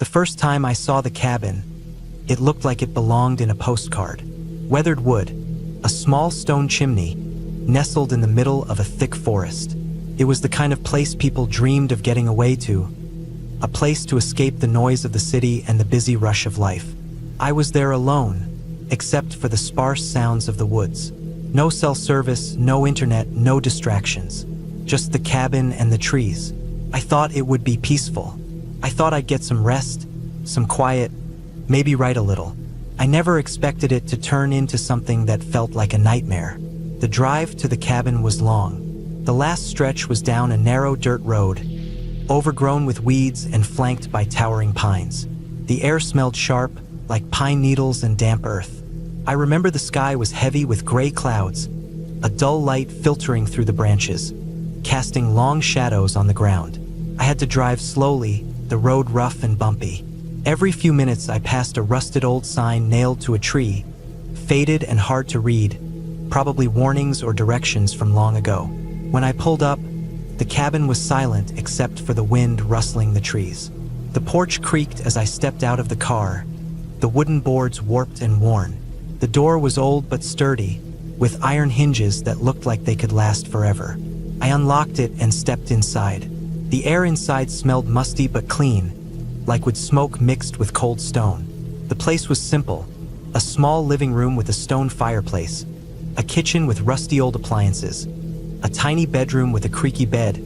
The first time I saw the cabin, it looked like it belonged in a postcard. Weathered wood, a small stone chimney, nestled in the middle of a thick forest. It was the kind of place people dreamed of getting away to, a place to escape the noise of the city and the busy rush of life. I was there alone, except for the sparse sounds of the woods. No cell service, no internet, no distractions. Just the cabin and the trees. I thought it would be peaceful. I thought I'd get some rest, some quiet, maybe write a little. I never expected it to turn into something that felt like a nightmare. The drive to the cabin was long. The last stretch was down a narrow dirt road, overgrown with weeds and flanked by towering pines. The air smelled sharp, like pine needles and damp earth. I remember the sky was heavy with gray clouds, a dull light filtering through the branches, casting long shadows on the ground. I had to drive slowly, the road rough and bumpy. Every few minutes I passed a rusted old sign nailed to a tree, faded and hard to read, probably warnings or directions from long ago. When I pulled up, the cabin was silent except for the wind rustling the trees. The porch creaked as I stepped out of the car, the wooden boards warped and worn. The door was old but sturdy, with iron hinges that looked like they could last forever. I unlocked it and stepped inside. The air inside smelled musty but clean, like wood smoke mixed with cold stone. The place was simple, a small living room with a stone fireplace, a kitchen with rusty old appliances, a tiny bedroom with a creaky bed,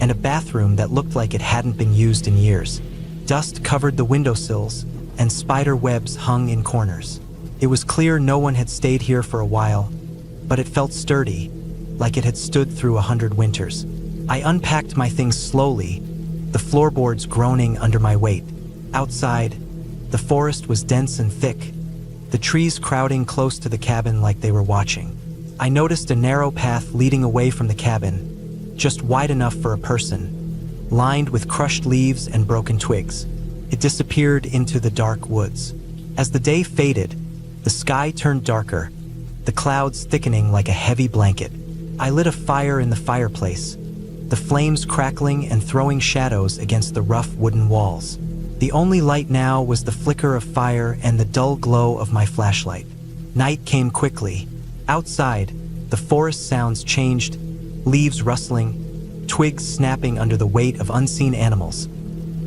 and a bathroom that looked like it hadn't been used in years. Dust covered the windowsills, and spider webs hung in corners. It was clear no one had stayed here for a while, but it felt sturdy, like it had stood through 100 winters. I unpacked my things slowly, the floorboards groaning under my weight. Outside, the forest was dense and thick, the trees crowding close to the cabin like they were watching. I noticed a narrow path leading away from the cabin, just wide enough for a person, lined with crushed leaves and broken twigs. It disappeared into the dark woods. As the day faded, the sky turned darker, the clouds thickening like a heavy blanket. I lit a fire in the fireplace, the flames crackling and throwing shadows against the rough wooden walls. The only light now was the flicker of fire and the dull glow of my flashlight. Night came quickly. Outside, the forest sounds changed, leaves rustling, twigs snapping under the weight of unseen animals,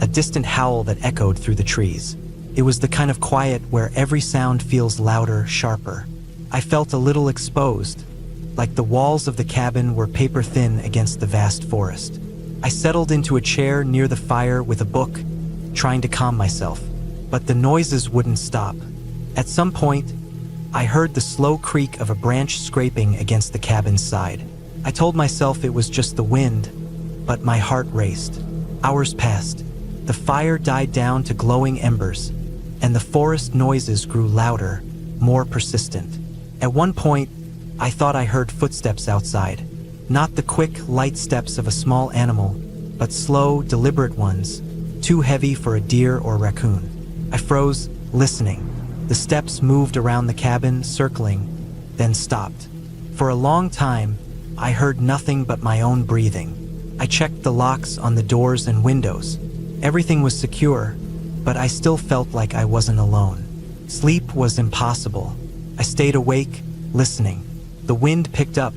a distant howl that echoed through the trees. It was the kind of quiet where every sound feels louder, sharper. I felt a little exposed, like the walls of the cabin were paper thin against the vast forest. I settled into a chair near the fire with a book, trying to calm myself, but the noises wouldn't stop. At some point, I heard the slow creak of a branch scraping against the cabin's side. I told myself it was just the wind, but my heart raced. Hours passed. The fire died down to glowing embers, and the forest noises grew louder, more persistent. At one point, I thought I heard footsteps outside. Not the quick, light steps of a small animal, but slow, deliberate ones, too heavy for a deer or raccoon. I froze, listening. The steps moved around the cabin, circling, then stopped. For a long time, I heard nothing but my own breathing. I checked the locks on the doors and windows. Everything was secure, but I still felt like I wasn't alone. Sleep was impossible. I stayed awake, listening. The wind picked up,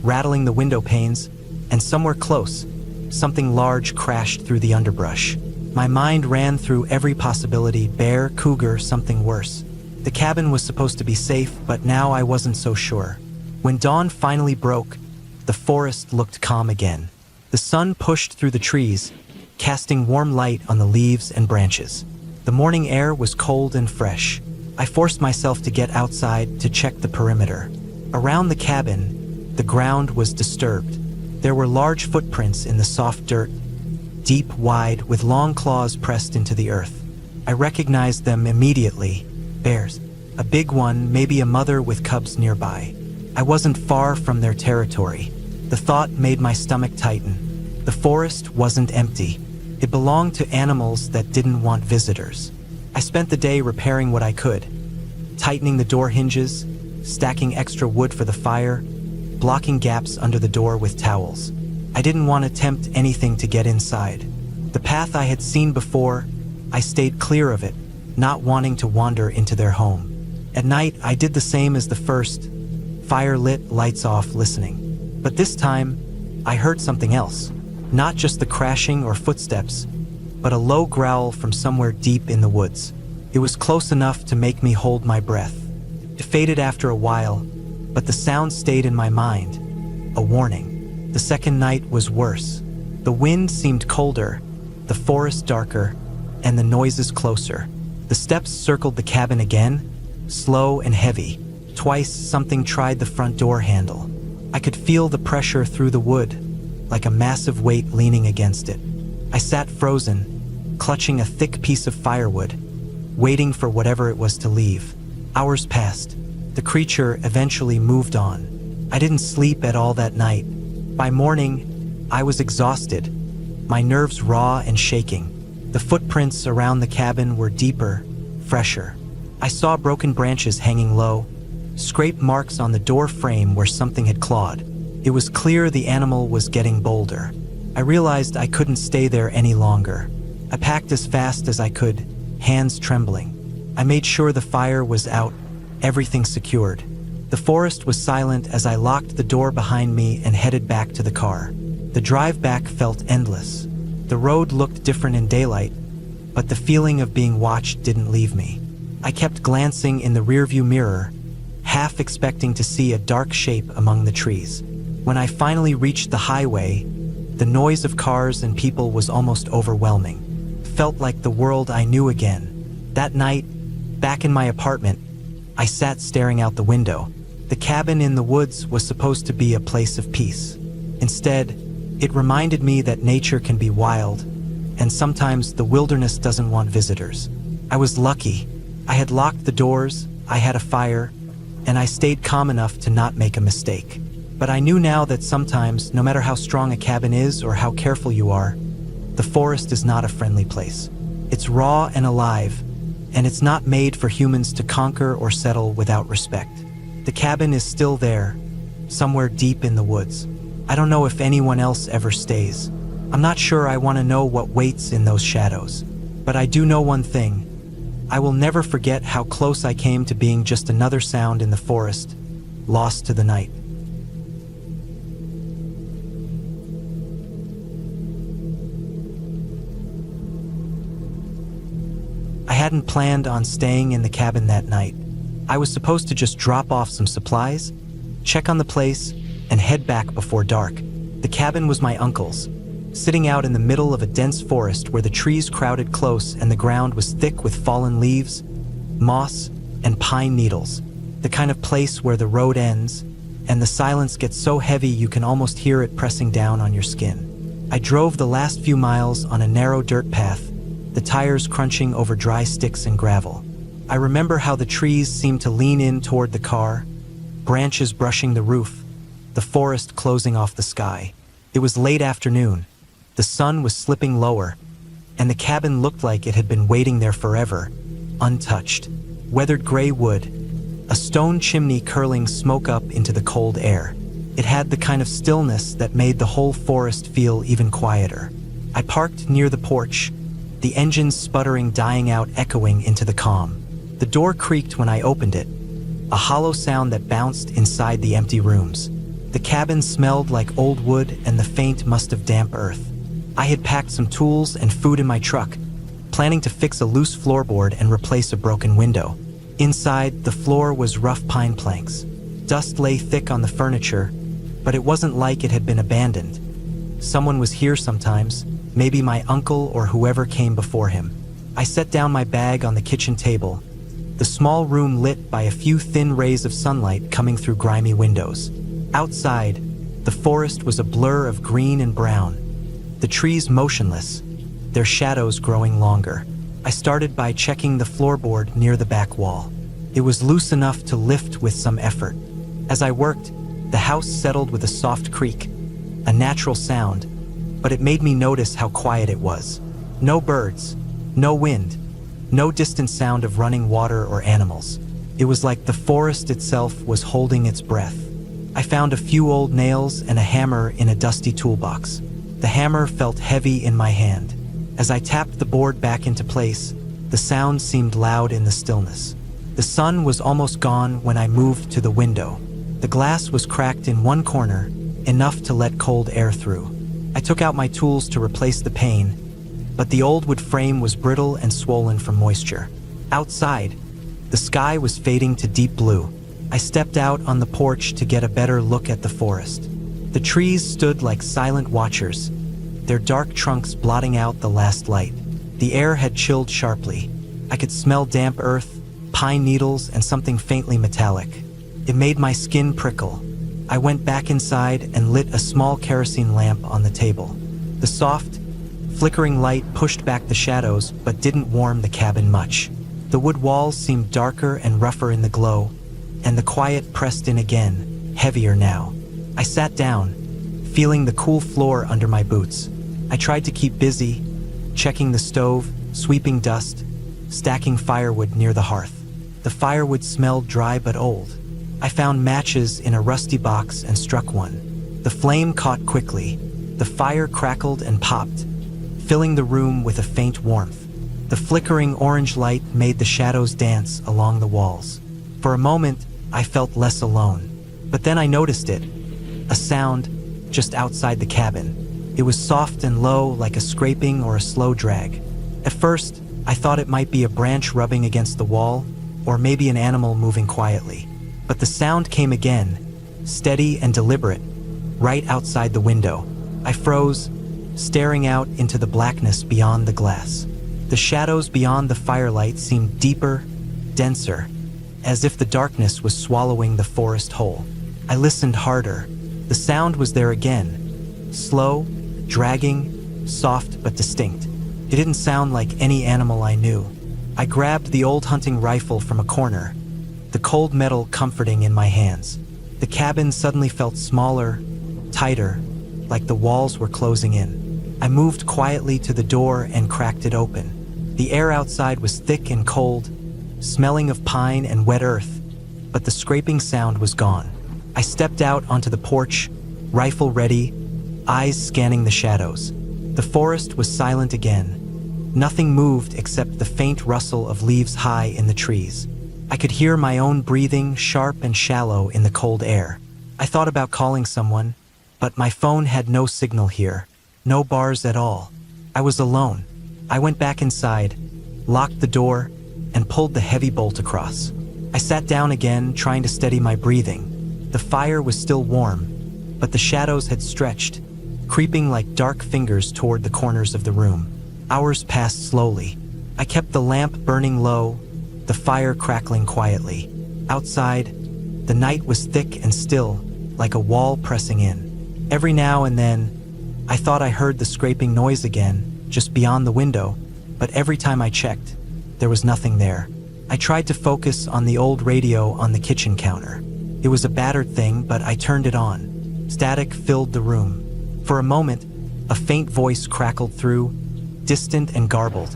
rattling the window panes, and somewhere close, something large crashed through the underbrush. My mind ran through every possibility: bear, cougar, something worse. The cabin was supposed to be safe, but now I wasn't so sure. When dawn finally broke, the forest looked calm again. The sun pushed through the trees, casting warm light on the leaves and branches. The morning air was cold and fresh. I forced myself to get outside to check the perimeter. Around the cabin, the ground was disturbed. There were large footprints in the soft dirt, deep, wide, with long claws pressed into the earth. I recognized them immediately. Bears. A big one, maybe a mother with cubs nearby. I wasn't far from their territory. The thought made my stomach tighten. The forest wasn't empty. It belonged to animals that didn't want visitors. I spent the day repairing what I could, tightening the door hinges, stacking extra wood for the fire, blocking gaps under the door with towels. I didn't want to tempt anything to get inside. The path I had seen before, I stayed clear of it, not wanting to wander into their home. At night, I did the same as the first. Fire lit, lights off, listening. But this time, I heard something else. Not just the crashing or footsteps, but a low growl from somewhere deep in the woods. It was close enough to make me hold my breath. It faded after a while, but the sound stayed in my mind. A warning. The second night was worse. The wind seemed colder, the forest darker, and the noises closer. The steps circled the cabin again, slow and heavy. Twice something tried the front door handle. I could feel the pressure through the wood, like a massive weight leaning against it. I sat frozen, clutching a thick piece of firewood, waiting for whatever it was to leave. Hours passed. The creature eventually moved on. I didn't sleep at all that night. By morning, I was exhausted, my nerves raw and shaking. The footprints around the cabin were deeper, fresher. I saw broken branches hanging low, scrape marks on the door frame where something had clawed. It was clear the animal was getting bolder. I realized I couldn't stay there any longer. I packed as fast as I could, hands trembling. I made sure the fire was out, everything secured. The forest was silent as I locked the door behind me and headed back to the car. The drive back felt endless. The road looked different in daylight, but the feeling of being watched didn't leave me. I kept glancing in the rearview mirror, half expecting to see a dark shape among the trees. When I finally reached the highway, the noise of cars and people was almost overwhelming. Felt like the world I knew again. That night, back in my apartment, I sat staring out the window. The cabin in the woods was supposed to be a place of peace. Instead, it reminded me that nature can be wild, and sometimes the wilderness doesn't want visitors. I was lucky. I had locked the doors, I had a fire, and I stayed calm enough to not make a mistake. But I knew now that sometimes, no matter how strong a cabin is or how careful you are, the forest is not a friendly place. It's raw and alive, and it's not made for humans to conquer or settle without respect. The cabin is still there, somewhere deep in the woods. I don't know if anyone else ever stays. I'm not sure I want to know what waits in those shadows. But I do know one thing. I will never forget how close I came to being just another sound in the forest, lost to the night. I hadn't planned on staying in the cabin that night. I was supposed to just drop off some supplies, check on the place, and head back before dark. The cabin was my uncle's, sitting out in the middle of a dense forest where the trees crowded close and the ground was thick with fallen leaves, moss, and pine needles. The kind of place where the road ends, and the silence gets so heavy you can almost hear it pressing down on your skin. I drove the last few miles on a narrow dirt path, the tires crunching over dry sticks and gravel. I remember how the trees seemed to lean in toward the car, branches brushing the roof, the forest closing off the sky. It was late afternoon. The sun was slipping lower, and the cabin looked like it had been waiting there forever, untouched. Weathered gray wood, a stone chimney curling smoke up into the cold air. It had the kind of stillness that made the whole forest feel even quieter. I parked near the porch, the engine's sputtering dying out, echoing into the calm. The door creaked when I opened it, a hollow sound that bounced inside the empty rooms. The cabin smelled like old wood and the faint must of damp earth. I had packed some tools and food in my truck, planning to fix a loose floorboard and replace a broken window. Inside, the floor was rough pine planks. Dust lay thick on the furniture, but it wasn't like it had been abandoned. Someone was here sometimes, maybe my uncle or whoever came before him. I set down my bag on the kitchen table, the small room lit by a few thin rays of sunlight coming through grimy windows. Outside, the forest was a blur of green and brown, the trees motionless, their shadows growing longer. I started by checking the floorboard near the back wall. It was loose enough to lift with some effort. As I worked, the house settled with a soft creak, a natural sound, but it made me notice how quiet it was. No birds, no wind, no distant sound of running water or animals. It was like the forest itself was holding its breath. I found a few old nails and a hammer in a dusty toolbox. The hammer felt heavy in my hand. As I tapped the board back into place, the sound seemed loud in the stillness. The sun was almost gone when I moved to the window. The glass was cracked in one corner, enough to let cold air through. I took out my tools to replace the pane, but the old wood frame was brittle and swollen from moisture. Outside, the sky was fading to deep blue. I stepped out on the porch to get a better look at the forest. The trees stood like silent watchers, their dark trunks blotting out the last light. The air had chilled sharply. I could smell damp earth, pine needles, and something faintly metallic. It made my skin prickle. I went back inside and lit a small kerosene lamp on the table. The soft, flickering light pushed back the shadows but didn't warm the cabin much. The wood walls seemed darker and rougher in the glow, and the quiet pressed in again, heavier now. I sat down, feeling the cool floor under my boots. I tried to keep busy, checking the stove, sweeping dust, stacking firewood near the hearth. The firewood smelled dry but old. I found matches in a rusty box and struck one. The flame caught quickly. The fire crackled and popped, filling the room with a faint warmth. The flickering orange light made the shadows dance along the walls. For a moment, I felt less alone. But then I noticed it. A sound just outside the cabin. It was soft and low, like a scraping or a slow drag. At first, I thought it might be a branch rubbing against the wall, or maybe an animal moving quietly. But the sound came again, steady and deliberate, right outside the window. I froze, staring out into the blackness beyond the glass. The shadows beyond the firelight seemed deeper, denser, as if the darkness was swallowing the forest whole. I listened harder. The sound was there again, slow, dragging, soft but distinct. It didn't sound like any animal I knew. I grabbed the old hunting rifle from a corner, the cold metal comforting in my hands. The cabin suddenly felt smaller, tighter, like the walls were closing in. I moved quietly to the door and cracked it open. The air outside was thick and cold, smelling of pine and wet earth, but the scraping sound was gone. I stepped out onto the porch, rifle ready, eyes scanning the shadows. The forest was silent again. Nothing moved except the faint rustle of leaves high in the trees. I could hear my own breathing, sharp and shallow in the cold air. I thought about calling someone, but my phone had no signal here, no bars at all. I was alone. I went back inside, locked the door, and pulled the heavy bolt across. I sat down again, trying to steady my breathing. The fire was still warm, but the shadows had stretched, creeping like dark fingers toward the corners of the room. Hours passed slowly. I kept the lamp burning low, the fire crackling quietly. Outside, the night was thick and still, like a wall pressing in. Every now and then, I thought I heard the scraping noise again, just beyond the window, but every time I checked, there was nothing there. I tried to focus on the old radio on the kitchen counter. It was a battered thing, but I turned it on. Static filled the room. For a moment, a faint voice crackled through, distant and garbled,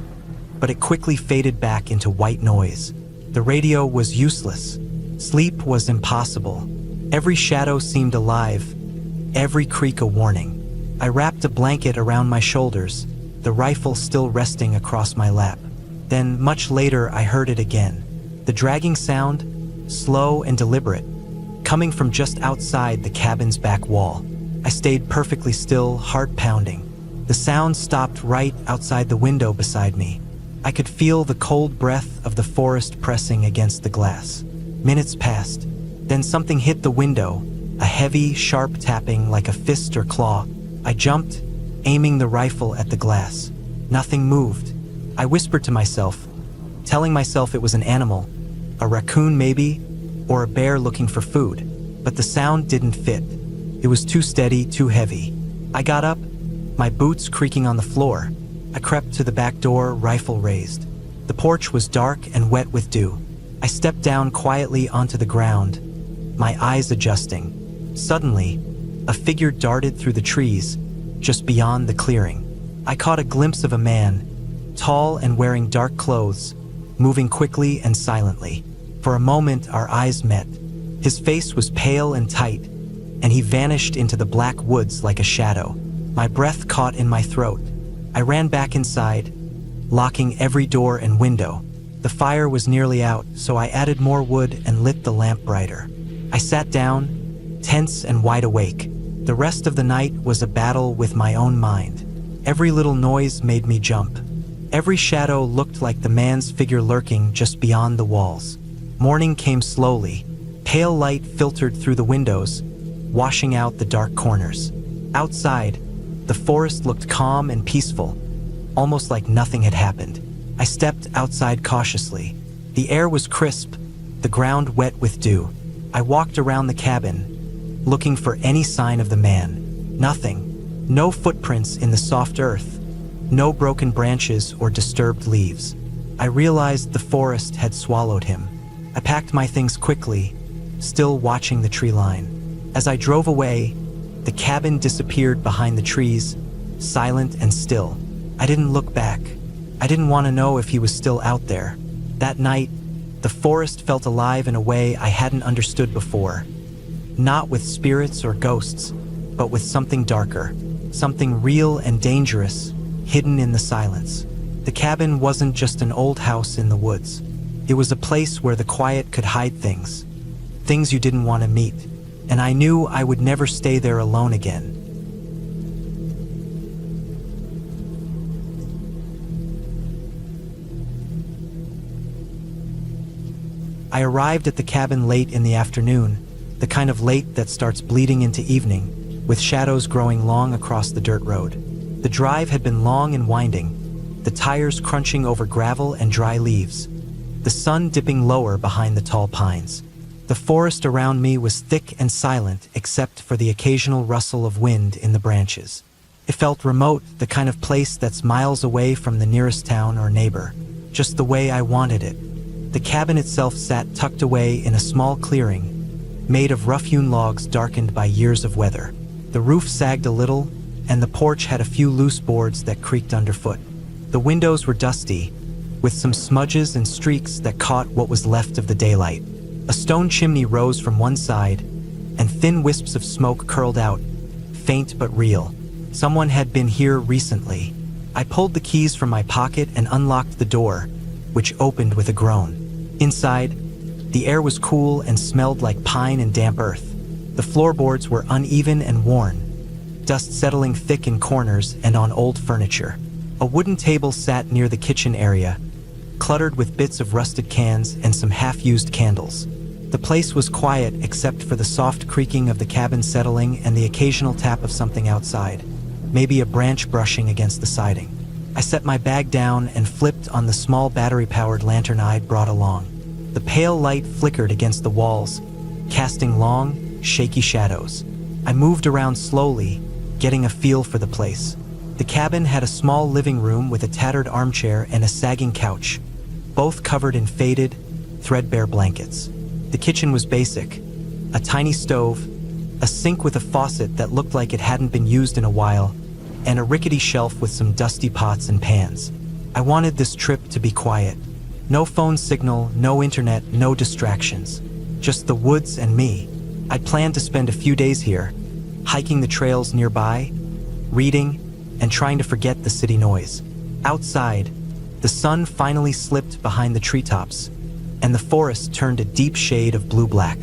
but it quickly faded back into white noise. The radio was useless. Sleep was impossible. Every shadow seemed alive, every creak a warning. I wrapped a blanket around my shoulders, the rifle still resting across my lap. Then, much later, I heard it again. The dragging sound, slow and deliberate, coming from just outside the cabin's back wall. I stayed perfectly still, heart pounding. The sound stopped right outside the window beside me. I could feel the cold breath of the forest pressing against the glass. Minutes passed. Then something hit the window, a heavy, sharp tapping like a fist or claw. I jumped, aiming the rifle at the glass. Nothing moved. I whispered to myself, telling myself it was an animal, a raccoon maybe, or a bear looking for food. But the sound didn't fit. It was too steady, too heavy. I got up, my boots creaking on the floor. I crept to the back door, rifle raised. The porch was dark and wet with dew. I stepped down quietly onto the ground, my eyes adjusting. Suddenly, a figure darted through the trees, just beyond the clearing. I caught a glimpse of a man, tall and wearing dark clothes, moving quickly and silently. For a moment, our eyes met. His face was pale and tight, and he vanished into the black woods like a shadow. My breath caught in my throat. I ran back inside, locking every door and window. The fire was nearly out, so I added more wood and lit the lamp brighter. I sat down, tense and wide awake. The rest of the night was a battle with my own mind. Every little noise made me jump. Every shadow looked like the man's figure lurking just beyond the walls. Morning came slowly. Pale light filtered through the windows, washing out the dark corners. Outside, the forest looked calm and peaceful, almost like nothing had happened. I stepped outside cautiously. The air was crisp, the ground wet with dew. I walked around the cabin, looking for any sign of the man. Nothing. No footprints in the soft earth. No broken branches or disturbed leaves. I realized the forest had swallowed him. I packed my things quickly, still watching the tree line. As I drove away, the cabin disappeared behind the trees, silent and still. I didn't look back. I didn't want to know if he was still out there. That night, the forest felt alive in a way I hadn't understood before. Not with spirits or ghosts, but with something darker, something real and dangerous, hidden in the silence. The cabin wasn't just an old house in the woods. It was a place where the quiet could hide things you didn't want to meet, and I knew I would never stay there alone again. I arrived at the cabin late in the afternoon, the kind of late that starts bleeding into evening, with shadows growing long across the dirt road. The drive had been long and winding, the tires crunching over gravel and dry leaves, the sun dipping lower behind the tall pines. The forest around me was thick and silent except for the occasional rustle of wind in the branches. It felt remote, the kind of place that's miles away from the nearest town or neighbor, just the way I wanted it. The cabin itself sat tucked away in a small clearing, made of rough-hewn logs darkened by years of weather. The roof sagged a little, and the porch had a few loose boards that creaked underfoot. The windows were dusty, with some smudges and streaks that caught what was left of the daylight. A stone chimney rose from one side, and thin wisps of smoke curled out, faint but real. Someone had been here recently. I pulled the keys from my pocket and unlocked the door, which opened with a groan. Inside, the air was cool and smelled like pine and damp earth. The floorboards were uneven and worn, dust settling thick in corners and on old furniture. A wooden table sat near the kitchen area, cluttered with bits of rusted cans and some half-used candles. The place was quiet except for the soft creaking of the cabin settling and the occasional tap of something outside, maybe a branch brushing against the siding. I set my bag down and flipped on the small battery-powered lantern I'd brought along. The pale light flickered against the walls, casting long, shaky shadows. I moved around slowly, getting a feel for the place. The cabin had a small living room with a tattered armchair and a sagging couch, both covered in faded, threadbare blankets. The kitchen was basic: a tiny stove, a sink with a faucet that looked like it hadn't been used in a while, and a rickety shelf with some dusty pots and pans. I wanted this trip to be quiet. No phone signal, no internet, no distractions. Just the woods and me. I'd planned to spend a few days here, hiking the trails nearby, reading, and trying to forget the city noise. Outside, the sun finally slipped behind the treetops, and the forest turned a deep shade of blue-black.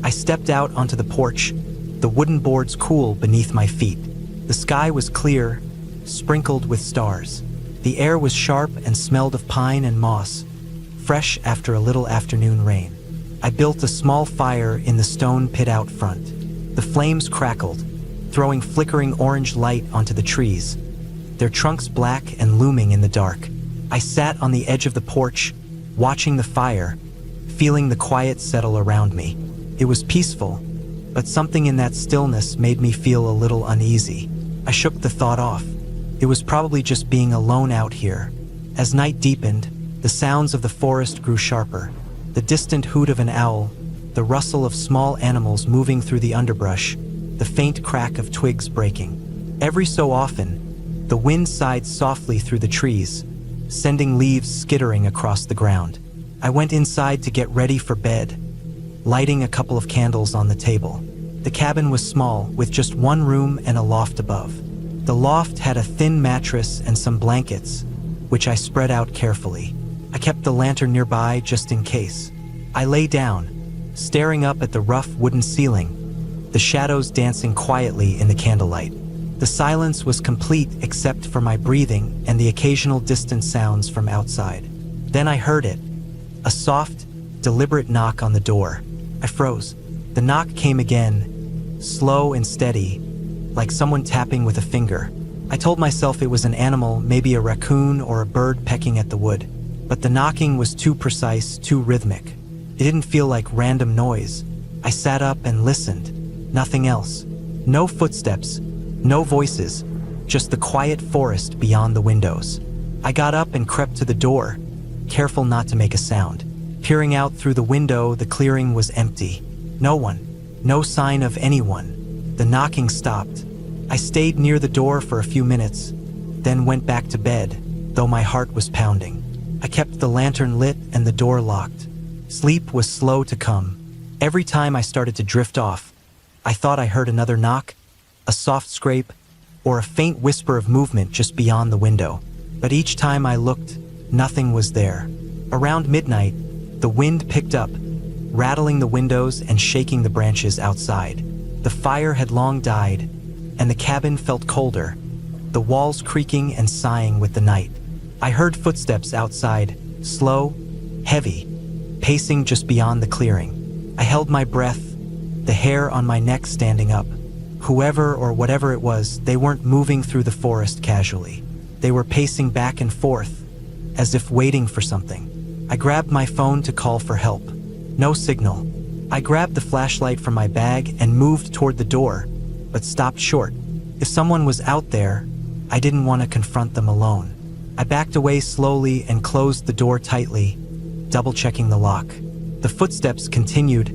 I stepped out onto the porch, the wooden boards cool beneath my feet. The sky was clear, sprinkled with stars. The air was sharp and smelled of pine and moss, fresh after a little afternoon rain. I built a small fire in the stone pit out front. The flames crackled, throwing flickering orange light onto the trees, their trunks black and looming in the dark. I sat on the edge of the porch, watching the fire, feeling the quiet settle around me. It was peaceful, but something in that stillness made me feel a little uneasy. I shook the thought off. It was probably just being alone out here. As night deepened, the sounds of the forest grew sharper. The distant hoot of an owl, the rustle of small animals moving through the underbrush, the faint crack of twigs breaking. Every so often, the wind sighed softly through the trees, sending leaves skittering across the ground. I went inside to get ready for bed, lighting a couple of candles on the table. The cabin was small, with just one room and a loft above. The loft had a thin mattress and some blankets, which I spread out carefully. I kept the lantern nearby just in case. I lay down, staring up at the rough wooden ceiling, the shadows dancing quietly in the candlelight. The silence was complete except for my breathing and the occasional distant sounds from outside. Then I heard it, a soft, deliberate knock on the door. I froze. The knock came again, slow and steady, like someone tapping with a finger. I told myself it was an animal, maybe a raccoon or a bird pecking at the wood. But the knocking was too precise, too rhythmic. It didn't feel like random noise. I sat up and listened. Nothing else. No footsteps, no voices, just the quiet forest beyond the windows. I got up and crept to the door, careful not to make a sound. Peering out through the window, the clearing was empty. No one, no sign of anyone. The knocking stopped. I stayed near the door for a few minutes, then went back to bed, though my heart was pounding. I kept the lantern lit and the door locked. Sleep was slow to come. Every time I started to drift off, I thought I heard another knock, a soft scrape, or a faint whisper of movement just beyond the window. But each time I looked, nothing was there. Around midnight, the wind picked up, rattling the windows and shaking the branches outside. The fire had long died, and the cabin felt colder, the walls creaking and sighing with the night. I heard footsteps outside, slow, heavy, pacing just beyond the clearing. I held my breath, the hair on my neck standing up. Whoever or whatever it was, they weren't moving through the forest casually. They were pacing back and forth, as if waiting for something. I grabbed my phone to call for help. No signal. I grabbed the flashlight from my bag and moved toward the door, but stopped short. If someone was out there, I didn't want to confront them alone. I backed away slowly and closed the door tightly, double-checking the lock. The footsteps continued,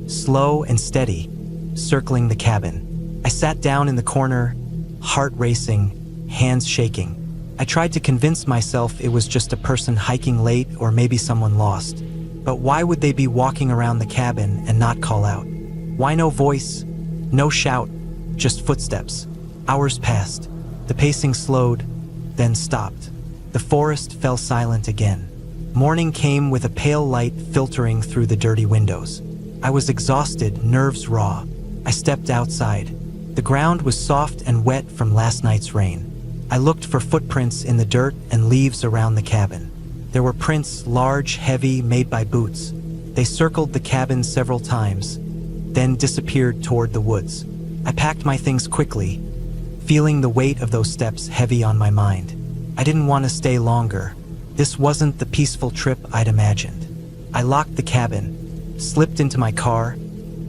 slow and steady, circling the cabin. I sat down in the corner, heart racing, hands shaking. I tried to convince myself it was just a person hiking late or maybe someone lost. But why would they be walking around the cabin and not call out? Why no voice, no shout, just footsteps? Hours passed. The pacing slowed, then stopped. The forest fell silent again. Morning came with a pale light filtering through the dirty windows. I was exhausted, nerves raw. I stepped outside. The ground was soft and wet from last night's rain. I looked for footprints in the dirt and leaves around the cabin. There were prints, large, heavy, made by boots. They circled the cabin several times, then disappeared toward the woods. I packed my things quickly, feeling the weight of those steps heavy on my mind. I didn't want to stay longer. This wasn't the peaceful trip I'd imagined. I locked the cabin, slipped into my car,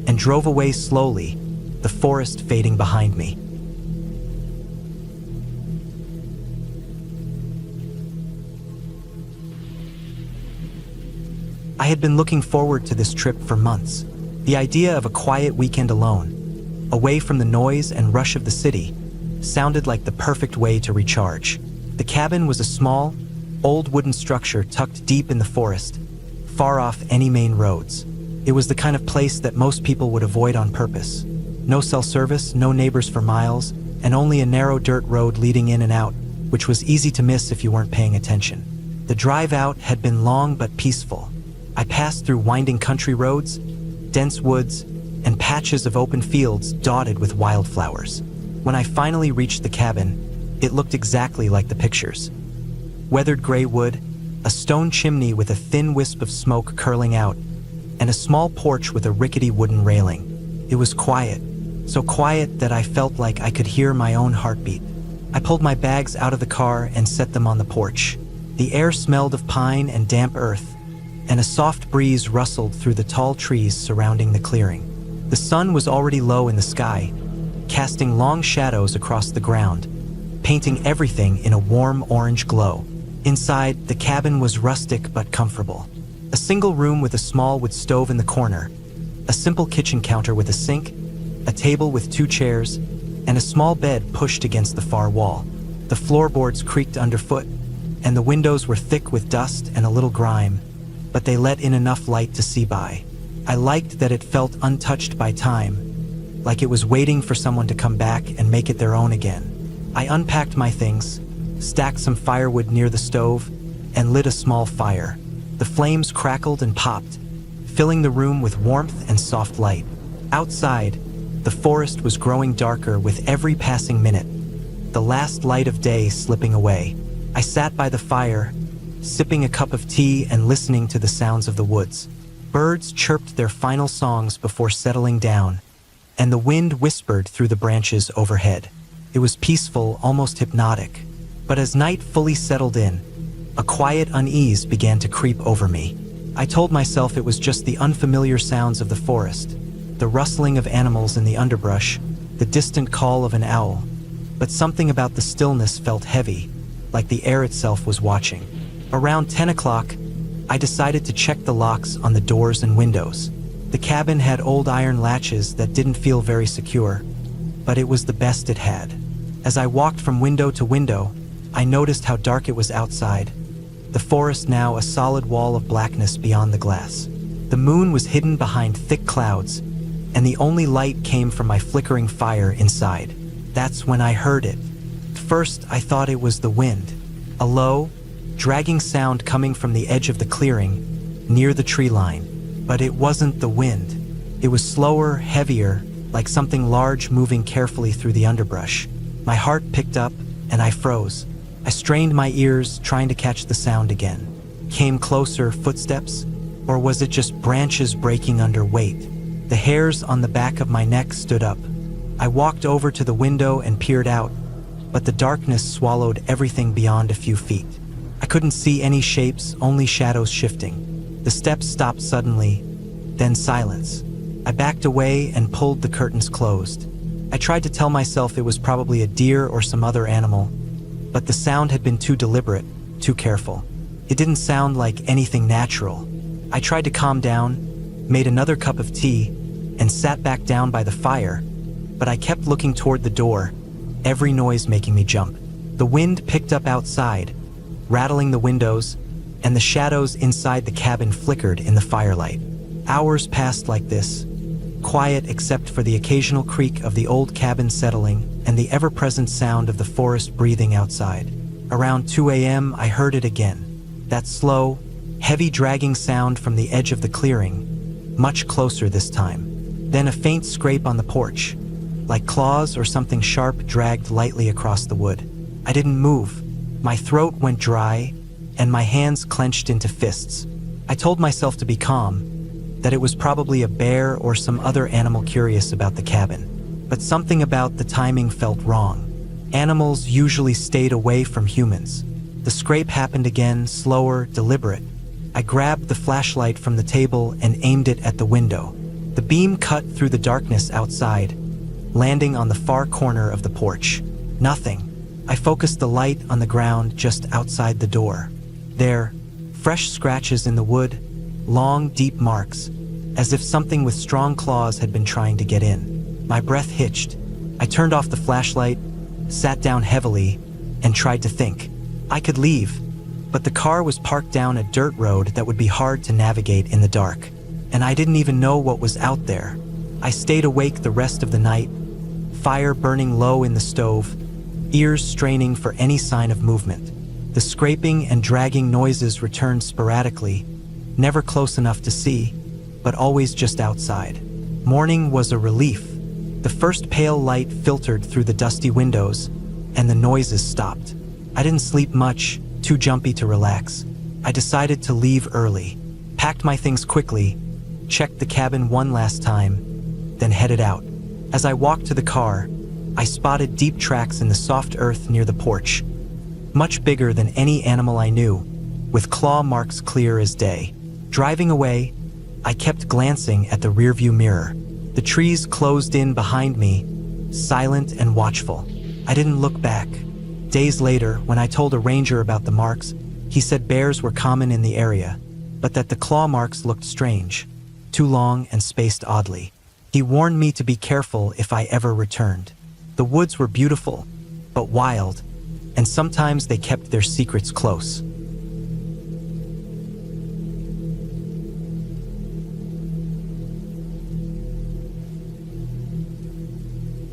and drove away slowly, the forest fading behind me. I had been looking forward to this trip for months. The idea of a quiet weekend alone, away from the noise and rush of the city, sounded like the perfect way to recharge. The cabin was a small, old wooden structure tucked deep in the forest, far off any main roads. It was the kind of place that most people would avoid on purpose. No cell service, no neighbors for miles, and only a narrow dirt road leading in and out, which was easy to miss if you weren't paying attention. The drive out had been long but peaceful. I passed through winding country roads, dense woods, and patches of open fields dotted with wildflowers. When I finally reached the cabin, it looked exactly like the pictures. Weathered gray wood, a stone chimney with a thin wisp of smoke curling out, and a small porch with a rickety wooden railing. It was quiet, so quiet that I felt like I could hear my own heartbeat. I pulled my bags out of the car and set them on the porch. The air smelled of pine and damp earth, and a soft breeze rustled through the tall trees surrounding the clearing. The sun was already low in the sky, casting long shadows across the ground, painting everything in a warm orange glow. Inside, the cabin was rustic but comfortable. A single room with a small wood stove in the corner, a simple kitchen counter with a sink, a table with 2 chairs, and a small bed pushed against the far wall. The floorboards creaked underfoot, and the windows were thick with dust and a little grime, but they let in enough light to see by. I liked that it felt untouched by time, like it was waiting for someone to come back and make it their own again. I unpacked my things, stacked some firewood near the stove, and lit a small fire. The flames crackled and popped, filling the room with warmth and soft light. Outside, the forest was growing darker with every passing minute, the last light of day slipping away. I sat by the fire, sipping a cup of tea and listening to the sounds of the woods. Birds chirped their final songs before settling down, and the wind whispered through the branches overhead. It was peaceful, almost hypnotic. But as night fully settled in, a quiet unease began to creep over me. I told myself it was just the unfamiliar sounds of the forest, the rustling of animals in the underbrush, the distant call of an owl. But something about the stillness felt heavy, like the air itself was watching. Around 10 o'clock, I decided to check the locks on the doors and windows. The cabin had old iron latches that didn't feel very secure, but it was the best it had. As I walked from window to window, I noticed how dark it was outside, the forest now a solid wall of blackness beyond the glass. The moon was hidden behind thick clouds, and the only light came from my flickering fire inside. That's when I heard it. First, I thought it was the wind, a low, dragging sound coming from the edge of the clearing, near the tree line. But it wasn't the wind. It was slower, heavier, like something large moving carefully through the underbrush. My heart picked up, and I froze. I strained my ears, trying to catch the sound again. Came closer, footsteps? Or was it just branches breaking under weight? The hairs on the back of my neck stood up. I walked over to the window and peered out, but the darkness swallowed everything beyond a few feet. I couldn't see any shapes, only shadows shifting. The steps stopped suddenly, then silence. I backed away and pulled the curtains closed. I tried to tell myself it was probably a deer or some other animal, but the sound had been too deliberate, too careful. It didn't sound like anything natural. I tried to calm down, made another cup of tea, and sat back down by the fire, but I kept looking toward the door, every noise making me jump. The wind picked up outside, rattling the windows, and the shadows inside the cabin flickered in the firelight. Hours passed like this, quiet except for the occasional creak of the old cabin settling and the ever-present sound of the forest breathing outside. Around 2 a.m., I heard it again. That slow, heavy dragging sound from the edge of the clearing, much closer this time. Then a faint scrape on the porch, like claws or something sharp dragged lightly across the wood. I didn't move. My throat went dry, and my hands clenched into fists. I told myself to be calm, that it was probably a bear or some other animal curious about the cabin. But something about the timing felt wrong. Animals usually stayed away from humans. The scrape happened again, slower, deliberate. I grabbed the flashlight from the table and aimed it at the window. The beam cut through the darkness outside, landing on the far corner of the porch. Nothing. I focused the light on the ground just outside the door. There, fresh scratches in the wood, long, deep marks, as if something with strong claws had been trying to get in. My breath hitched. I turned off the flashlight, sat down heavily, and tried to think. I could leave, but the car was parked down a dirt road that would be hard to navigate in the dark, and I didn't even know what was out there. I stayed awake the rest of the night, fire burning low in the stove, ears straining for any sign of movement. The scraping and dragging noises returned sporadically, never close enough to see, but always just outside. Morning was a relief. The first pale light filtered through the dusty windows, and the noises stopped. I didn't sleep much, too jumpy to relax. I decided to leave early, packed my things quickly, checked the cabin one last time, then headed out. As I walked to the car, I spotted deep tracks in the soft earth near the porch, much bigger than any animal I knew, with claw marks clear as day. Driving away, I kept glancing at the rearview mirror. The trees closed in behind me, silent and watchful. I didn't look back. Days later, when I told a ranger about the marks, he said bears were common in the area, but that the claw marks looked strange, too long and spaced oddly. He warned me to be careful if I ever returned. The woods were beautiful, but wild, and sometimes they kept their secrets close.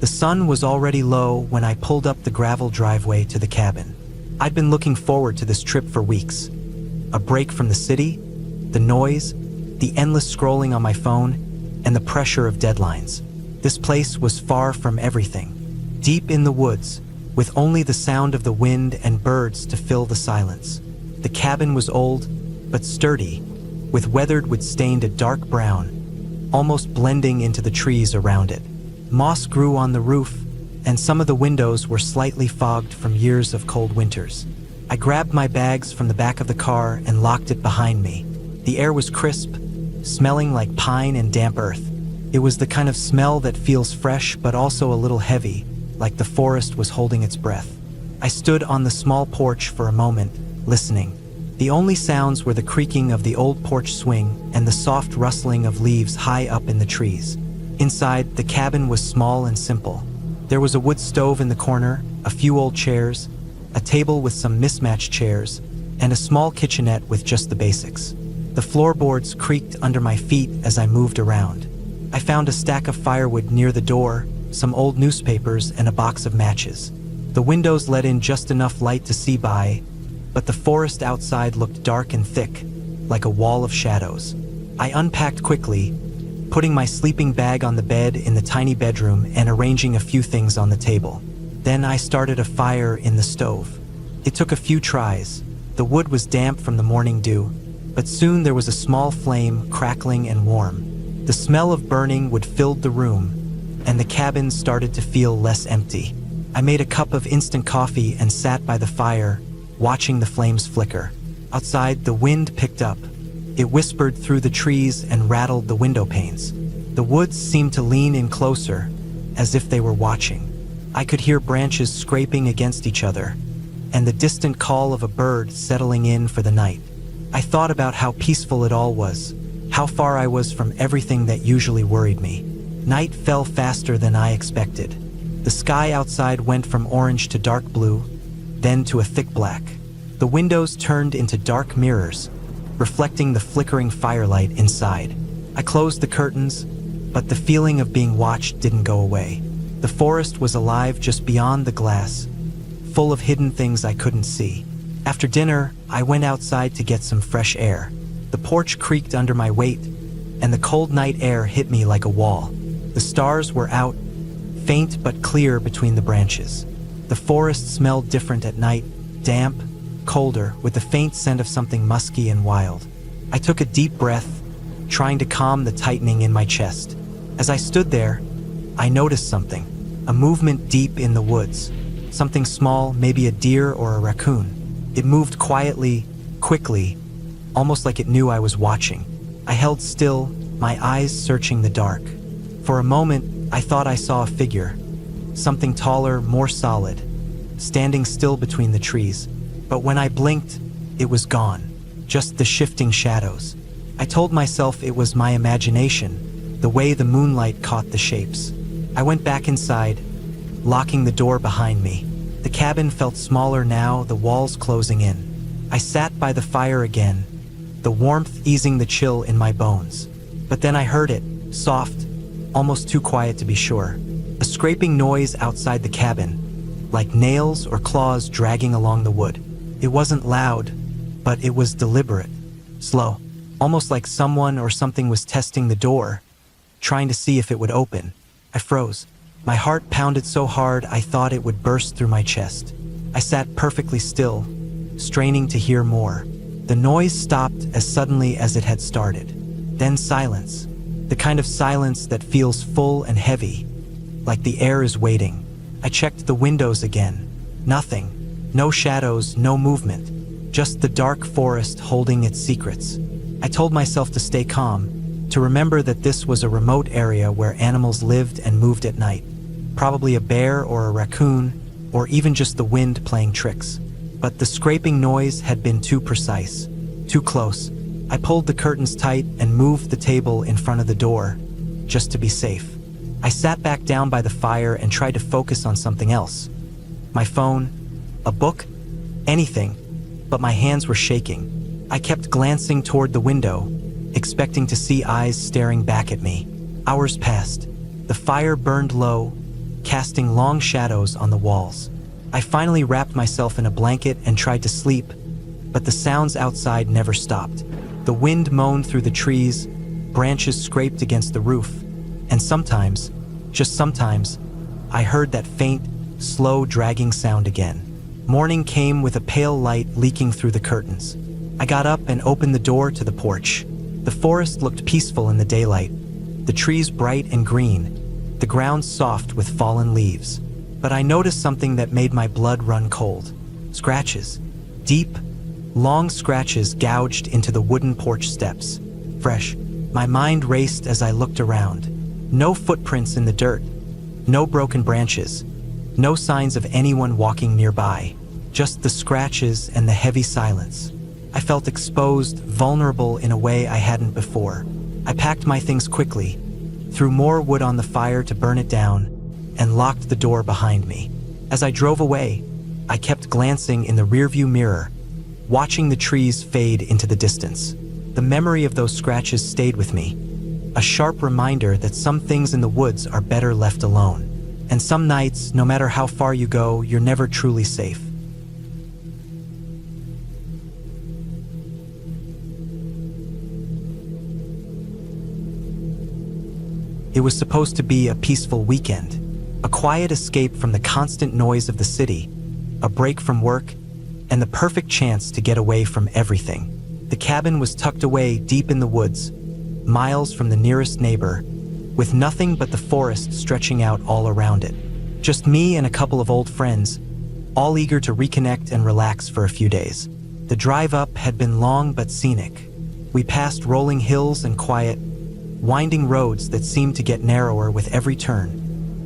The sun was already low when I pulled up the gravel driveway to the cabin. I'd been looking forward to this trip for weeks. A break from the city, the noise, the endless scrolling on my phone, and the pressure of deadlines. This place was far from everything. Deep in the woods, with only the sound of the wind and birds to fill the silence. The cabin was old, but sturdy, with weathered wood stained a dark brown, almost blending into the trees around it. Moss grew on the roof, and some of the windows were slightly fogged from years of cold winters. I grabbed my bags from the back of the car and locked it behind me. The air was crisp, smelling like pine and damp earth. It was the kind of smell that feels fresh but also a little heavy, like the forest was holding its breath. I stood on the small porch for a moment, listening. The only sounds were the creaking of the old porch swing and the soft rustling of leaves high up in the trees. Inside, the cabin was small and simple. There was a wood stove in the corner, a few old chairs, a table with some mismatched chairs, and a small kitchenette with just the basics. The floorboards creaked under my feet as I moved around. I found a stack of firewood near the door, some old newspapers, and a box of matches. The windows let in just enough light to see by, but the forest outside looked dark and thick, like a wall of shadows. I unpacked quickly, putting my sleeping bag on the bed in the tiny bedroom and arranging a few things on the table. Then I started a fire in the stove. It took a few tries. The wood was damp from the morning dew, but soon there was a small flame crackling and warm. The smell of burning wood filled the room, and the cabin started to feel less empty. I made a cup of instant coffee and sat by the fire, watching the flames flicker. Outside, the wind picked up. It whispered through the trees and rattled the window panes. The woods seemed to lean in closer, as if they were watching. I could hear branches scraping against each other, and the distant call of a bird settling in for the night. I thought about how peaceful it all was, how far I was from everything that usually worried me. Night fell faster than I expected. The sky outside went from orange to dark blue, then to a thick black. The windows turned into dark mirrors, reflecting the flickering firelight inside. I closed the curtains, but the feeling of being watched didn't go away. The forest was alive just beyond the glass, full of hidden things I couldn't see. After dinner, I went outside to get some fresh air. The porch creaked under my weight, and the cold night air hit me like a wall. The stars were out, faint but clear between the branches. The forest smelled different at night, damp, colder, with the faint scent of something musky and wild. I took a deep breath, trying to calm the tightening in my chest. As I stood there, I noticed something, a movement deep in the woods. Something small, maybe a deer or a raccoon. It moved quietly, quickly, almost like it knew I was watching. I held still, my eyes searching the dark. For a moment, I thought I saw a figure, something taller, more solid, standing still between the trees. But when I blinked, it was gone, just the shifting shadows. I told myself it was my imagination, the way the moonlight caught the shapes. I went back inside, locking the door behind me. The cabin felt smaller now, the walls closing in. I sat by the fire again, the warmth easing the chill in my bones. But then I heard it, soft, almost too quiet to be sure. A scraping noise outside the cabin, like nails or claws dragging along the wood. It wasn't loud, but it was deliberate, slow, almost like someone or something was testing the door, trying to see if it would open. I froze. My heart pounded so hard I thought it would burst through my chest. I sat perfectly still, straining to hear more. The noise stopped as suddenly as it had started. Then silence, the kind of silence that feels full and heavy, like the air is waiting. I checked the windows again. Nothing. No shadows, no movement. Just the dark forest holding its secrets. I told myself to stay calm, to remember that this was a remote area where animals lived and moved at night. Probably a bear or a raccoon, or even just the wind playing tricks. But the scraping noise had been too precise, too close. I pulled the curtains tight and moved the table in front of the door, just to be safe. I sat back down by the fire and tried to focus on something else. My phone, a book, anything, but my hands were shaking. I kept glancing toward the window, expecting to see eyes staring back at me. Hours passed. The fire burned low, casting long shadows on the walls. I finally wrapped myself in a blanket and tried to sleep, but the sounds outside never stopped. The wind moaned through the trees, branches scraped against the roof, and sometimes, just sometimes, I heard that faint, slow dragging sound again. Morning came with a pale light leaking through the curtains. I got up and opened the door to the porch. The forest looked peaceful in the daylight, the trees bright and green, the ground soft with fallen leaves. But I noticed something that made my blood run cold. Scratches. Deep, long scratches gouged into the wooden porch steps. Fresh. My mind raced as I looked around. No footprints in the dirt. No broken branches. No signs of anyone walking nearby. Just the scratches and the heavy silence. I felt exposed, vulnerable in a way I hadn't before. I packed my things quickly, threw more wood on the fire to burn it down, and locked the door behind me. As I drove away, I kept glancing in the rearview mirror, watching the trees fade into the distance. The memory of those scratches stayed with me, a sharp reminder that some things in the woods are better left alone. And some nights, no matter how far you go, you're never truly safe. It was supposed to be a peaceful weekend, a quiet escape from the constant noise of the city, a break from work, and the perfect chance to get away from everything. The cabin was tucked away deep in the woods, miles from the nearest neighbor, with nothing but the forest stretching out all around it. Just me and a couple of old friends, all eager to reconnect and relax for a few days. The drive up had been long but scenic. We passed rolling hills and quiet, winding roads that seemed to get narrower with every turn,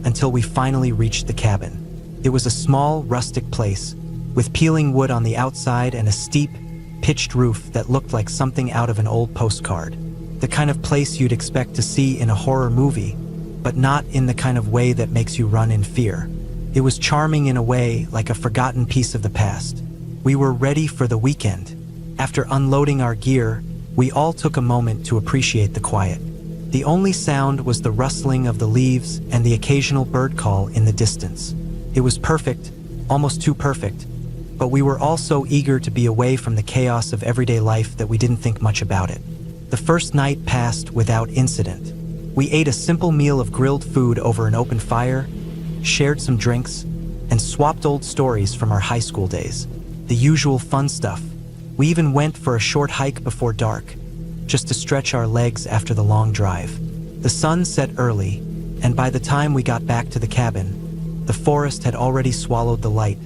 until we finally reached the cabin. It was a small, rustic place, with peeling wood on the outside and a steep, pitched roof that looked like something out of an old postcard. The kind of place you'd expect to see in a horror movie, but not in the kind of way that makes you run in fear. It was charming in a way, like a forgotten piece of the past. We were ready for the weekend. After unloading our gear, we all took a moment to appreciate the quiet. The only sound was the rustling of the leaves and the occasional bird call in the distance. It was perfect, almost too perfect, but we were all so eager to be away from the chaos of everyday life that we didn't think much about it. The first night passed without incident. We ate a simple meal of grilled food over an open fire, shared some drinks, and swapped old stories from our high school days. The usual fun stuff. We even went for a short hike before dark, just to stretch our legs after the long drive. The sun set early, and by the time we got back to the cabin, the forest had already swallowed the light,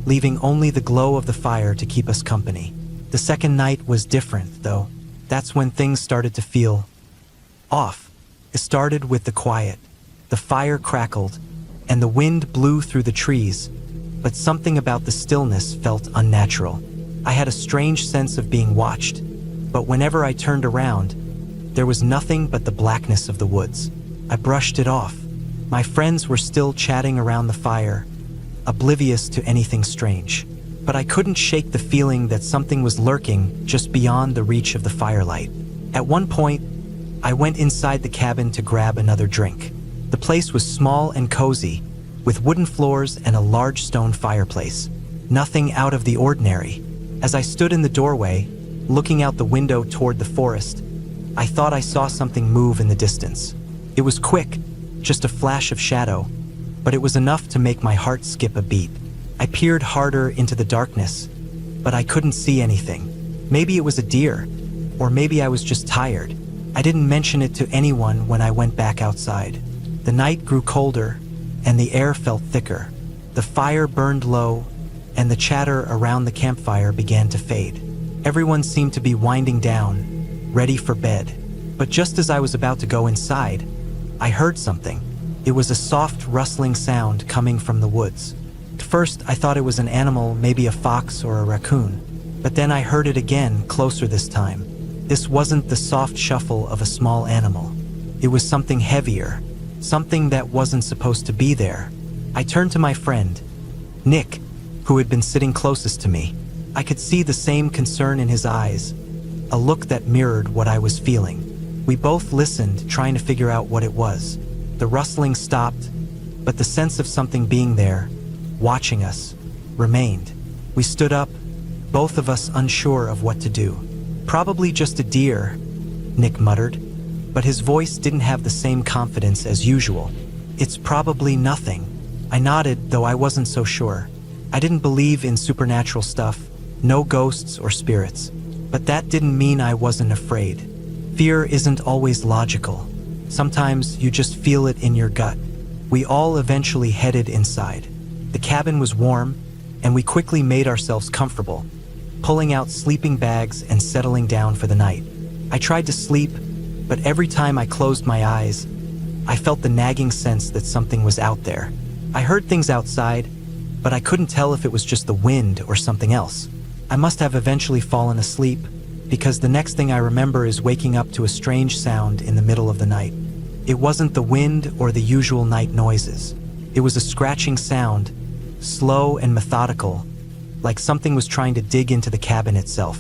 leaving only the glow of the fire to keep us company. The second night was different, though. That's when things started to feel off. It started with the quiet. The fire crackled, and the wind blew through the trees, but something about the stillness felt unnatural. I had a strange sense of being watched, but whenever I turned around, there was nothing but the blackness of the woods. I brushed it off. My friends were still chatting around the fire, oblivious to anything strange. But I couldn't shake the feeling that something was lurking just beyond the reach of the firelight. At one point, I went inside the cabin to grab another drink. The place was small and cozy, with wooden floors and a large stone fireplace. Nothing out of the ordinary. As I stood in the doorway, looking out the window toward the forest, I thought I saw something move in the distance. It was quick, just a flash of shadow, but it was enough to make my heart skip a beat. I peered harder into the darkness, but I couldn't see anything. Maybe it was a deer, or maybe I was just tired. I didn't mention it to anyone when I went back outside. The night grew colder, and the air felt thicker. The fire burned low, and the chatter around the campfire began to fade. Everyone seemed to be winding down, ready for bed. But just as I was about to go inside, I heard something. It was a soft, rustling sound coming from the woods. At first, I thought it was an animal, maybe a fox or a raccoon. But then I heard it again, closer this time. This wasn't the soft shuffle of a small animal. It was something heavier, something that wasn't supposed to be there. I turned to my friend, Nick, who had been sitting closest to me. I could see the same concern in his eyes, a look that mirrored what I was feeling. We both listened, trying to figure out what it was. The rustling stopped, but the sense of something being there, watching us, remained. We stood up, both of us unsure of what to do. "Probably just a deer," Nick muttered, but his voice didn't have the same confidence as usual. "It's probably nothing." I nodded, though I wasn't so sure. I didn't believe in supernatural stuff, no ghosts or spirits. But that didn't mean I wasn't afraid. Fear isn't always logical. Sometimes you just feel it in your gut. We all eventually headed inside. The cabin was warm, and we quickly made ourselves comfortable, pulling out sleeping bags and settling down for the night. I tried to sleep, but every time I closed my eyes, I felt the nagging sense that something was out there. I heard things outside, but I couldn't tell if it was just the wind or something else. I must have eventually fallen asleep, because the next thing I remember is waking up to a strange sound in the middle of the night. It wasn't the wind or the usual night noises. It was a scratching sound, slow and methodical, like something was trying to dig into the cabin itself.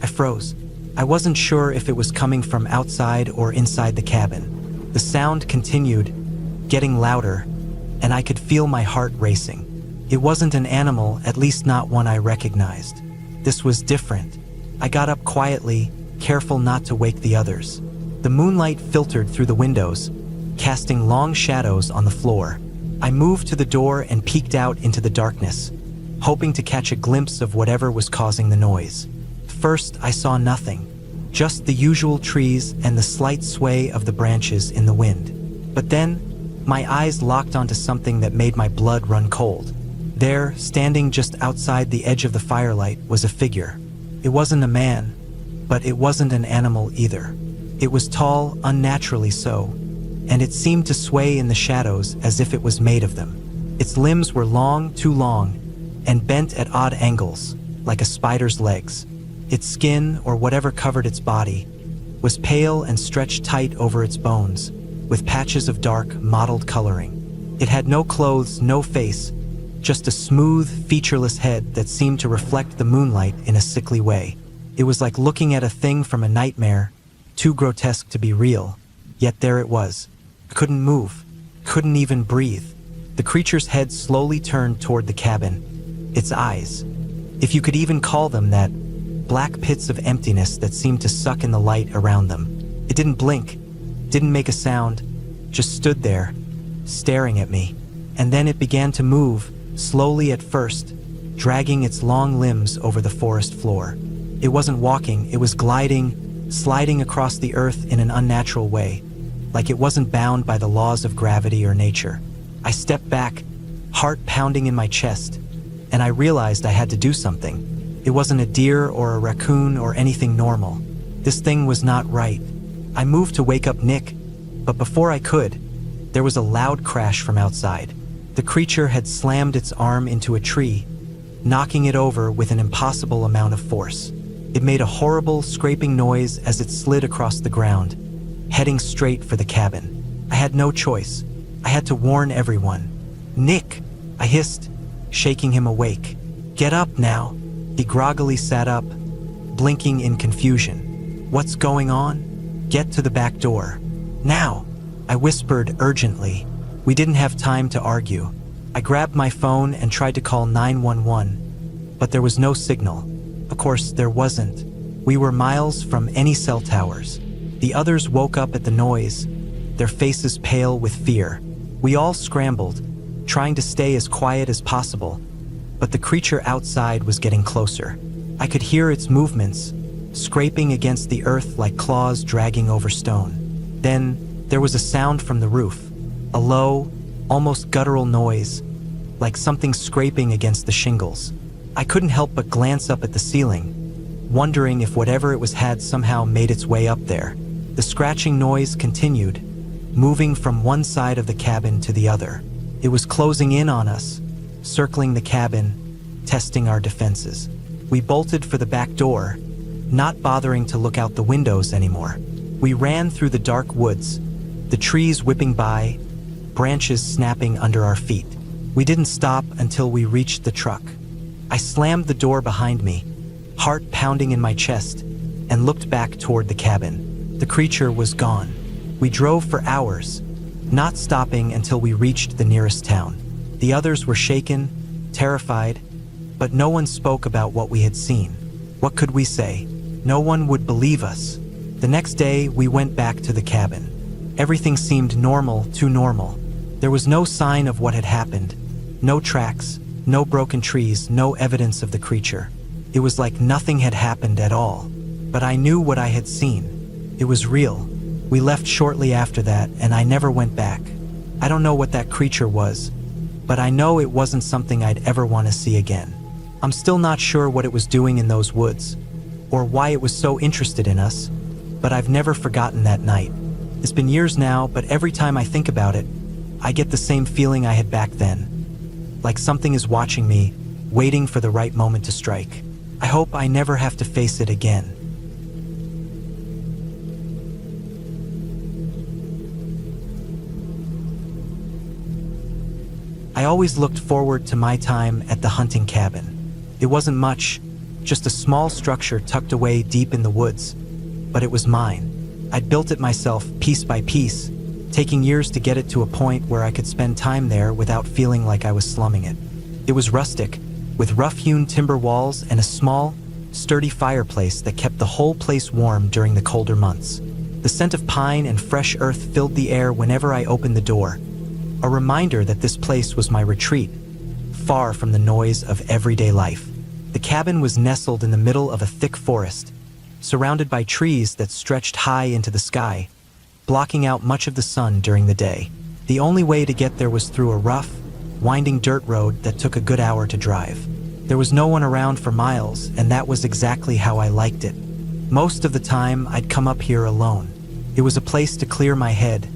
I froze. I wasn't sure if it was coming from outside or inside the cabin. The sound continued, getting louder, and I could feel my heart racing. It wasn't an animal, at least not one I recognized. This was different. I got up quietly, careful not to wake the others. The moonlight filtered through the windows, casting long shadows on the floor. I moved to the door and peeked out into the darkness, hoping to catch a glimpse of whatever was causing the noise. First, I saw nothing, just the usual trees and the slight sway of the branches in the wind. But then, my eyes locked onto something that made my blood run cold. There, standing just outside the edge of the firelight, was a figure. It wasn't a man, but it wasn't an animal either. It was tall, unnaturally so, and it seemed to sway in the shadows as if it was made of them. Its limbs were long, too long, and bent at odd angles, like a spider's legs. Its skin, or whatever covered its body, was pale and stretched tight over its bones, with patches of dark, mottled coloring. It had no clothes, no face, just a smooth, featureless head that seemed to reflect the moonlight in a sickly way. It was like looking at a thing from a nightmare, too grotesque to be real. Yet there it was. Couldn't move, couldn't even breathe. The creature's head slowly turned toward the cabin. Its eyes, if you could even call them that, black pits of emptiness that seemed to suck in the light around them. It didn't blink, didn't make a sound, just stood there, staring at me. And then it began to move, slowly at first, dragging its long limbs over the forest floor. It wasn't walking, it was gliding, sliding across the earth in an unnatural way, like it wasn't bound by the laws of gravity or nature. I stepped back, heart pounding in my chest, and I realized I had to do something. It wasn't a deer or a raccoon or anything normal. This thing was not right. I moved to wake up Nick, but before I could, there was a loud crash from outside. The creature had slammed its arm into a tree, knocking it over with an impossible amount of force. It made a horrible, scraping noise as it slid across the ground, heading straight for the cabin. I had no choice. I had to warn everyone. "Nick!" I hissed, shaking him awake. "Get up now." He groggily sat up, blinking in confusion. "What's going on?" "Get to the back door. Now!" I whispered urgently. We didn't have time to argue. I grabbed my phone and tried to call 911, but there was no signal. Of course, there wasn't. We were miles from any cell towers. The others woke up at the noise, their faces pale with fear. We all scrambled, trying to stay as quiet as possible, but the creature outside was getting closer. I could hear its movements, scraping against the earth like claws dragging over stone. Then, there was a sound from the roof, a low, almost guttural noise, like something scraping against the shingles. I couldn't help but glance up at the ceiling, wondering if whatever it was had somehow made its way up there. The scratching noise continued, moving from one side of the cabin to the other. It was closing in on us, circling the cabin, testing our defenses. We bolted for the back door, not bothering to look out the windows anymore. We ran through the dark woods, the trees whipping by, branches snapping under our feet. We didn't stop until we reached the truck. I slammed the door behind me, heart pounding in my chest, and looked back toward the cabin. The creature was gone. We drove for hours, not stopping until we reached the nearest town. The others were shaken, terrified, but no one spoke about what we had seen. What could we say? No one would believe us. The next day, we went back to the cabin. Everything seemed normal, too normal. There was no sign of what had happened. No tracks, no broken trees, no evidence of the creature. It was like nothing had happened at all. But I knew what I had seen. It was real. We left shortly after that, and I never went back. I don't know what that creature was, but I know it wasn't something I'd ever want to see again. I'm still not sure what it was doing in those woods, or why it was so interested in us, but I've never forgotten that night. It's been years now, but every time I think about it, I get the same feeling I had back then. Like something is watching me, waiting for the right moment to strike. I hope I never have to face it again. I always looked forward to my time at the hunting cabin. It wasn't much, just a small structure tucked away deep in the woods, but it was mine. I'd built it myself, piece by piece, taking years to get it to a point where I could spend time there without feeling like I was slumming it. It was rustic, with rough-hewn timber walls and a small, sturdy fireplace that kept the whole place warm during the colder months. The scent of pine and fresh earth filled the air whenever I opened the door, a reminder that this place was my retreat, far from the noise of everyday life. The cabin was nestled in the middle of a thick forest, surrounded by trees that stretched high into the sky, blocking out much of the sun during the day. The only way to get there was through a rough, winding dirt road that took a good hour to drive. There was no one around for miles, and that was exactly how I liked it. Most of the time, I'd come up here alone. It was a place to clear my head,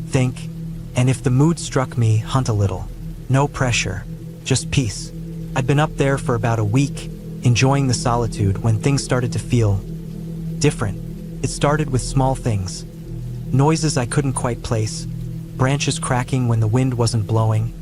think, and if the mood struck me, hunt a little. No pressure, just peace. I'd been up there for about a week, enjoying the solitude, when things started to feel different. It started with small things. Noises I couldn't quite place, branches cracking when the wind wasn't blowing,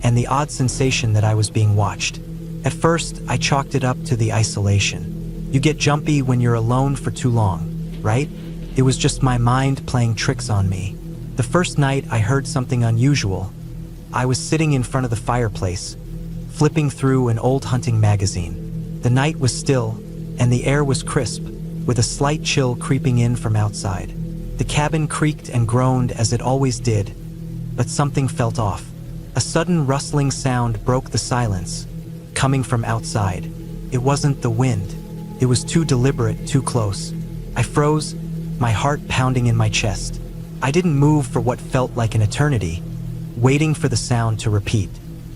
and the odd sensation that I was being watched. At first, I chalked it up to the isolation. You get jumpy when you're alone for too long, right? It was just my mind playing tricks on me. The first night I heard something unusual. I was sitting in front of the fireplace, flipping through an old hunting magazine. The night was still, and the air was crisp, with a slight chill creeping in from outside. The cabin creaked and groaned as it always did, but something felt off. A sudden rustling sound broke the silence, coming from outside. It wasn't the wind. It was too deliberate, too close. I froze, my heart pounding in my chest. I didn't move for what felt like an eternity, waiting for the sound to repeat.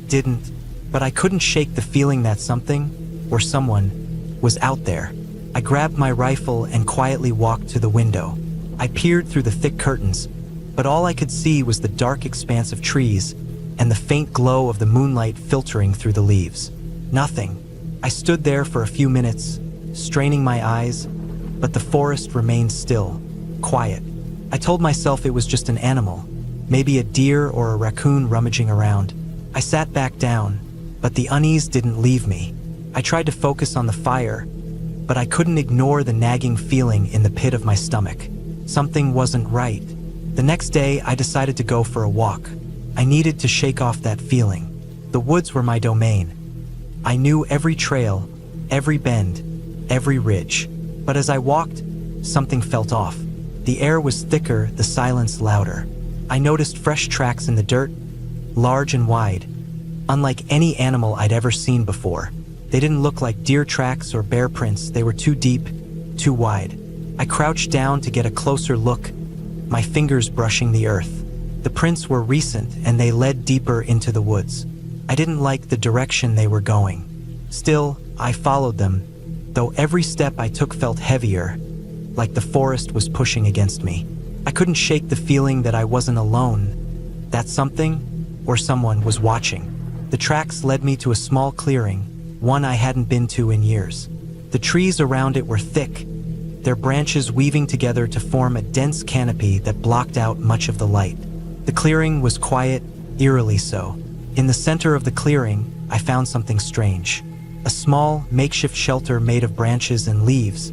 Didn't, but I couldn't shake the feeling that something, or someone, was out there. I grabbed my rifle and quietly walked to the window. I peered through the thick curtains, but all I could see was the dark expanse of trees and the faint glow of the moonlight filtering through the leaves. Nothing. I stood there for a few minutes, straining my eyes, but the forest remained still, quiet. I told myself it was just an animal, maybe a deer or a raccoon rummaging around. I sat back down, but the unease didn't leave me. I tried to focus on the fire, but I couldn't ignore the nagging feeling in the pit of my stomach. Something wasn't right. The next day, I decided to go for a walk. I needed to shake off that feeling. The woods were my domain. I knew every trail, every bend, every ridge. But as I walked, something felt off. The air was thicker, the silence louder. I noticed fresh tracks in the dirt, large and wide, unlike any animal I'd ever seen before. They didn't look like deer tracks or bear prints. They were too deep, too wide. I crouched down to get a closer look, my fingers brushing the earth. The prints were recent, and they led deeper into the woods. I didn't like the direction they were going. Still, I followed them, though every step I took felt heavier, like the forest was pushing against me. I couldn't shake the feeling that I wasn't alone, that something or someone was watching. The tracks led me to a small clearing, one I hadn't been to in years. The trees around it were thick, their branches weaving together to form a dense canopy that blocked out much of the light. The clearing was quiet, eerily so. In the center of the clearing, I found something strange. A small, makeshift shelter made of branches and leaves,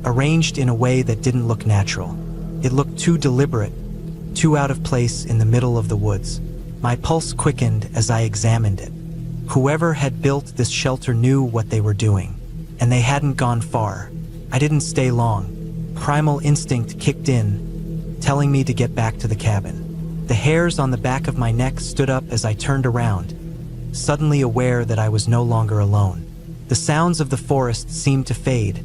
arranged in a way that didn't look natural. It looked too deliberate, too out of place in the middle of the woods. My pulse quickened as I examined it. Whoever had built this shelter knew what they were doing, and they hadn't gone far. I didn't stay long. Primal instinct kicked in, telling me to get back to the cabin. The hairs on the back of my neck stood up as I turned around, suddenly aware that I was no longer alone. The sounds of the forest seemed to fade,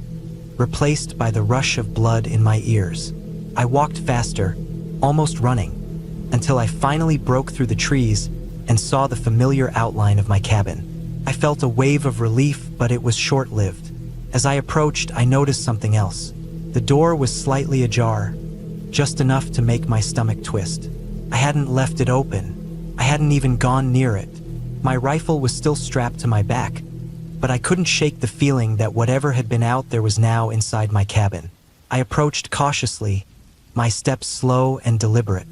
replaced by the rush of blood in my ears. I walked faster, almost running, until I finally broke through the trees and saw the familiar outline of my cabin. I felt a wave of relief, but it was short-lived. As I approached, I noticed something else. The door was slightly ajar, just enough to make my stomach twist. I hadn't left it open. I hadn't even gone near it. My rifle was still strapped to my back, but I couldn't shake the feeling that whatever had been out there was now inside my cabin. I approached cautiously, my steps slow and deliberate.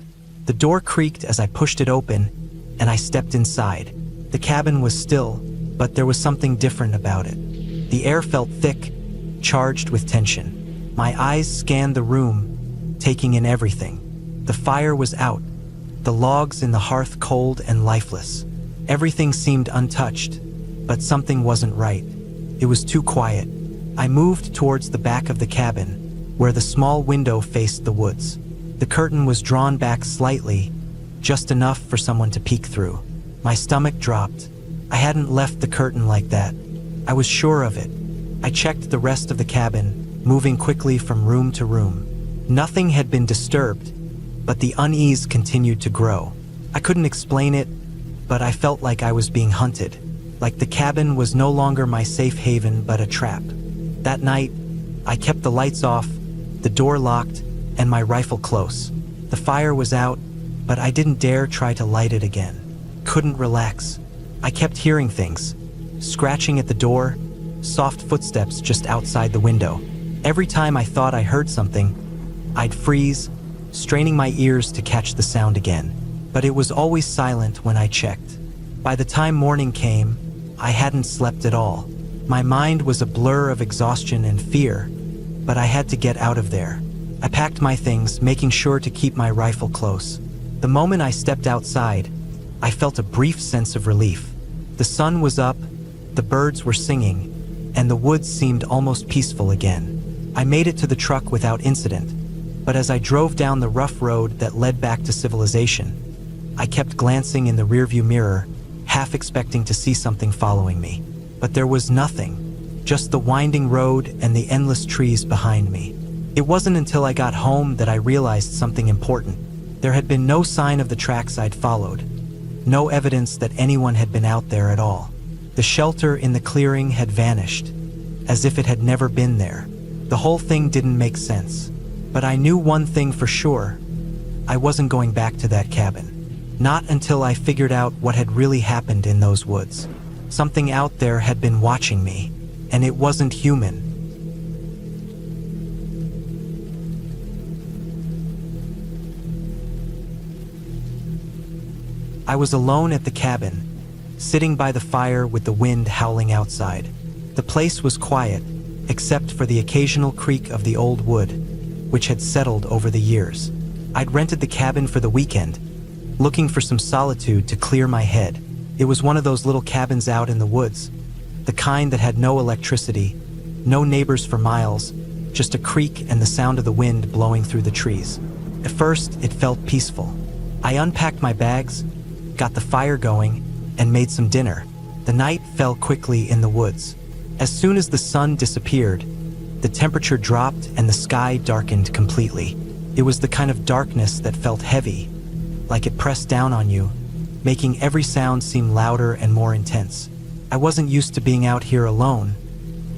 The door creaked as I pushed it open, and I stepped inside. The cabin was still, but there was something different about it. The air felt thick, charged with tension. My eyes scanned the room, taking in everything. The fire was out, the logs in the hearth cold and lifeless. Everything seemed untouched, but something wasn't right. It was too quiet. I moved towards the back of the cabin, where the small window faced the woods. The curtain was drawn back slightly, just enough for someone to peek through. My stomach dropped. I hadn't left the curtain like that. I was sure of it. I checked the rest of the cabin, moving quickly from room to room. Nothing had been disturbed, but the unease continued to grow. I couldn't explain it, but I felt like I was being hunted, like the cabin was no longer my safe haven but a trap. That night, I kept the lights off, the door locked, and my rifle close. The fire was out, but I didn't dare try to light it again. Couldn't relax. I kept hearing things, scratching at the door, soft footsteps just outside the window. Every time I thought I heard something, I'd freeze, straining my ears to catch the sound again. But it was always silent when I checked. By the time morning came, I hadn't slept at all. My mind was a blur of exhaustion and fear, but I had to get out of there. I packed my things, making sure to keep my rifle close. The moment I stepped outside, I felt a brief sense of relief. The sun was up, the birds were singing, and the woods seemed almost peaceful again. I made it to the truck without incident, but as I drove down the rough road that led back to civilization, I kept glancing in the rearview mirror, half expecting to see something following me. But there was nothing, just the winding road and the endless trees behind me. It wasn't until I got home that I realized something important. There had been no sign of the tracks I'd followed, no evidence that anyone had been out there at all. The shelter in the clearing had vanished, as if it had never been there. The whole thing didn't make sense. But I knew one thing for sure. I wasn't going back to that cabin. Not until I figured out what had really happened in those woods. Something out there had been watching me, and it wasn't human. I was alone at the cabin, sitting by the fire with the wind howling outside. The place was quiet, except for the occasional creak of the old wood, which had settled over the years. I'd rented the cabin for the weekend, looking for some solitude to clear my head. It was one of those little cabins out in the woods, the kind that had no electricity, no neighbors for miles, just a creak and the sound of the wind blowing through the trees. At first, it felt peaceful. I unpacked my bags, got the fire going, and made some dinner. The night fell quickly in the woods. As soon as the sun disappeared, the temperature dropped and the sky darkened completely. It was the kind of darkness that felt heavy, like it pressed down on you, making every sound seem louder and more intense. I wasn't used to being out here alone,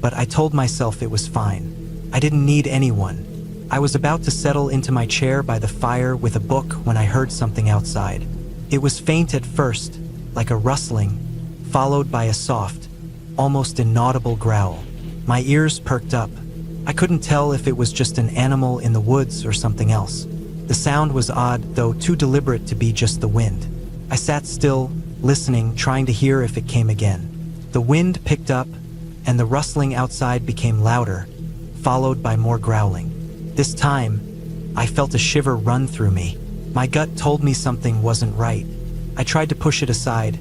but I told myself it was fine. I didn't need anyone. I was about to settle into my chair by the fire with a book when I heard something outside. It was faint at first, like a rustling, followed by a soft, almost inaudible growl. My ears perked up. I couldn't tell if it was just an animal in the woods or something else. The sound was odd, though too deliberate to be just the wind. I sat still, listening, trying to hear if it came again. The wind picked up, and the rustling outside became louder, followed by more growling. This time, I felt a shiver run through me. My gut told me something wasn't right. I tried to push it aside,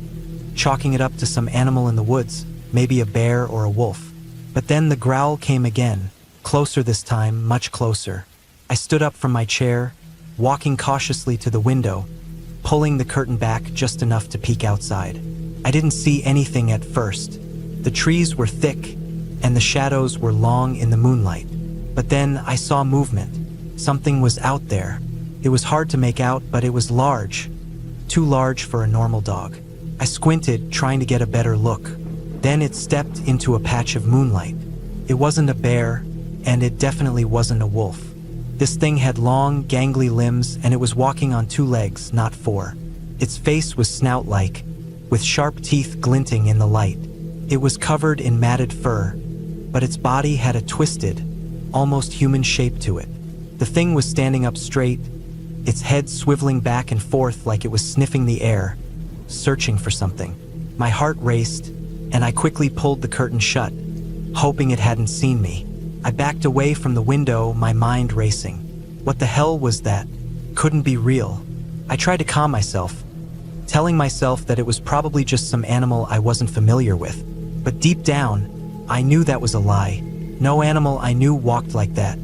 chalking it up to some animal in the woods, maybe a bear or a wolf. But then the growl came again, closer this time, much closer. I stood up from my chair, walking cautiously to the window, pulling the curtain back just enough to peek outside. I didn't see anything at first. The trees were thick, and the shadows were long in the moonlight. But then I saw movement. Something was out there. It was hard to make out, but it was large. Too large for a normal dog. I squinted, trying to get a better look. Then it stepped into a patch of moonlight. It wasn't a bear, and it definitely wasn't a wolf. This thing had long, gangly limbs, and it was walking on 2 legs, not 4. Its face was snout-like, with sharp teeth glinting in the light. It was covered in matted fur, but its body had a twisted, almost human shape to it. The thing was standing up straight, its head swiveling back and forth like it was sniffing the air, searching for something. My heart raced, and I quickly pulled the curtain shut, hoping it hadn't seen me. I backed away from the window, my mind racing. What the hell was that? Couldn't be real. I tried to calm myself, telling myself that it was probably just some animal I wasn't familiar with. But deep down, I knew that was a lie. No animal I knew walked like that.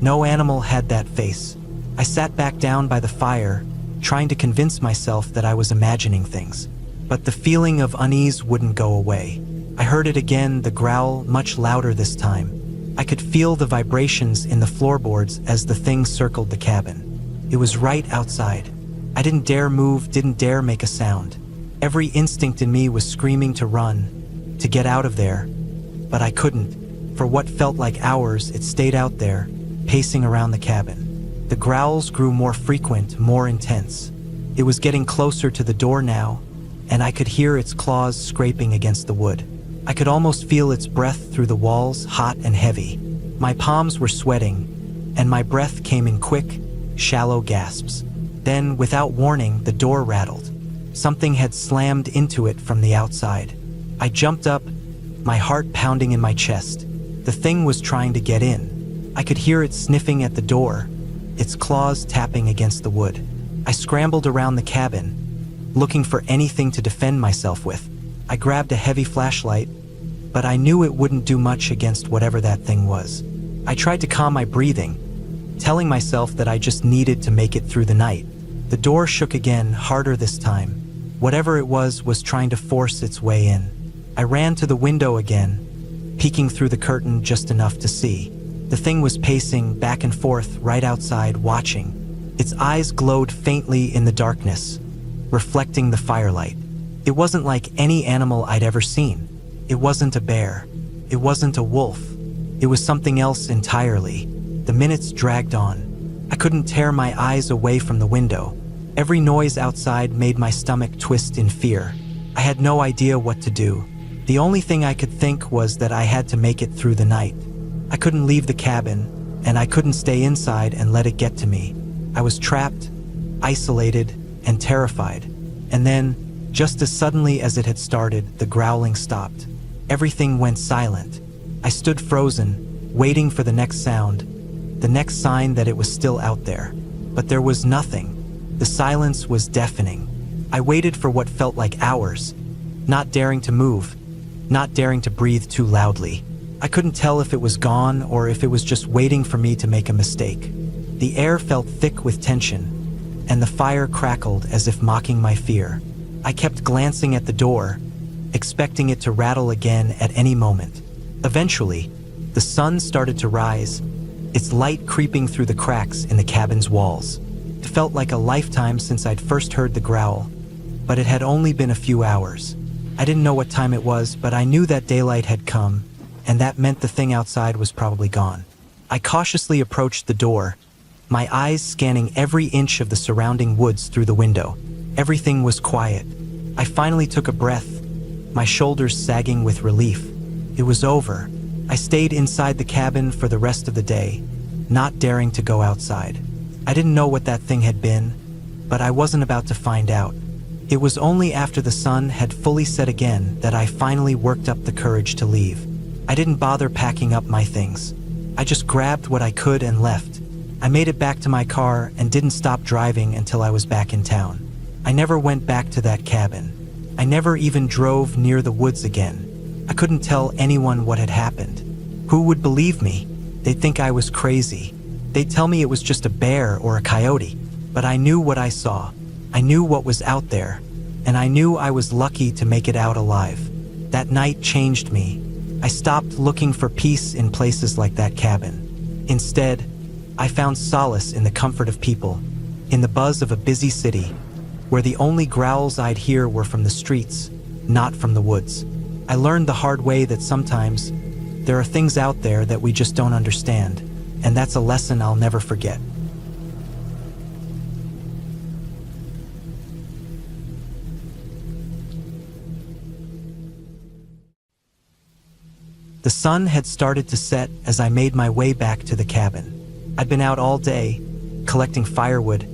No animal had that face. I sat back down by the fire, trying to convince myself that I was imagining things. But the feeling of unease wouldn't go away. I heard it again, the growl, much louder this time. I could feel the vibrations in the floorboards as the thing circled the cabin. It was right outside. I didn't dare move, didn't dare make a sound. Every instinct in me was screaming to run, to get out of there. But I couldn't. For what felt like hours, it stayed out there, pacing around the cabin. The growls grew more frequent, more intense. It was getting closer to the door now, and I could hear its claws scraping against the wood. I could almost feel its breath through the walls, hot and heavy. My palms were sweating, and my breath came in quick, shallow gasps. Then, without warning, the door rattled. Something had slammed into it from the outside. I jumped up, my heart pounding in my chest. The thing was trying to get in. I could hear it sniffing at the door, its claws tapping against the wood. I scrambled around the cabin, looking for anything to defend myself with. I grabbed a heavy flashlight, but I knew it wouldn't do much against whatever that thing was. I tried to calm my breathing, telling myself that I just needed to make it through the night. The door shook again, harder this time. Whatever it was trying to force its way in. I ran to the window again, peeking through the curtain just enough to see. The thing was pacing back and forth right outside, watching. Its eyes glowed faintly in the darkness, reflecting the firelight. It wasn't like any animal I'd ever seen. It wasn't a bear. It wasn't a wolf. It was something else entirely. The minutes dragged on. I couldn't tear my eyes away from the window. Every noise outside made my stomach twist in fear. I had no idea what to do. The only thing I could think was that I had to make it through the night. I couldn't leave the cabin, and I couldn't stay inside and let it get to me. I was trapped, isolated, and terrified. And then, just as suddenly as it had started, the growling stopped. Everything went silent. I stood frozen, waiting for the next sound, the next sign that it was still out there. But there was nothing. The silence was deafening. I waited for what felt like hours, not daring to move, not daring to breathe too loudly. I couldn't tell if it was gone or if it was just waiting for me to make a mistake. The air felt thick with tension, and the fire crackled as if mocking my fear. I kept glancing at the door, expecting it to rattle again at any moment. Eventually, the sun started to rise, its light creeping through the cracks in the cabin's walls. It felt like a lifetime since I'd first heard the growl, but it had only been a few hours. I didn't know what time it was, but I knew that daylight had come, and that meant the thing outside was probably gone. I cautiously approached the door, my eyes scanning every inch of the surrounding woods through the window. Everything was quiet. I finally took a breath, my shoulders sagging with relief. It was over. I stayed inside the cabin for the rest of the day, not daring to go outside. I didn't know what that thing had been, but I wasn't about to find out. It was only after the sun had fully set again that I finally worked up the courage to leave. I didn't bother packing up my things. I just grabbed what I could and left, I made it back to my car and didn't stop driving until I was back in town. I never went back to that cabin. I never even drove near the woods again. I couldn't tell anyone what had happened. Who would believe me? They'd think I was crazy. They'd tell me it was just a bear or a coyote. But I knew what I saw. I knew what was out there. And I knew I was lucky to make it out alive. That night changed me. I stopped looking for peace in places like that cabin. Instead, I found solace in the comfort of people, in the buzz of a busy city, where the only growls I'd hear were from the streets, not from the woods. I learned the hard way that sometimes there are things out there that we just don't understand, and that's a lesson I'll never forget. The sun had started to set as I made my way back to the cabin. I'd been out all day, collecting firewood,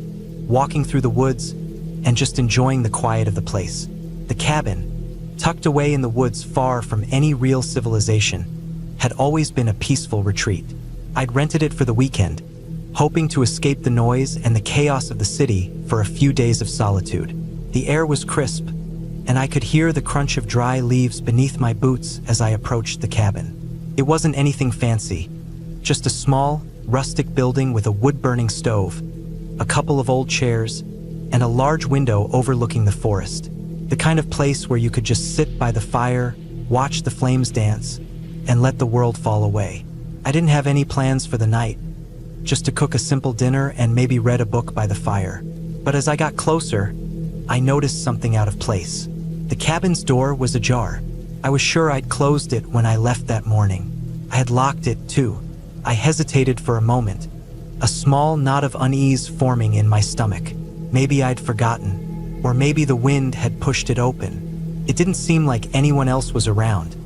walking through the woods, and just enjoying the quiet of the place. The cabin, tucked away in the woods far from any real civilization, had always been a peaceful retreat. I'd rented it for the weekend, hoping to escape the noise and the chaos of the city for a few days of solitude. The air was crisp, and I could hear the crunch of dry leaves beneath my boots as I approached the cabin. It wasn't anything fancy, just a small, rustic building with a wood-burning stove, a couple of old chairs, and a large window overlooking the forest. The kind of place where you could just sit by the fire, watch the flames dance, and let the world fall away. I didn't have any plans for the night, just to cook a simple dinner and maybe read a book by the fire. But as I got closer, I noticed something out of place. The cabin's door was ajar. I was sure I'd closed it when I left that morning. I had locked it, too. I hesitated for a moment, a small knot of unease forming in my stomach. Maybe I'd forgotten, or maybe the wind had pushed it open. It didn't seem like anyone else was around.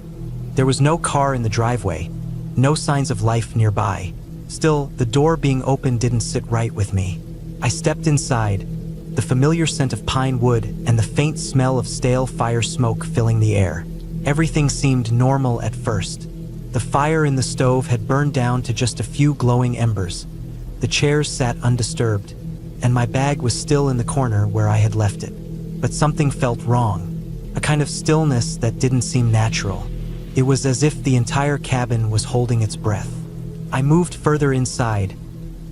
There was no car in the driveway, no signs of life nearby. Still, the door being open didn't sit right with me. I stepped inside, the familiar scent of pine wood and the faint smell of stale fire smoke filling the air. Everything seemed normal at first. The fire in the stove had burned down to just a few glowing embers. The chairs sat undisturbed, and my bag was still in the corner where I had left it. But something felt wrong, a kind of stillness that didn't seem natural. It was as if the entire cabin was holding its breath. I moved further inside,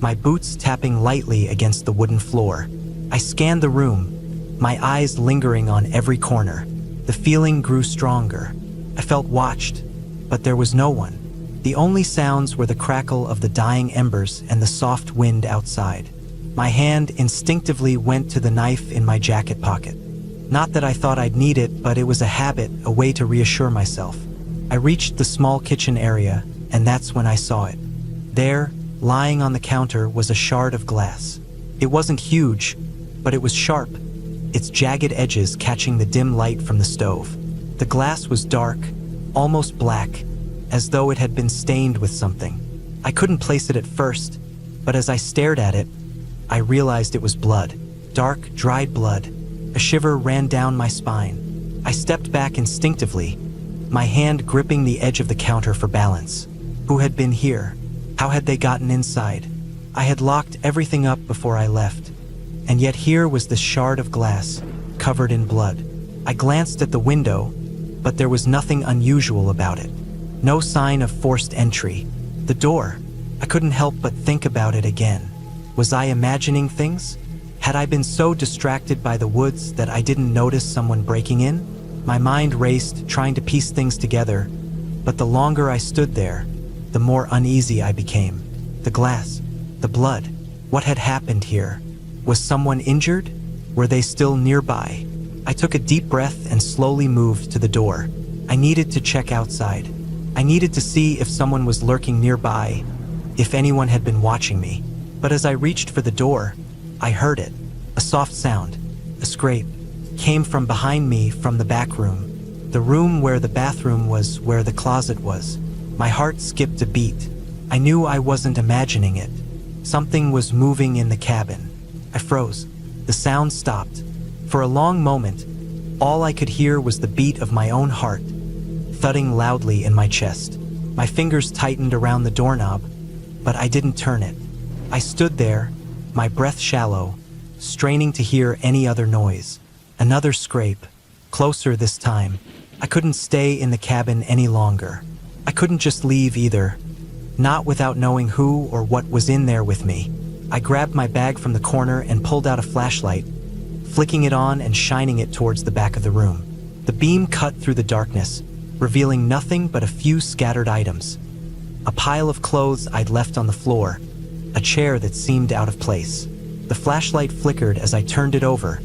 my boots tapping lightly against the wooden floor. I scanned the room, my eyes lingering on every corner. The feeling grew stronger. I felt watched, but there was no one. The only sounds were the crackle of the dying embers and the soft wind outside. My hand instinctively went to the knife in my jacket pocket. Not that I thought I'd need it, but it was a habit, a way to reassure myself. I reached the small kitchen area, and that's when I saw it. There, lying on the counter, was a shard of glass. It wasn't huge, but it was sharp, its jagged edges catching the dim light from the stove. The glass was dark, almost black, as though it had been stained with something. I couldn't place it at first, but as I stared at it, I realized it was blood. Dark, dried blood. A shiver ran down my spine. I stepped back instinctively, my hand gripping the edge of the counter for balance. Who had been here? How had they gotten inside? I had locked everything up before I left, and yet here was this shard of glass, covered in blood. I glanced at the window, but there was nothing unusual about it. No sign of forced entry. The door, I couldn't help but think about it again. Was I imagining things? Had I been so distracted by the woods that I didn't notice someone breaking in? My mind raced, trying to piece things together, but the longer I stood there, the more uneasy I became. The glass, the blood, what had happened here? Was someone injured? Were they still nearby? I took a deep breath and slowly moved to the door. I needed to check outside. I needed to see if someone was lurking nearby, if anyone had been watching me. But as I reached for the door, I heard it. A soft sound, a scrape, came from behind me from the back room. The room where the bathroom was, where the closet was. My heart skipped a beat. I knew I wasn't imagining it. Something was moving in the cabin. I froze. The sound stopped. For a long moment, all I could hear was the beat of my own heart, thudding loudly in my chest. My fingers tightened around the doorknob, but I didn't turn it. I stood there, my breath shallow, straining to hear any other noise. Another scrape, closer this time. I couldn't stay in the cabin any longer. I couldn't just leave either, not without knowing who or what was in there with me. I grabbed my bag from the corner and pulled out a flashlight, flicking it on and shining it towards the back of the room. The beam cut through the darkness, revealing nothing but a few scattered items. A pile of clothes I'd left on the floor, a chair that seemed out of place. The flashlight flickered as I turned it over,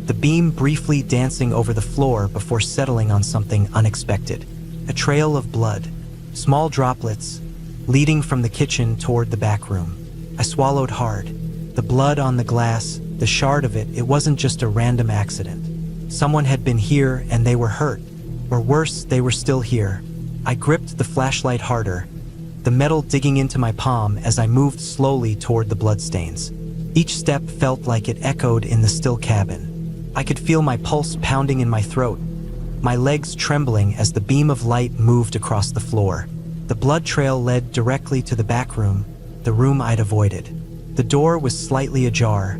the beam briefly dancing over the floor before settling on something unexpected. A trail of blood, small droplets, leading from the kitchen toward the back room. I swallowed hard. The blood on the glass, the shard of it, it wasn't just a random accident. Someone had been here and they were hurt. Or worse, they were still here. I gripped the flashlight harder, the metal digging into my palm as I moved slowly toward the bloodstains. Each step felt like it echoed in the still cabin. I could feel my pulse pounding in my throat, my legs trembling as the beam of light moved across the floor. The blood trail led directly to the back room, the room I'd avoided. The door was slightly ajar,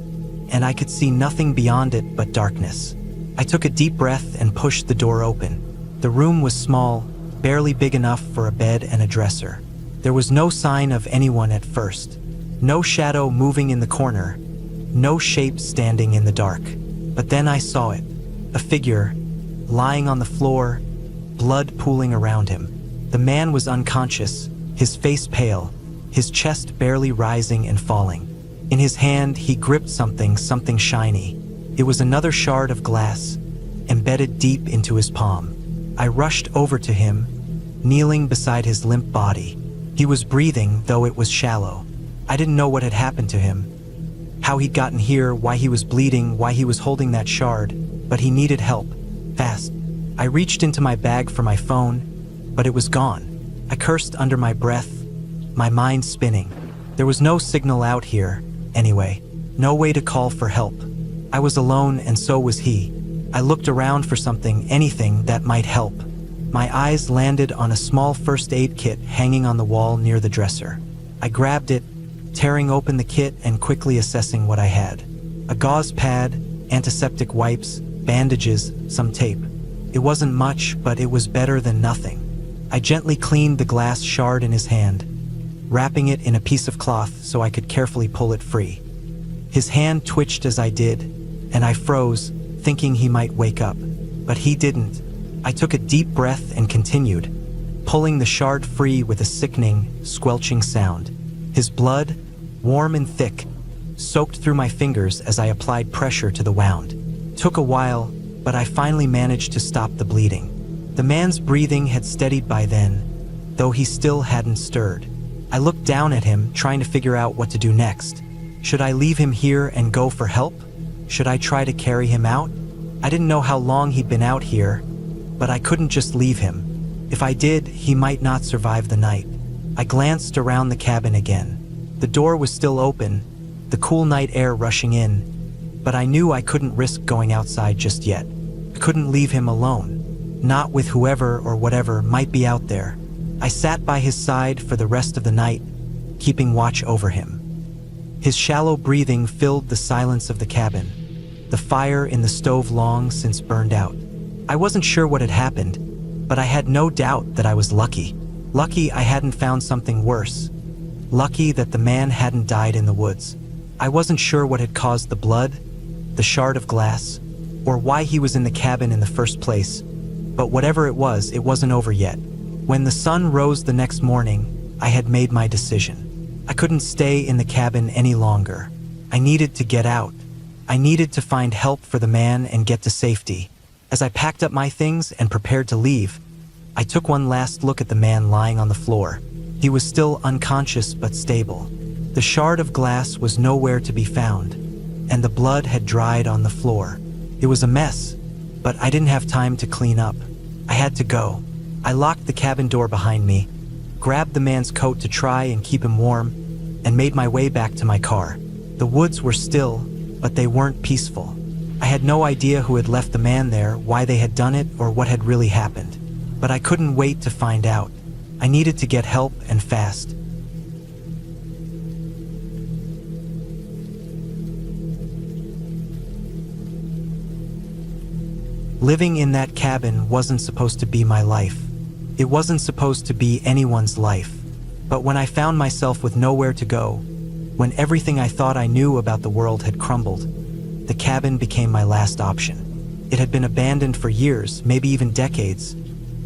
and I could see nothing beyond it but darkness. I took a deep breath and pushed the door open. The room was small, barely big enough for a bed and a dresser. There was no sign of anyone at first. No shadow moving in the corner, no shape standing in the dark. But then I saw it, a figure, lying on the floor, blood pooling around him. The man was unconscious, his face pale, his chest barely rising and falling. In his hand, he gripped something shiny. It was another shard of glass, embedded deep into his palm. I rushed over to him, kneeling beside his limp body. He was breathing, though it was shallow. I didn't know what had happened to him, how he'd gotten here, why he was bleeding, why he was holding that shard, but he needed help, fast. I reached into my bag for my phone, but it was gone. I cursed under my breath, my mind spinning. There was no signal out here, anyway, no way to call for help. I was alone and so was he. I looked around for something, anything that might help. My eyes landed on a small first aid kit hanging on the wall near the dresser. I grabbed it, tearing open the kit and quickly assessing what I had. A gauze pad, antiseptic wipes, bandages, some tape. It wasn't much, but it was better than nothing. I gently cleaned the glass shard in his hand, wrapping it in a piece of cloth so I could carefully pull it free. His hand twitched as I did, and I froze, thinking he might wake up. But he didn't. I took a deep breath and continued, pulling the shard free with a sickening, squelching sound. His blood, warm and thick, soaked through my fingers as I applied pressure to the wound. Took a while, but I finally managed to stop the bleeding. The man's breathing had steadied by then, though he still hadn't stirred. I looked down at him, trying to figure out what to do next. Should I leave him here and go for help? Should I try to carry him out? I didn't know how long he'd been out here, but I couldn't just leave him. If I did, he might not survive the night. I glanced around the cabin again. The door was still open, the cool night air rushing in, but I knew I couldn't risk going outside just yet. I couldn't leave him alone, not with whoever or whatever might be out there. I sat by his side for the rest of the night, keeping watch over him. His shallow breathing filled the silence of the cabin, the fire in the stove long since burned out. I wasn't sure what had happened, but I had no doubt that I was lucky. Lucky I hadn't found something worse. Lucky that the man hadn't died in the woods. I wasn't sure what had caused the blood, the shard of glass, or why he was in the cabin in the first place, but whatever it wasn't over yet. When the sun rose the next morning, I had made my decision. I couldn't stay in the cabin any longer. I needed to get out. I needed to find help for the man and get to safety. As I packed up my things and prepared to leave, I took one last look at the man lying on the floor. He was still unconscious but stable. The shard of glass was nowhere to be found, and the blood had dried on the floor. It was a mess, but I didn't have time to clean up. I had to go. I locked the cabin door behind me, grabbed the man's coat to try and keep him warm, and made my way back to my car. The woods were still, but they weren't peaceful. I had no idea who had left the man there, why they had done it, or what had really happened. But I couldn't wait to find out. I needed to get help and fast. Living in that cabin wasn't supposed to be my life. It wasn't supposed to be anyone's life. But when I found myself with nowhere to go, when everything I thought I knew about the world had crumbled, the cabin became my last option. It had been abandoned for years, maybe even decades,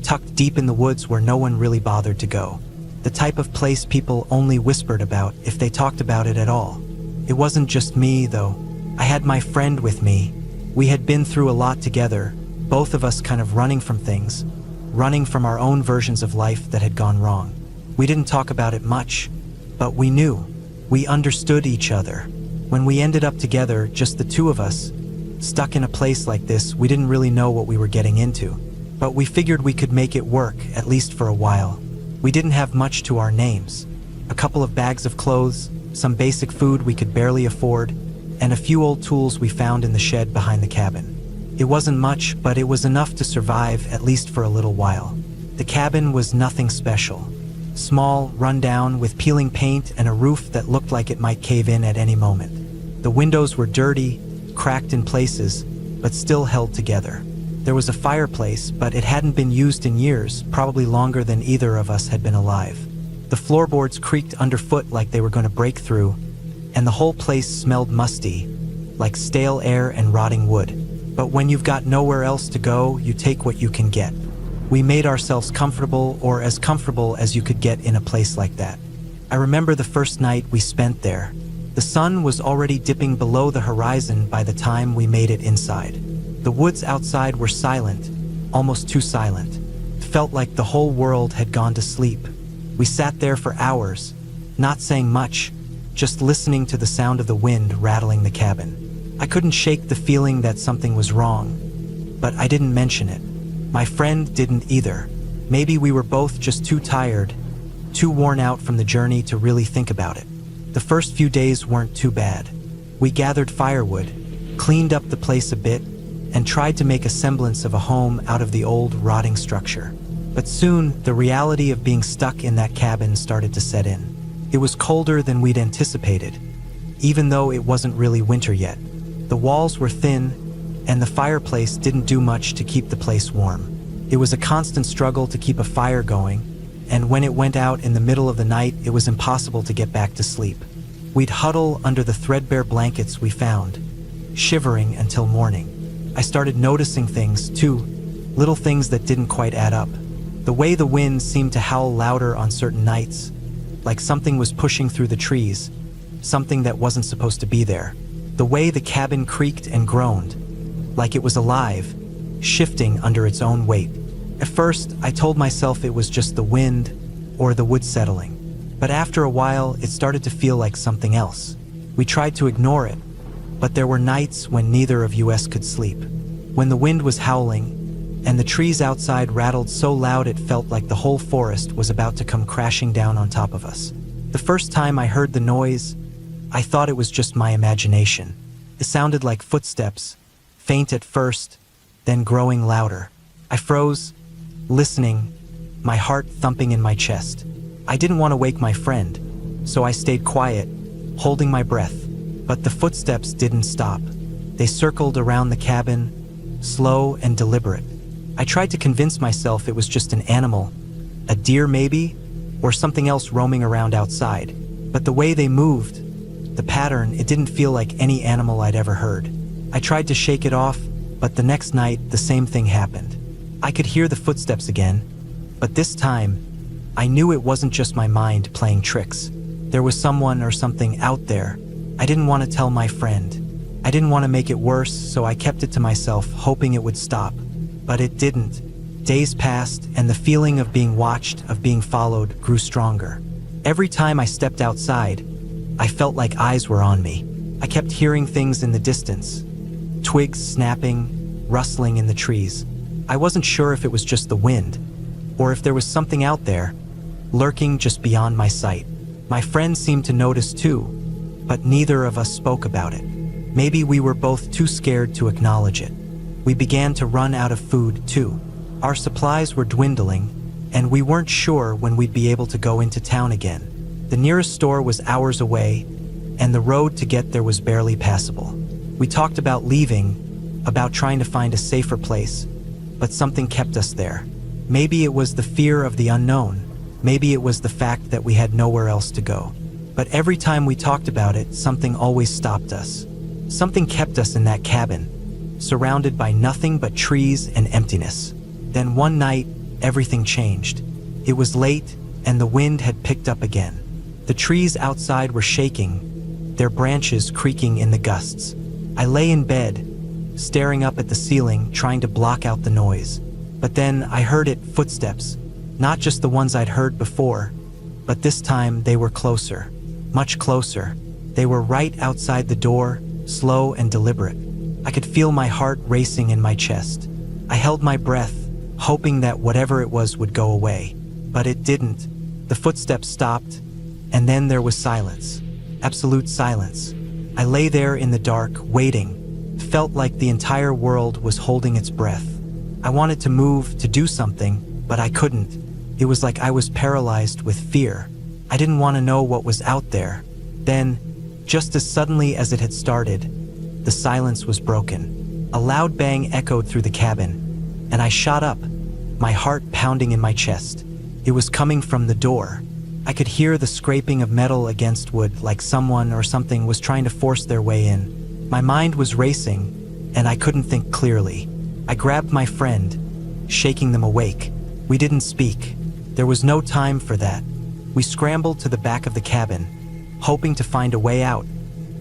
tucked deep in the woods where no one really bothered to go. The type of place people only whispered about if they talked about it at all. It wasn't just me, though. I had my friend with me. We had been through a lot together, both of us kind of running from things, running from our own versions of life that had gone wrong. We didn't talk about it much, but we knew. We understood each other. When we ended up together, just the two of us, stuck in a place like this, we didn't really know what we were getting into. But we figured we could make it work, at least for a while. We didn't have much to our names. A couple of bags of clothes, some basic food we could barely afford, and a few old tools we found in the shed behind the cabin. It wasn't much, but it was enough to survive, at least for a little while. The cabin was nothing special. Small, run down, with peeling paint and a roof that looked like it might cave in at any moment. The windows were dirty, cracked in places, but still held together. There was a fireplace, but it hadn't been used in years, probably longer than either of us had been alive. The floorboards creaked underfoot like they were going to break through, and the whole place smelled musty, like stale air and rotting wood. But when you've got nowhere else to go, you take what you can get. We made ourselves comfortable, or as comfortable as you could get in a place like that. I remember the first night we spent there. The sun was already dipping below the horizon by the time we made it inside. The woods outside were silent, almost too silent. It felt like the whole world had gone to sleep. We sat there for hours, not saying much, just listening to the sound of the wind rattling the cabin. I couldn't shake the feeling that something was wrong, but I didn't mention it. My friend didn't either. Maybe we were both just too tired, too worn out from the journey to really think about it. The first few days weren't too bad. We gathered firewood, cleaned up the place a bit, and tried to make a semblance of a home out of the old, rotting structure. But soon, the reality of being stuck in that cabin started to set in. It was colder than we'd anticipated, even though it wasn't really winter yet. The walls were thin, and the fireplace didn't do much to keep the place warm. It was a constant struggle to keep a fire going, and when it went out in the middle of the night, it was impossible to get back to sleep. We'd huddle under the threadbare blankets we found, shivering until morning. I started noticing things, too, little things that didn't quite add up. The way the wind seemed to howl louder on certain nights, like something was pushing through the trees, something that wasn't supposed to be there. The way the cabin creaked and groaned, like it was alive, shifting under its own weight. At first, I told myself it was just the wind or the wood settling. But after a while, it started to feel like something else. We tried to ignore it, but there were nights when neither of us could sleep. When the wind was howling, and the trees outside rattled so loud it felt like the whole forest was about to come crashing down on top of us. The first time I heard the noise, I thought it was just my imagination. It sounded like footsteps, faint at first, then growing louder. I froze, listening, my heart thumping in my chest. I didn't want to wake my friend, so I stayed quiet, holding my breath. But the footsteps didn't stop. They circled around the cabin, slow and deliberate. I tried to convince myself it was just an animal, a deer maybe, or something else roaming around outside. But the way they moved, the pattern, it didn't feel like any animal I'd ever heard. I tried to shake it off, but the next night, the same thing happened. I could hear the footsteps again, but this time, I knew it wasn't just my mind playing tricks. There was someone or something out there. I didn't want to tell my friend. I didn't want to make it worse, so I kept it to myself, hoping it would stop. But it didn't. Days passed, and the feeling of being watched, of being followed, grew stronger. Every time I stepped outside, I felt like eyes were on me. I kept hearing things in the distance, twigs snapping, rustling in the trees. I wasn't sure if it was just the wind, or if there was something out there, lurking just beyond my sight. My friend seemed to notice too, but neither of us spoke about it. Maybe we were both too scared to acknowledge it. We began to run out of food too. Our supplies were dwindling, and we weren't sure when we'd be able to go into town again. The nearest store was hours away, and the road to get there was barely passable. We talked about leaving, about trying to find a safer place, but something kept us there. Maybe it was the fear of the unknown. Maybe it was the fact that we had nowhere else to go. But every time we talked about it, something always stopped us. Something kept us in that cabin, surrounded by nothing but trees and emptiness. Then one night, everything changed. It was late, and the wind had picked up again. The trees outside were shaking, their branches creaking in the gusts. I lay in bed, staring up at the ceiling, trying to block out the noise. But then I heard it, footsteps. Not just the ones I'd heard before, but this time they were closer, much closer. They were right outside the door, slow and deliberate. I could feel my heart racing in my chest. I held my breath, hoping that whatever it was would go away. But it didn't. The footsteps stopped, and then there was silence. Absolute silence. I lay there in the dark, waiting. Felt like the entire world was holding its breath. I wanted to move, to do something, but I couldn't. It was like I was paralyzed with fear. I didn't want to know what was out there. Then, just as suddenly as it had started, the silence was broken. A loud bang echoed through the cabin, and I shot up, my heart pounding in my chest. It was coming from the door. I could hear the scraping of metal against wood, like someone or something was trying to force their way in. My mind was racing, and I couldn't think clearly. I grabbed my friend, shaking them awake. We didn't speak. There was no time for that. We scrambled to the back of the cabin, hoping to find a way out,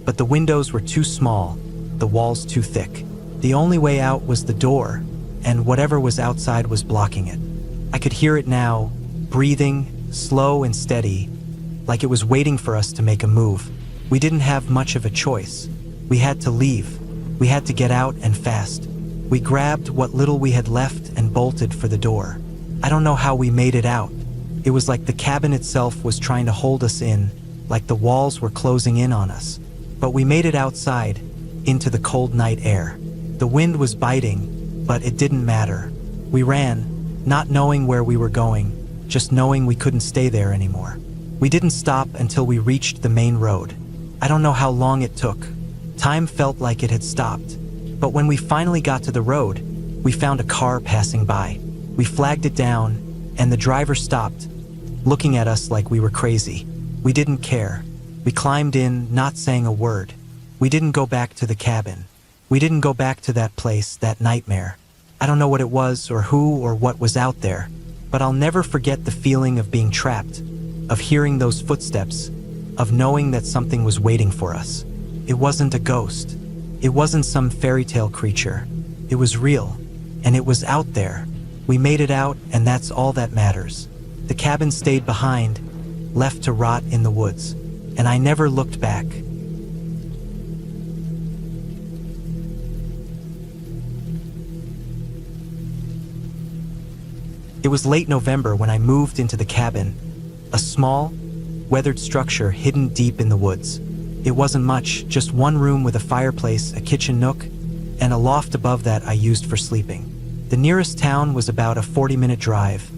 but the windows were too small, the walls too thick. The only way out was the door, and whatever was outside was blocking it. I could hear it now, breathing, slow and steady, like it was waiting for us to make a move. We didn't have much of a choice. We had to leave. We had to get out, and fast. We grabbed what little we had left and bolted for the door. I don't know how we made it out. It was like the cabin itself was trying to hold us in, like the walls were closing in on us. But we made it outside, into the cold night air. The wind was biting, but it didn't matter. We ran, not knowing where we were going, just knowing we couldn't stay there anymore. We didn't stop until we reached the main road. I don't know how long it took. Time felt like it had stopped. But when we finally got to the road, we found a car passing by. We flagged it down, and the driver stopped, looking at us like we were crazy. We didn't care. We climbed in, not saying a word. We didn't go back to the cabin. We didn't go back to that place, that nightmare. I don't know what it was or who or what was out there, but I'll never forget the feeling of being trapped, of hearing those footsteps, of knowing that something was waiting for us. It wasn't a ghost. It wasn't some fairy tale creature. It was real, and it was out there. We made it out, and that's all that matters. The cabin stayed behind, left to rot in the woods, and I never looked back. It was late November when I moved into the cabin, a small, weathered structure hidden deep in the woods. It wasn't much, just one room with a fireplace, a kitchen nook, and a loft above that I used for sleeping. The nearest town was about a 40-minute drive,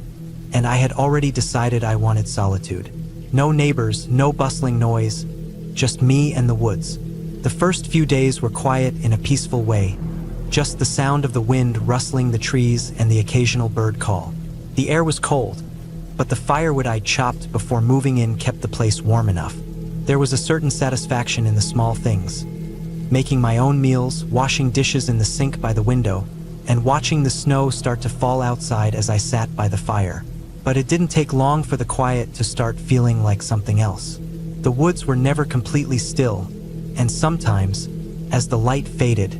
and I had already decided I wanted solitude. No neighbors, no bustling noise, just me and the woods. The first few days were quiet in a peaceful way, just the sound of the wind rustling the trees and the occasional bird call. The air was cold, but the firewood I'd chopped before moving in kept the place warm enough. There was a certain satisfaction in the small things. Making my own meals, washing dishes in the sink by the window, and watching the snow start to fall outside as I sat by the fire. But it didn't take long for the quiet to start feeling like something else. The woods were never completely still, and sometimes, as the light faded,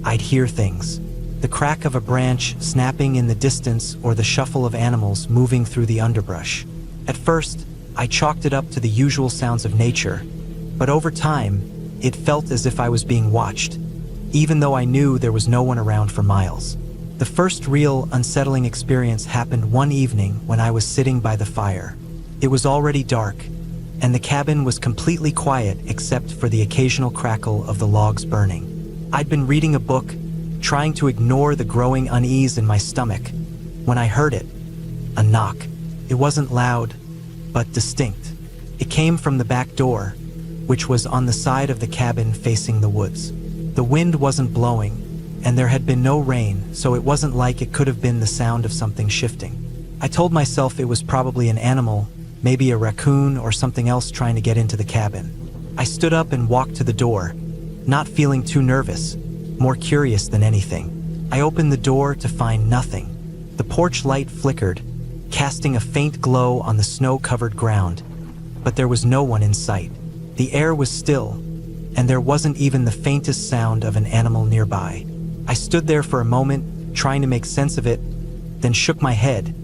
I'd hear things. The crack of a branch snapping in the distance or the shuffle of animals moving through the underbrush. At first, I chalked it up to the usual sounds of nature, but over time, it felt as if I was being watched, even though I knew there was no one around for miles. The first real unsettling experience happened one evening when I was sitting by the fire. It was already dark, and the cabin was completely quiet except for the occasional crackle of the logs burning. I'd been reading a book, trying to ignore the growing unease in my stomach, when I heard it. A knock. It wasn't loud, but distinct. It came from the back door, which was on the side of the cabin facing the woods. The wind wasn't blowing, and there had been no rain, so it wasn't like it could have been the sound of something shifting. I told myself it was probably an animal, maybe a raccoon or something else trying to get into the cabin. I stood up and walked to the door, not feeling too nervous, more curious than anything. I opened the door to find nothing. The porch light flickered, casting a faint glow on the snow-covered ground, but there was no one in sight. The air was still, and there wasn't even the faintest sound of an animal nearby. I stood there for a moment, trying to make sense of it, then shook my head,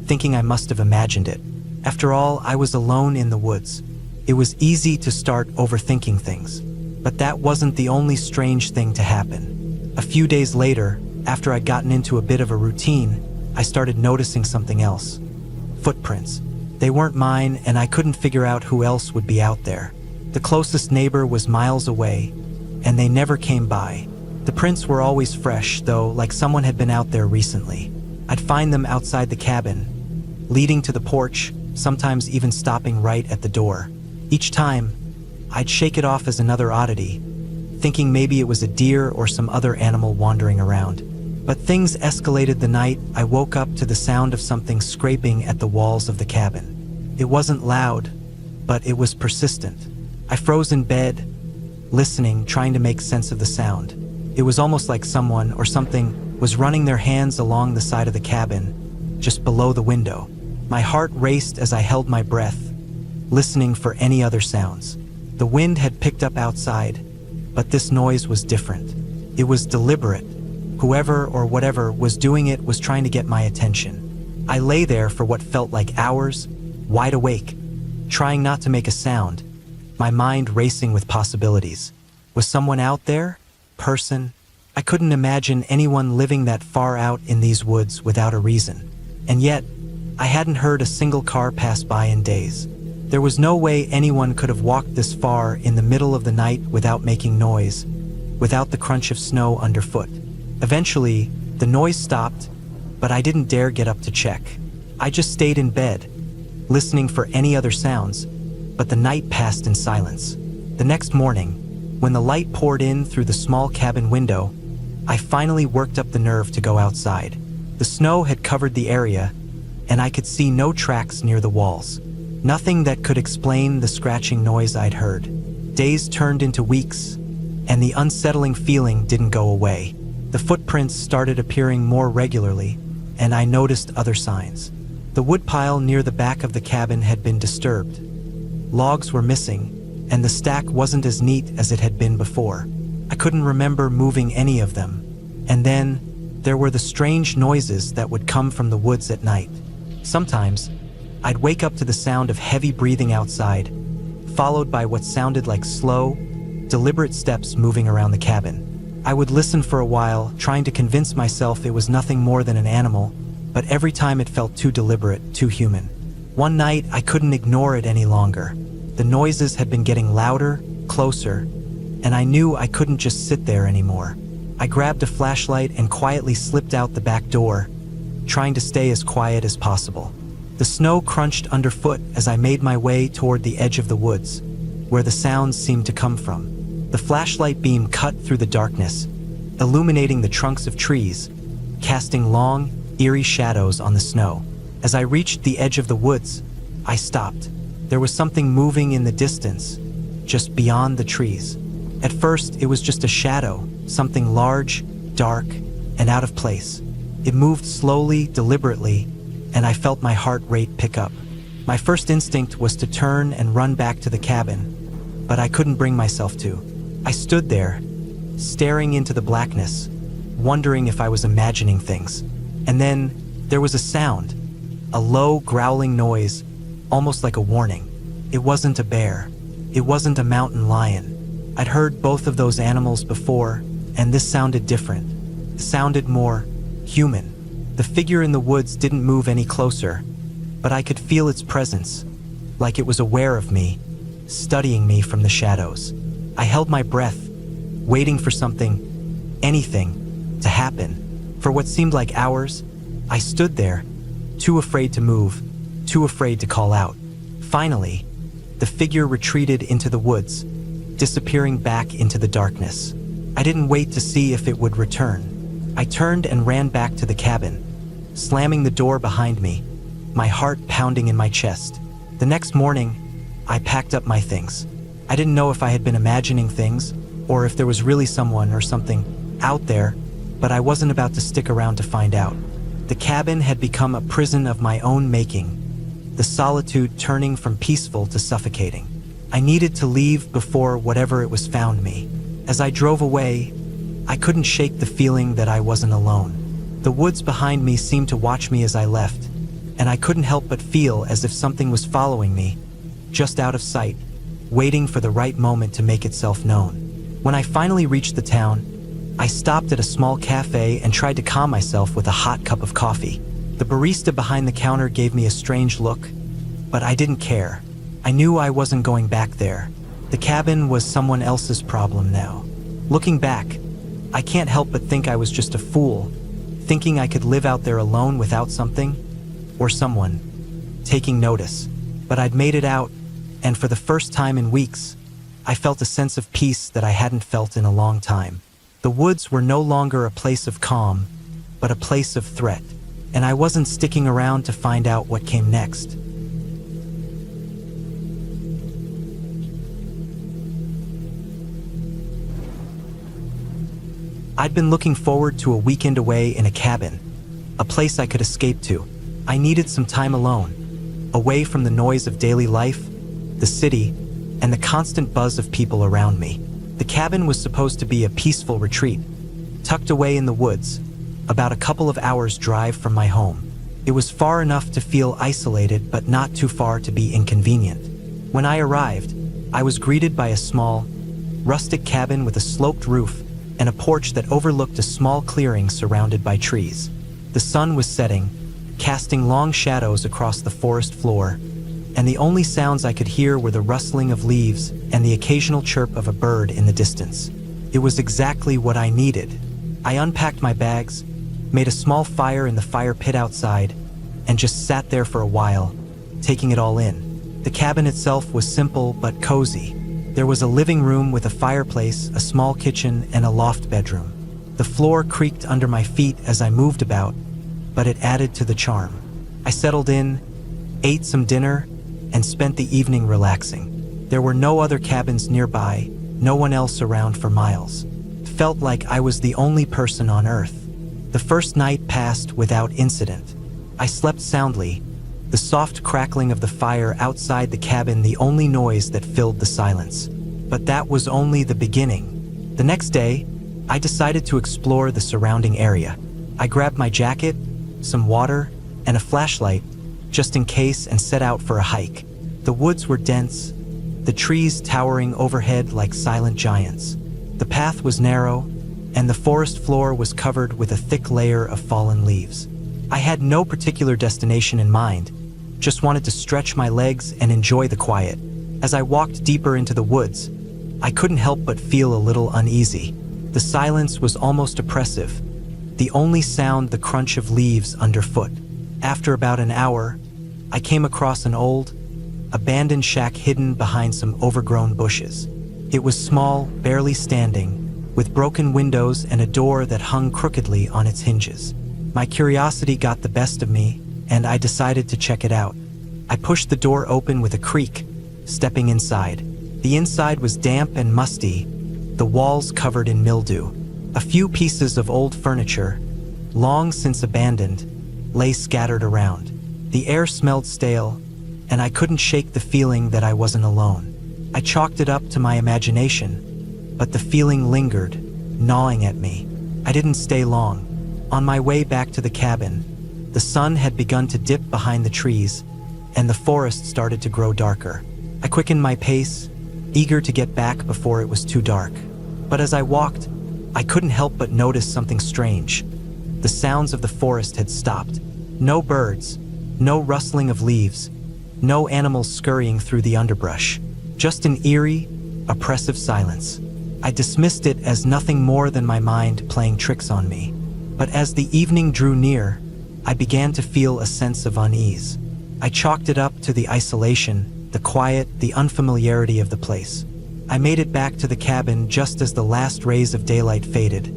thinking I must have imagined it. After all, I was alone in the woods. It was easy to start overthinking things. But that wasn't the only strange thing to happen. A few days later, after I'd gotten into a bit of a routine, I started noticing something else. Footprints. They weren't mine, and I couldn't figure out who else would be out there. The closest neighbor was miles away, and they never came by. The prints were always fresh, though, like someone had been out there recently. I'd find them outside the cabin, leading to the porch, sometimes even stopping right at the door. Each time, I'd shake it off as another oddity, thinking maybe it was a deer or some other animal wandering around. But things escalated the night I woke up to the sound of something scraping at the walls of the cabin. It wasn't loud, but it was persistent. I froze in bed, listening, trying to make sense of the sound. It was almost like someone or something was running their hands along the side of the cabin, just below the window. My heart raced as I held my breath, listening for any other sounds. The wind had picked up outside, but this noise was different. It was deliberate. Whoever or whatever was doing it was trying to get my attention. I lay there for what felt like hours, wide awake, trying not to make a sound, my mind racing with possibilities. Was someone out there? Person? I couldn't imagine anyone living that far out in these woods without a reason. And yet, I hadn't heard a single car pass by in days. There was no way anyone could have walked this far in the middle of the night without making noise, without the crunch of snow underfoot. Eventually, the noise stopped, but I didn't dare get up to check. I just stayed in bed, listening for any other sounds, but the night passed in silence. The next morning, when the light poured in through the small cabin window, I finally worked up the nerve to go outside. The snow had covered the area, and I could see no tracks near the walls. Nothing that could explain the scratching noise I'd heard. Days turned into weeks, and the unsettling feeling didn't go away. The footprints started appearing more regularly, and I noticed other signs. The woodpile near the back of the cabin had been disturbed. Logs were missing, and the stack wasn't as neat as it had been before. I couldn't remember moving any of them. And then, there were the strange noises that would come from the woods at night. Sometimes, I'd wake up to the sound of heavy breathing outside, followed by what sounded like slow, deliberate steps moving around the cabin. I would listen for a while, trying to convince myself it was nothing more than an animal, but every time it felt too deliberate, too human. One night, I couldn't ignore it any longer. The noises had been getting louder, closer, and I knew I couldn't just sit there anymore. I grabbed a flashlight and quietly slipped out the back door, trying to stay as quiet as possible. The snow crunched underfoot as I made my way toward the edge of the woods, where the sounds seemed to come from. The flashlight beam cut through the darkness, illuminating the trunks of trees, casting long, eerie shadows on the snow. As I reached the edge of the woods, I stopped. There was something moving in the distance, just beyond the trees. At first, it was just a shadow, something large, dark, and out of place. It moved slowly, deliberately, and I felt my heart rate pick up. My first instinct was to turn and run back to the cabin, but I couldn't bring myself to. I stood there, staring into the blackness, wondering if I was imagining things. And then, there was a sound, a low, growling noise, almost like a warning. It wasn't a bear. It wasn't a mountain lion. I'd heard both of those animals before, and this sounded different. It sounded more human. The figure in the woods didn't move any closer, but I could feel its presence, like it was aware of me, studying me from the shadows. I held my breath, waiting for something, anything, to happen. For what seemed like hours, I stood there, too afraid to move, too afraid to call out. Finally, the figure retreated into the woods, disappearing back into the darkness. I didn't wait to see if it would return. I turned and ran back to the cabin, slamming the door behind me, my heart pounding in my chest. The next morning, I packed up my things. I didn't know if I had been imagining things, or if there was really someone or something out there, but I wasn't about to stick around to find out. The cabin had become a prison of my own making, the solitude turning from peaceful to suffocating. I needed to leave before whatever it was found me. As I drove away, I couldn't shake the feeling that I wasn't alone. The woods behind me seemed to watch me as I left, and I couldn't help but feel as if something was following me, just out of sight, waiting for the right moment to make itself known. When I finally reached the town, I stopped at a small cafe and tried to calm myself with a hot cup of coffee. The barista behind the counter gave me a strange look, but I didn't care. I knew I wasn't going back there. The cabin was someone else's problem now. Looking back, I can't help but think I was just a fool, thinking I could live out there alone without something, or someone, taking notice. But I'd made it out, and for the first time in weeks, I felt a sense of peace that I hadn't felt in a long time. The woods were no longer a place of calm, but a place of threat, and I wasn't sticking around to find out what came next. I'd been looking forward to a weekend away in a cabin, a place I could escape to. I needed some time alone, away from the noise of daily life, the city, and the constant buzz of people around me. The cabin was supposed to be a peaceful retreat, tucked away in the woods, about a couple of hours' drive from my home. It was far enough to feel isolated, but not too far to be inconvenient. When I arrived, I was greeted by a small, rustic cabin with a sloped roof and a porch that overlooked a small clearing surrounded by trees. The sun was setting, casting long shadows across the forest floor, and the only sounds I could hear were the rustling of leaves and the occasional chirp of a bird in the distance. It was exactly what I needed. I unpacked my bags, made a small fire in the fire pit outside, and just sat there for a while, taking it all in. The cabin itself was simple but cozy. There was a living room with a fireplace, a small kitchen, and a loft bedroom. The floor creaked under my feet as I moved about, but it added to the charm. I settled in, ate some dinner, and spent the evening relaxing. There were no other cabins nearby, no one else around for miles. It felt like I was the only person on Earth. The first night passed without incident. I slept soundly, the soft crackling of the fire outside the cabin the only noise that filled the silence. But that was only the beginning. The next day, I decided to explore the surrounding area. I grabbed my jacket, some water, and a flashlight, just in case, and set out for a hike. The woods were dense, the trees towering overhead like silent giants. The path was narrow, and the forest floor was covered with a thick layer of fallen leaves. I had no particular destination in mind, just wanted to stretch my legs and enjoy the quiet. As I walked deeper into the woods, I couldn't help but feel a little uneasy. The silence was almost oppressive, the only sound the crunch of leaves underfoot. After about an hour, I came across an old, abandoned shack hidden behind some overgrown bushes. It was small, barely standing, with broken windows and a door that hung crookedly on its hinges. My curiosity got the best of me, and I decided to check it out. I pushed the door open with a creak, stepping inside. The inside was damp and musty, the walls covered in mildew. A few pieces of old furniture, long since abandoned, lay scattered around. The air smelled stale, and I couldn't shake the feeling that I wasn't alone. I chalked it up to my imagination, but the feeling lingered, gnawing at me. I didn't stay long. On my way back to the cabin, the sun had begun to dip behind the trees, and the forest started to grow darker. I quickened my pace, eager to get back before it was too dark. But as I walked, I couldn't help but notice something strange. The sounds of the forest had stopped. No birds, no rustling of leaves, no animals scurrying through the underbrush. Just an eerie, oppressive silence. I dismissed it as nothing more than my mind playing tricks on me. But as the evening drew near, I began to feel a sense of unease. I chalked it up to the isolation, the quiet, the unfamiliarity of the place. I made it back to the cabin just as the last rays of daylight faded,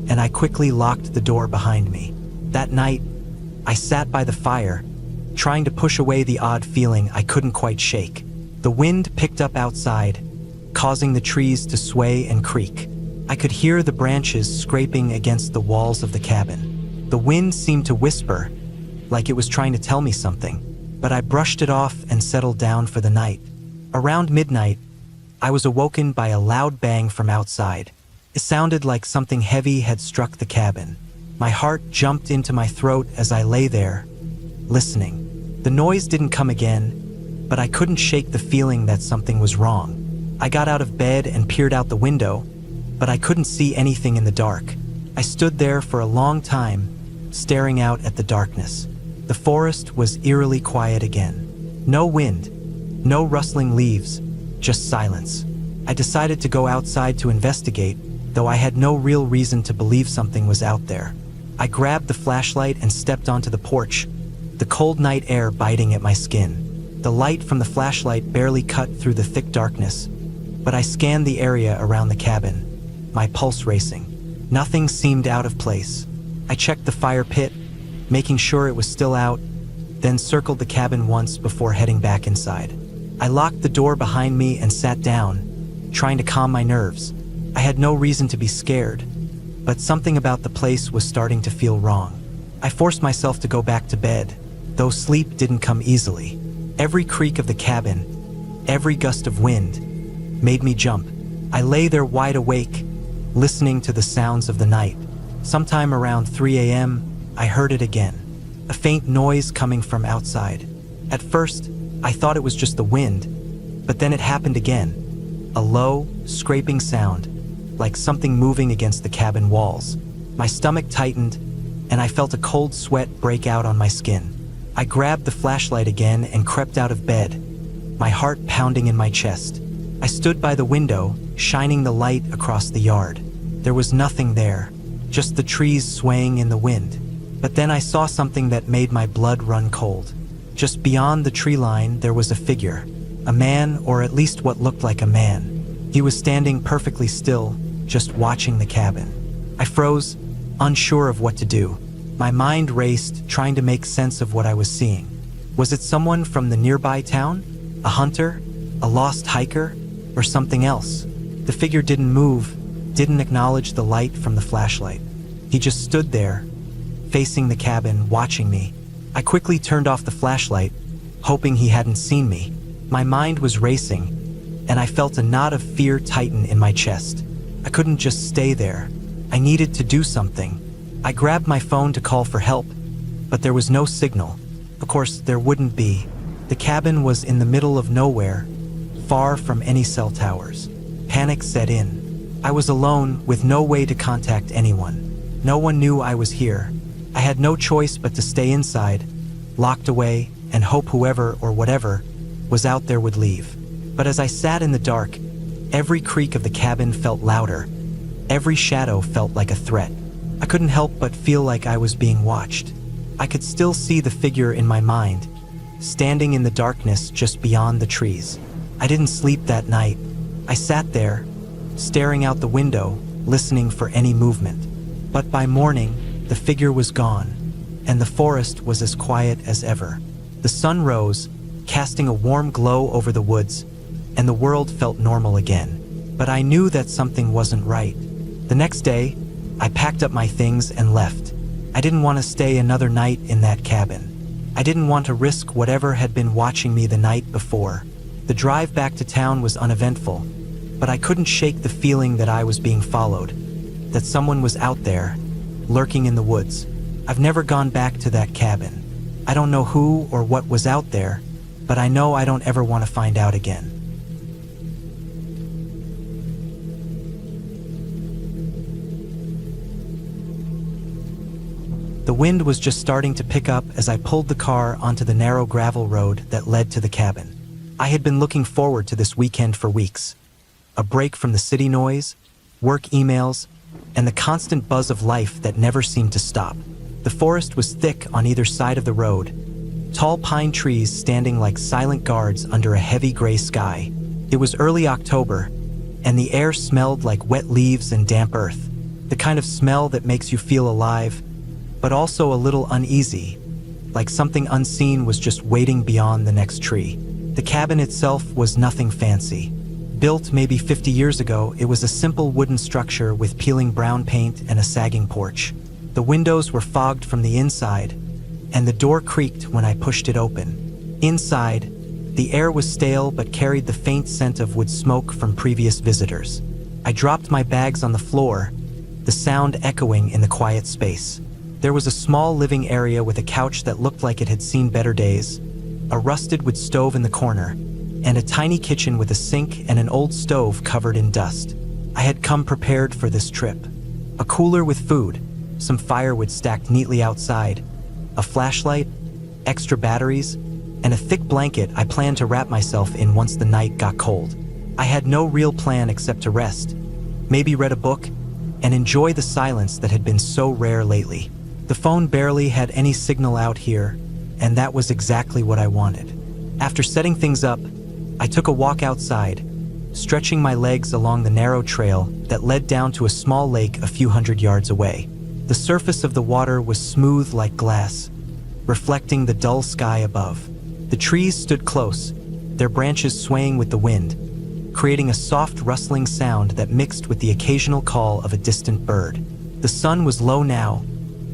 and I quickly locked the door behind me. That night, I sat by the fire, trying to push away the odd feeling I couldn't quite shake. The wind picked up outside, causing the trees to sway and creak. I could hear the branches scraping against the walls of the cabin. The wind seemed to whisper, like it was trying to tell me something, but I brushed it off and settled down for the night. Around midnight, I was awoken by a loud bang from outside. It sounded like something heavy had struck the cabin. My heart jumped into my throat as I lay there, listening. The noise didn't come again, but I couldn't shake the feeling that something was wrong. I got out of bed and peered out the window, but I couldn't see anything in the dark. I stood there for a long time, staring out at the darkness. The forest was eerily quiet again. No wind, no rustling leaves, just silence. I decided to go outside to investigate, though I had no real reason to believe something was out there. I grabbed the flashlight and stepped onto the porch, the cold night air biting at my skin. The light from the flashlight barely cut through the thick darkness, but I scanned the area around the cabin, my pulse racing. Nothing seemed out of place. I checked the fire pit, making sure it was still out, then circled the cabin once before heading back inside. I locked the door behind me and sat down, trying to calm my nerves. I had no reason to be scared, but something about the place was starting to feel wrong. I forced myself to go back to bed, though sleep didn't come easily. Every creak of the cabin, every gust of wind, made me jump. I lay there wide awake, listening to the sounds of the night. Sometime around 3 a.m., I heard it again, a faint noise coming from outside. At first, I thought it was just the wind, but then it happened again. A low, scraping sound, like something moving against the cabin walls. My stomach tightened, and I felt a cold sweat break out on my skin. I grabbed the flashlight again and crept out of bed, my heart pounding in my chest. I stood by the window, shining the light across the yard. There was nothing there, just the trees swaying in the wind. But then I saw something that made my blood run cold. Just beyond the tree line, there was a figure, a man, or at least what looked like a man. He was standing perfectly still, just watching the cabin. I froze, unsure of what to do. My mind raced, trying to make sense of what I was seeing. Was it someone from the nearby town? A hunter? A lost hiker? Or something else? The figure didn't move, didn't acknowledge the light from the flashlight. He just stood there, facing the cabin, watching me. I quickly turned off the flashlight, hoping he hadn't seen me. My mind was racing, and I felt a knot of fear tighten in my chest. I couldn't just stay there. I needed to do something. I grabbed my phone to call for help, but there was no signal. Of course, there wouldn't be. The cabin was in the middle of nowhere, far from any cell towers. Panic set in. I was alone, with no way to contact anyone. No one knew I was here. I had no choice but to stay inside, locked away, and hope whoever or whatever was out there would leave. But as I sat in the dark, every creak of the cabin felt louder. Every shadow felt like a threat. I couldn't help but feel like I was being watched. I could still see the figure in my mind, standing in the darkness just beyond the trees. I didn't sleep that night. I sat there, staring out the window, listening for any movement. But by morning, the figure was gone, and the forest was as quiet as ever. The sun rose, casting a warm glow over the woods, and the world felt normal again. But I knew that something wasn't right. The next day, I packed up my things and left. I didn't want to stay another night in that cabin. I didn't want to risk whatever had been watching me the night before. The drive back to town was uneventful, but I couldn't shake the feeling that I was being followed, that someone was out there, lurking in the woods. I've never gone back to that cabin. I don't know who or what was out there, but I know I don't ever want to find out again. The wind was just starting to pick up as I pulled the car onto the narrow gravel road that led to the cabin. I had been looking forward to this weekend for weeks. A break from the city noise, work emails, and the constant buzz of life that never seemed to stop. The forest was thick on either side of the road, tall pine trees standing like silent guards under a heavy gray sky. It was early October, and the air smelled like wet leaves and damp earth. the kind of smell that makes you feel alive, but also a little uneasy, like something unseen was just waiting beyond the next tree. The cabin itself was nothing fancy. Built maybe 50 years ago, it was a simple wooden structure with peeling brown paint and a sagging porch. The windows were fogged from the inside, and the door creaked when I pushed it open. Inside, the air was stale but carried the faint scent of wood smoke from previous visitors. I dropped my bags on the floor, the sound echoing in the quiet space. There was a small living area with a couch that looked like it had seen better days, a rusted wood stove in the corner, and a tiny kitchen with a sink and an old stove covered in dust. I had come prepared for this trip. A cooler with food, some firewood stacked neatly outside, a flashlight, extra batteries, and a thick blanket I planned to wrap myself in once the night got cold. I had no real plan except to rest, maybe read a book, and enjoy the silence that had been so rare lately. The phone barely had any signal out here, and that was exactly what I wanted. After setting things up, I took a walk outside, stretching my legs along the narrow trail that led down to a small lake a few hundred yards away. The surface of the water was smooth like glass, reflecting the dull sky above. The trees stood close, their branches swaying with the wind, creating a soft rustling sound that mixed with the occasional call of a distant bird. The sun was low now,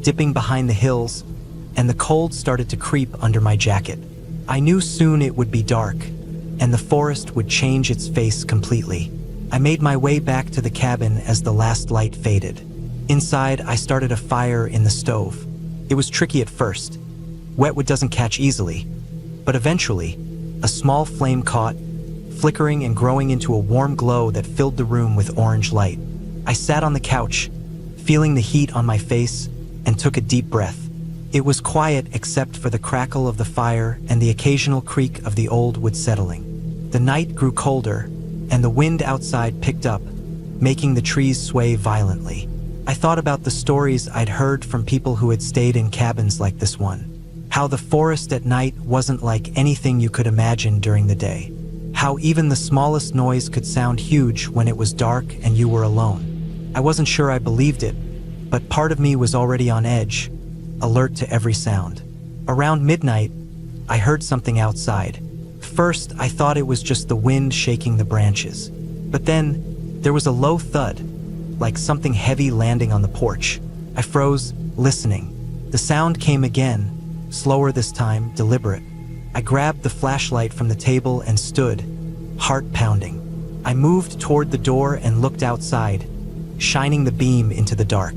dipping behind the hills, and the cold started to creep under my jacket. I knew soon it would be dark, and the forest would change its face completely. I made my way back to the cabin as the last light faded. Inside, I started a fire in the stove. It was tricky at first. Wet wood doesn't catch easily, but eventually, a small flame caught, flickering and growing into a warm glow that filled the room with orange light. I sat on the couch, feeling the heat on my face, and took a deep breath. It was quiet except for the crackle of the fire and the occasional creak of the old wood settling. The night grew colder, and the wind outside picked up, making the trees sway violently. I thought about the stories I'd heard from people who had stayed in cabins like this one. How the forest at night wasn't like anything you could imagine during the day. How even the smallest noise could sound huge when it was dark and you were alone. I wasn't sure I believed it, but part of me was already on edge, alert to every sound. Around midnight, I heard something outside. First, I thought it was just the wind shaking the branches. But then, there was a low thud, like something heavy landing on the porch. I froze, listening. The sound came again, slower this time, deliberate. I grabbed the flashlight from the table and stood, heart pounding. I moved toward the door and looked outside, shining the beam into the dark.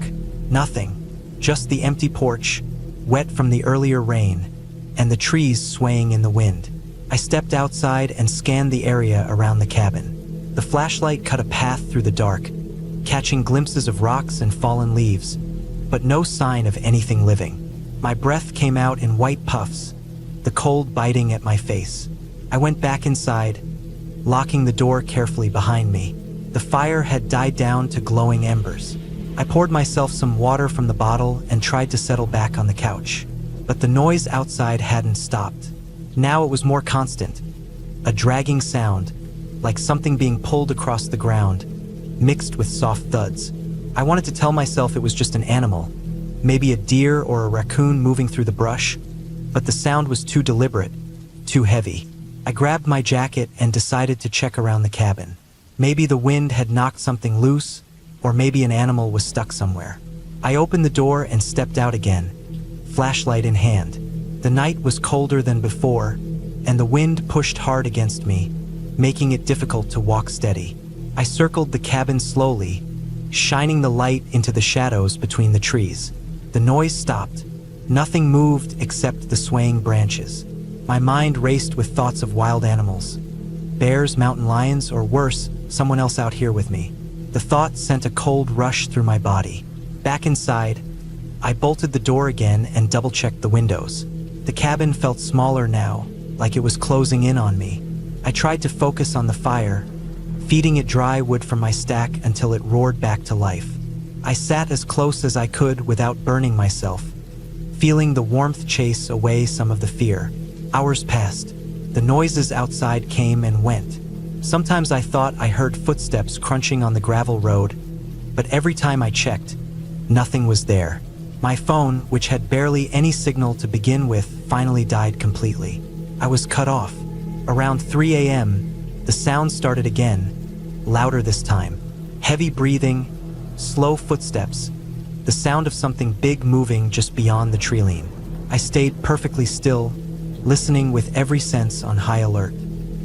Nothing, just the empty porch, wet from the earlier rain, and the trees swaying in the wind. I stepped outside and scanned the area around the cabin. The flashlight cut a path through the dark, catching glimpses of rocks and fallen leaves, but no sign of anything living. My breath came out in white puffs, the cold biting at my face. I went back inside, locking the door carefully behind me. The fire had died down to glowing embers. I poured myself some water from the bottle and tried to settle back on the couch. But the noise outside hadn't stopped. Now it was more constant, a dragging sound, like something being pulled across the ground, mixed with soft thuds. I wanted to tell myself it was just an animal, maybe a deer or a raccoon moving through the brush, but the sound was too deliberate, too heavy. I grabbed my jacket and decided to check around the cabin. Maybe the wind had knocked something loose, or maybe an animal was stuck somewhere. I opened the door and stepped out again, flashlight in hand. The night was colder than before, and the wind pushed hard against me, making it difficult to walk steady. I circled the cabin slowly, shining the light into the shadows between the trees. The noise stopped. Nothing moved except the swaying branches. My mind raced with thoughts of wild animals. Bears, mountain lions, or worse, someone else out here with me. The thought sent a cold rush through my body. Back inside, I bolted the door again and double-checked the windows. The cabin felt smaller now, like it was closing in on me. I tried to focus on the fire, feeding it dry wood from my stack until it roared back to life. I sat as close as I could without burning myself, feeling the warmth chase away some of the fear. Hours passed. The noises outside came and went. Sometimes I thought I heard footsteps crunching on the gravel road, but every time I checked, nothing was there. My phone, which had barely any signal to begin with, finally died completely. I was cut off. Around 3 a.m., the sound started again, louder this time. Heavy breathing, slow footsteps, the sound of something big moving just beyond the treeline. I stayed perfectly still, listening with every sense on high alert.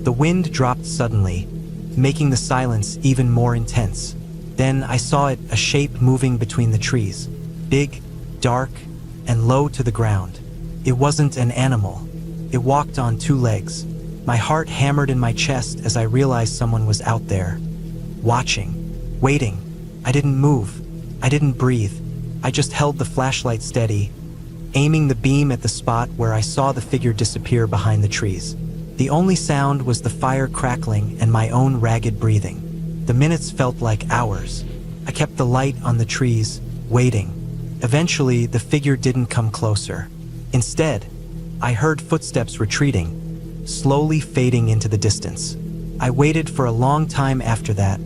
The wind dropped suddenly, making the silence even more intense. Then I saw it, a shape moving between the trees, big, dark, and low to the ground. It wasn't an animal. It walked on two legs. My heart hammered in my chest as I realized someone was out there, watching, waiting. I didn't move. I didn't breathe. I just held the flashlight steady, aiming the beam at the spot where I saw the figure disappear behind the trees. The only sound was the fire crackling and my own ragged breathing. The minutes felt like hours. I kept the light on the trees, waiting. Eventually, the figure didn't come closer. Instead, I heard footsteps retreating, slowly fading into the distance. I waited for a long time after that,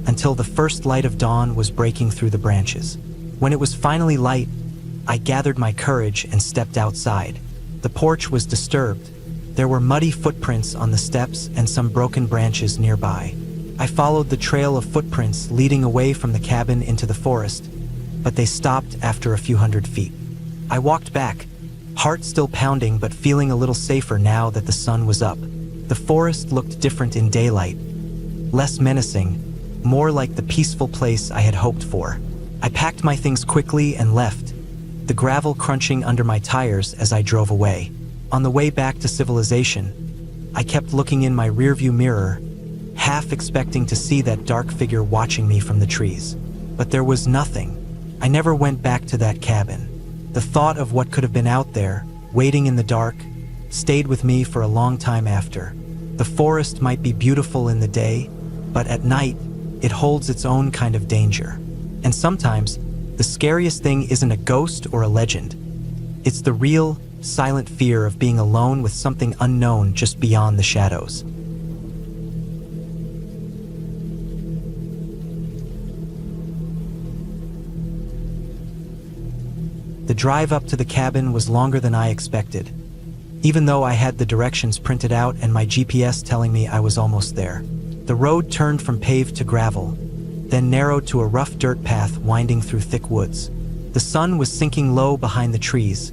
until the first light of dawn was breaking through the branches. When it was finally light, I gathered my courage and stepped outside. The porch was disturbed. There were muddy footprints on the steps and some broken branches nearby. I followed the trail of footprints leading away from the cabin into the forest, but they stopped after a few hundred feet. I walked back, heart still pounding but feeling a little safer now that the sun was up. The forest looked different in daylight, less menacing, more like the peaceful place I had hoped for. I packed my things quickly and left, the gravel crunching under my tires as I drove away. On the way back to civilization, I kept looking in my rearview mirror, half expecting to see that dark figure watching me from the trees. But there was nothing. I never went back to that cabin. The thought of what could have been out there, waiting in the dark, stayed with me for a long time after. The forest might be beautiful in the day, but at night, it holds its own kind of danger. And sometimes, the scariest thing isn't a ghost or a legend. It's the real, silent fear of being alone with something unknown just beyond the shadows. The drive up to the cabin was longer than I expected, even though I had the directions printed out and my GPS telling me I was almost there. The road turned from paved to gravel, then narrowed to a rough dirt path winding through thick woods. The sun was sinking low behind the trees,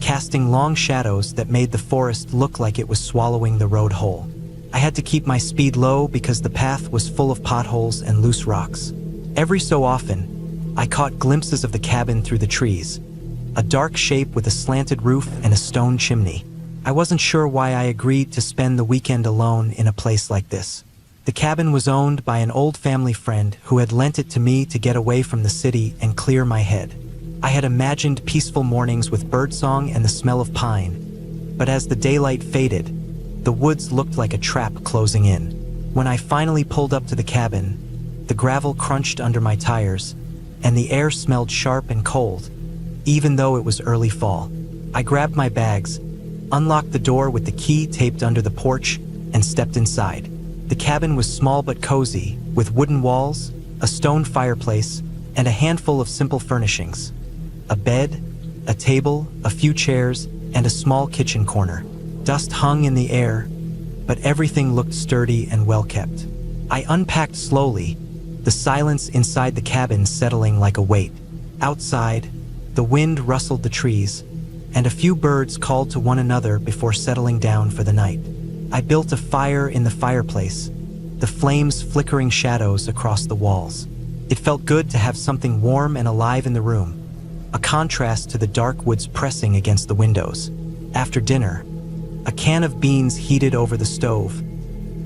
casting long shadows that made the forest look like it was swallowing the road whole. I had to keep my speed low because the path was full of potholes and loose rocks. Every so often, I caught glimpses of the cabin through the trees, a dark shape with a slanted roof and a stone chimney. I wasn't sure why I agreed to spend the weekend alone in a place like this. The cabin was owned by an old family friend who had lent it to me to get away from the city and clear my head. I had imagined peaceful mornings with birdsong and the smell of pine, but as the daylight faded, the woods looked like a trap closing in. When I finally pulled up to the cabin, the gravel crunched under my tires, and the air smelled sharp and cold, even though it was early fall. I grabbed my bags, unlocked the door with the key taped under the porch, and stepped inside. The cabin was small but cozy, with wooden walls, a stone fireplace, and a handful of simple furnishings. A bed, a table, a few chairs, and a small kitchen corner. Dust hung in the air, but everything looked sturdy and well kept. I unpacked slowly, the silence inside the cabin settling like a weight. Outside, the wind rustled the trees, and a few birds called to one another before settling down for the night. I built a fire in the fireplace, the flames flickering shadows across the walls. It felt good to have something warm and alive in the room, a contrast to the dark woods pressing against the windows. After dinner, a can of beans heated over the stove.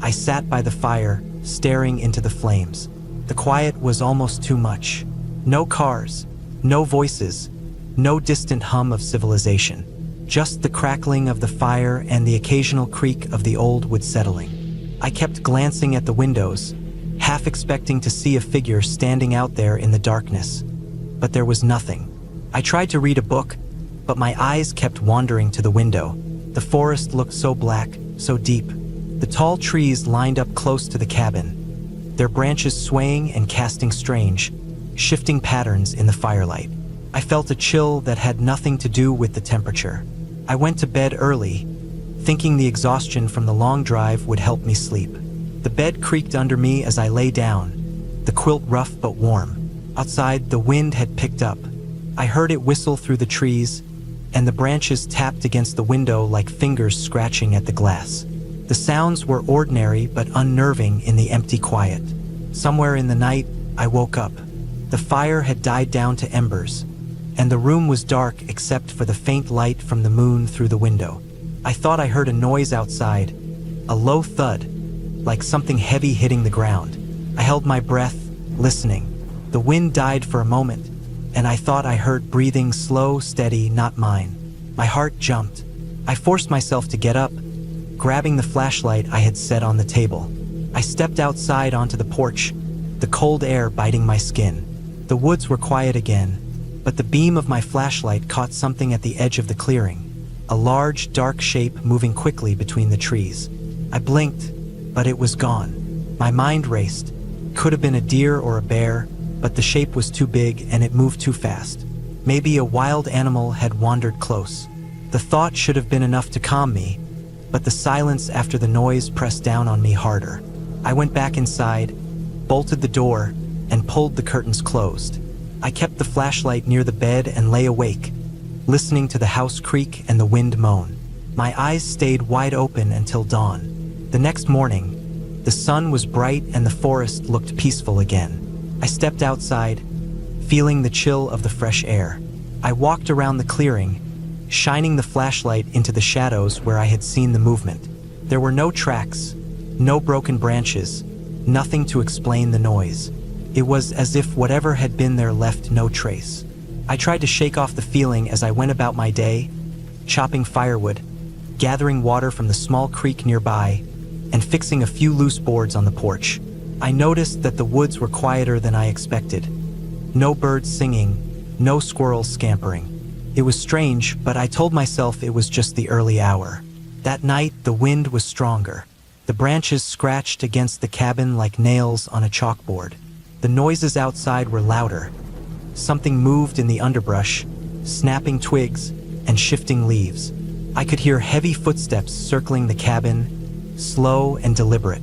I sat by the fire, staring into the flames. The quiet was almost too much. No cars, no voices, no distant hum of civilization. Just the crackling of the fire and the occasional creak of the old wood settling. I kept glancing at the windows, half expecting to see a figure standing out there in the darkness. But there was nothing. I tried to read a book, but my eyes kept wandering to the window. The forest looked so black, so deep. The tall trees lined up close to the cabin, their branches swaying and casting strange, shifting patterns in the firelight. I felt a chill that had nothing to do with the temperature. I went to bed early, thinking the exhaustion from the long drive would help me sleep. The bed creaked under me as I lay down, the quilt rough but warm. Outside, the wind had picked up. I heard it whistle through the trees, and the branches tapped against the window like fingers scratching at the glass. The sounds were ordinary but unnerving in the empty quiet. Somewhere in the night, I woke up. The fire had died down to embers, and the room was dark except for the faint light from the moon through the window. I thought I heard a noise outside, a low thud, like something heavy hitting the ground. I held my breath, listening. The wind died for a moment, and I thought I heard breathing, slow, steady, not mine. My heart jumped. I forced myself to get up, grabbing the flashlight I had set on the table. I stepped outside onto the porch, the cold air biting my skin. The woods were quiet again, but the beam of my flashlight caught something at the edge of the clearing, a large, dark shape moving quickly between the trees. I blinked, but it was gone. My mind raced. Could have been a deer or a bear, but the shape was too big and it moved too fast. Maybe a wild animal had wandered close. The thought should have been enough to calm me, but the silence after the noise pressed down on me harder. I went back inside, bolted the door, and pulled the curtains closed. I kept the flashlight near the bed and lay awake, listening to the house creak and the wind moan. My eyes stayed wide open until dawn. The next morning, the sun was bright and the forest looked peaceful again. I stepped outside, feeling the chill of the fresh air. I walked around the clearing, shining the flashlight into the shadows where I had seen the movement. There were no tracks, no broken branches, nothing to explain the noise. It was as if whatever had been there left no trace. I tried to shake off the feeling as I went about my day, chopping firewood, gathering water from the small creek nearby, and fixing a few loose boards on the porch. I noticed that the woods were quieter than I expected. No birds singing, no squirrels scampering. It was strange, but I told myself it was just the early hour. That night, the wind was stronger. The branches scratched against the cabin like nails on a chalkboard. The noises outside were louder. Something moved in the underbrush, snapping twigs and shifting leaves. I could hear heavy footsteps circling the cabin, slow and deliberate.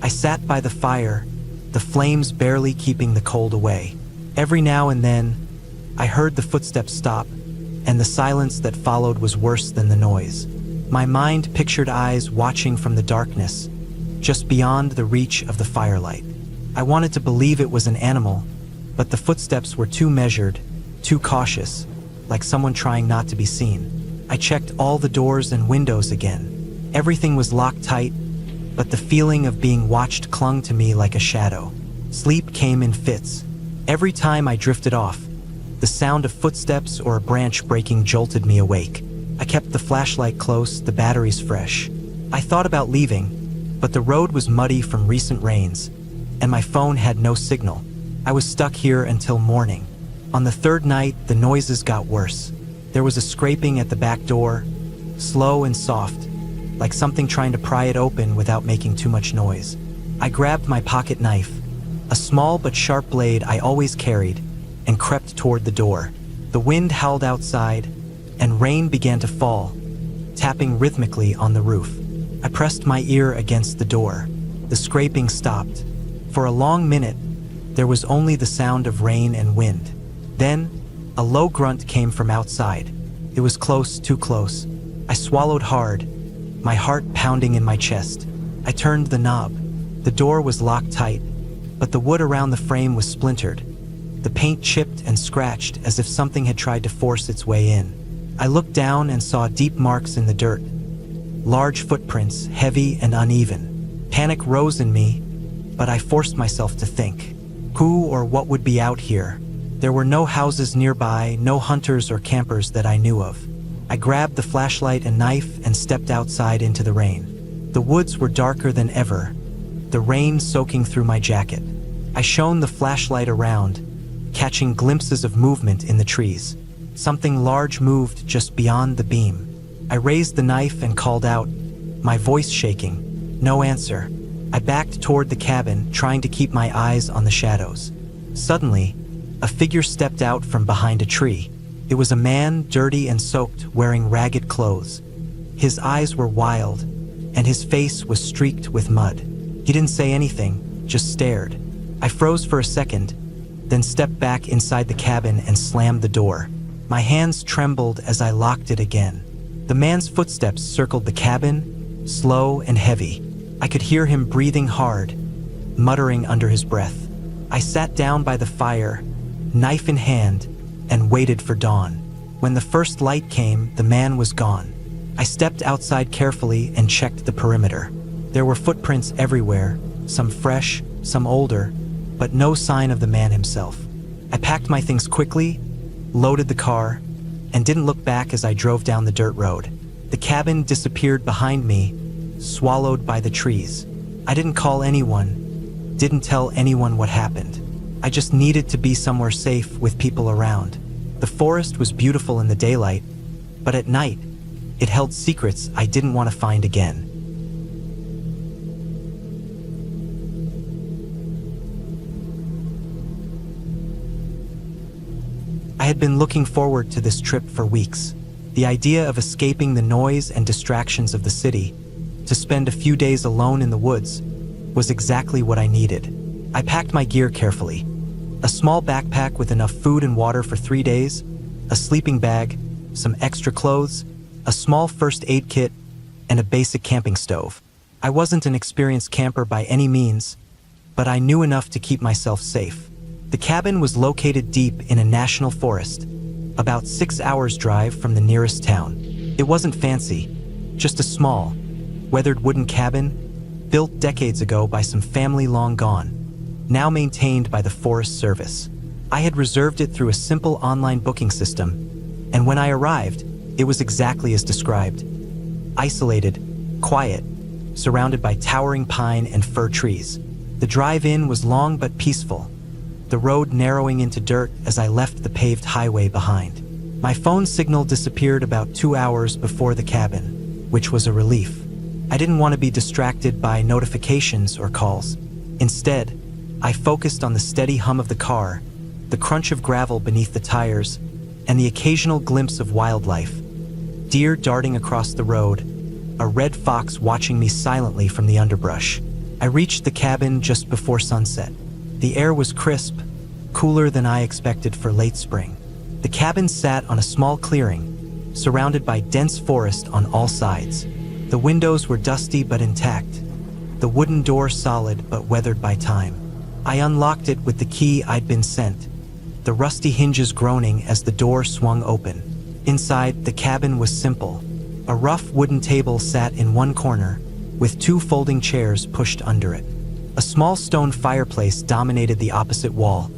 I sat by the fire, the flames barely keeping the cold away. Every now and then, I heard the footsteps stop, and the silence that followed was worse than the noise. My mind pictured eyes watching from the darkness, just beyond the reach of the firelight. I wanted to believe it was an animal, but the footsteps were too measured, too cautious, like someone trying not to be seen. I checked all the doors and windows again. Everything was locked tight, but the feeling of being watched clung to me like a shadow. Sleep came in fits. Every time I drifted off, the sound of footsteps or a branch breaking jolted me awake. I kept the flashlight close, the batteries fresh. I thought about leaving, but the road was muddy from recent rains, and my phone had no signal. I was stuck here until morning. On the third night, the noises got worse. There was a scraping at the back door, slow and soft, like something trying to pry it open without making too much noise. I grabbed my pocket knife, a small but sharp blade I always carried, and crept toward the door. The wind howled outside, and rain began to fall, tapping rhythmically on the roof. I pressed my ear against the door. The scraping stopped. For a long minute, there was only the sound of rain and wind. Then, a low grunt came from outside. It was close, too close. I swallowed hard, my heart pounding in my chest. I turned the knob. The door was locked tight, but the wood around the frame was splintered. The paint chipped and scratched as if something had tried to force its way in. I looked down and saw deep marks in the dirt. Large footprints, heavy and uneven. Panic rose in me, but I forced myself to think. Who or what would be out here? There were no houses nearby, no hunters or campers that I knew of. I grabbed the flashlight and knife and stepped outside into the rain. The woods were darker than ever, the rain soaking through my jacket. I shone the flashlight around, catching glimpses of movement in the trees. Something large moved just beyond the beam. I raised the knife and called out, my voice shaking. No answer. I backed toward the cabin, trying to keep my eyes on the shadows. Suddenly, a figure stepped out from behind a tree. It was a man, dirty and soaked, wearing ragged clothes. His eyes were wild, and his face was streaked with mud. He didn't say anything, just stared. I froze for a second, then stepped back inside the cabin and slammed the door. My hands trembled as I locked it again. The man's footsteps circled the cabin, slow and heavy. I could hear him breathing hard, muttering under his breath. I sat down by the fire, knife in hand, and waited for dawn. When the first light came, the man was gone. I stepped outside carefully and checked the perimeter. There were footprints everywhere, some fresh, some older, but no sign of the man himself. I packed my things quickly, loaded the car, and didn't look back as I drove down the dirt road. The cabin disappeared behind me, swallowed by the trees. I didn't call anyone, didn't tell anyone what happened. I just needed to be somewhere safe with people around. The forest was beautiful in the daylight, but at night, it held secrets I didn't want to find again. I had been looking forward to this trip for weeks. The idea of escaping the noise and distractions of the city, to spend a few days alone in the woods, was exactly what I needed. I packed my gear carefully. A small backpack with enough food and water for 3 days, a sleeping bag, some extra clothes, a small first aid kit, and a basic camping stove. I wasn't an experienced camper by any means, but I knew enough to keep myself safe. The cabin was located deep in a national forest, about 6 hours' drive from the nearest town. It wasn't fancy, just a small, weathered wooden cabin, built decades ago by some family long gone, now maintained by the Forest Service. I had reserved it through a simple online booking system, and when I arrived, it was exactly as described. Isolated, quiet, surrounded by towering pine and fir trees. The drive-in was long but peaceful, the road narrowing into dirt as I left the paved highway behind. My phone signal disappeared about 2 hours before the cabin, which was a relief. I didn't want to be distracted by notifications or calls. Instead, I focused on the steady hum of the car, the crunch of gravel beneath the tires, and the occasional glimpse of wildlife. Deer darting across the road, a red fox watching me silently from the underbrush. I reached the cabin just before sunset. The air was crisp, cooler than I expected for late spring. The cabin sat on a small clearing, surrounded by dense forest on all sides. The windows were dusty but intact, the wooden door solid but weathered by time. I unlocked it with the key I'd been sent, the rusty hinges groaning as the door swung open. Inside, the cabin was simple. A rough wooden table sat in one corner, with 2 folding chairs pushed under it. A small stone fireplace dominated the opposite wall,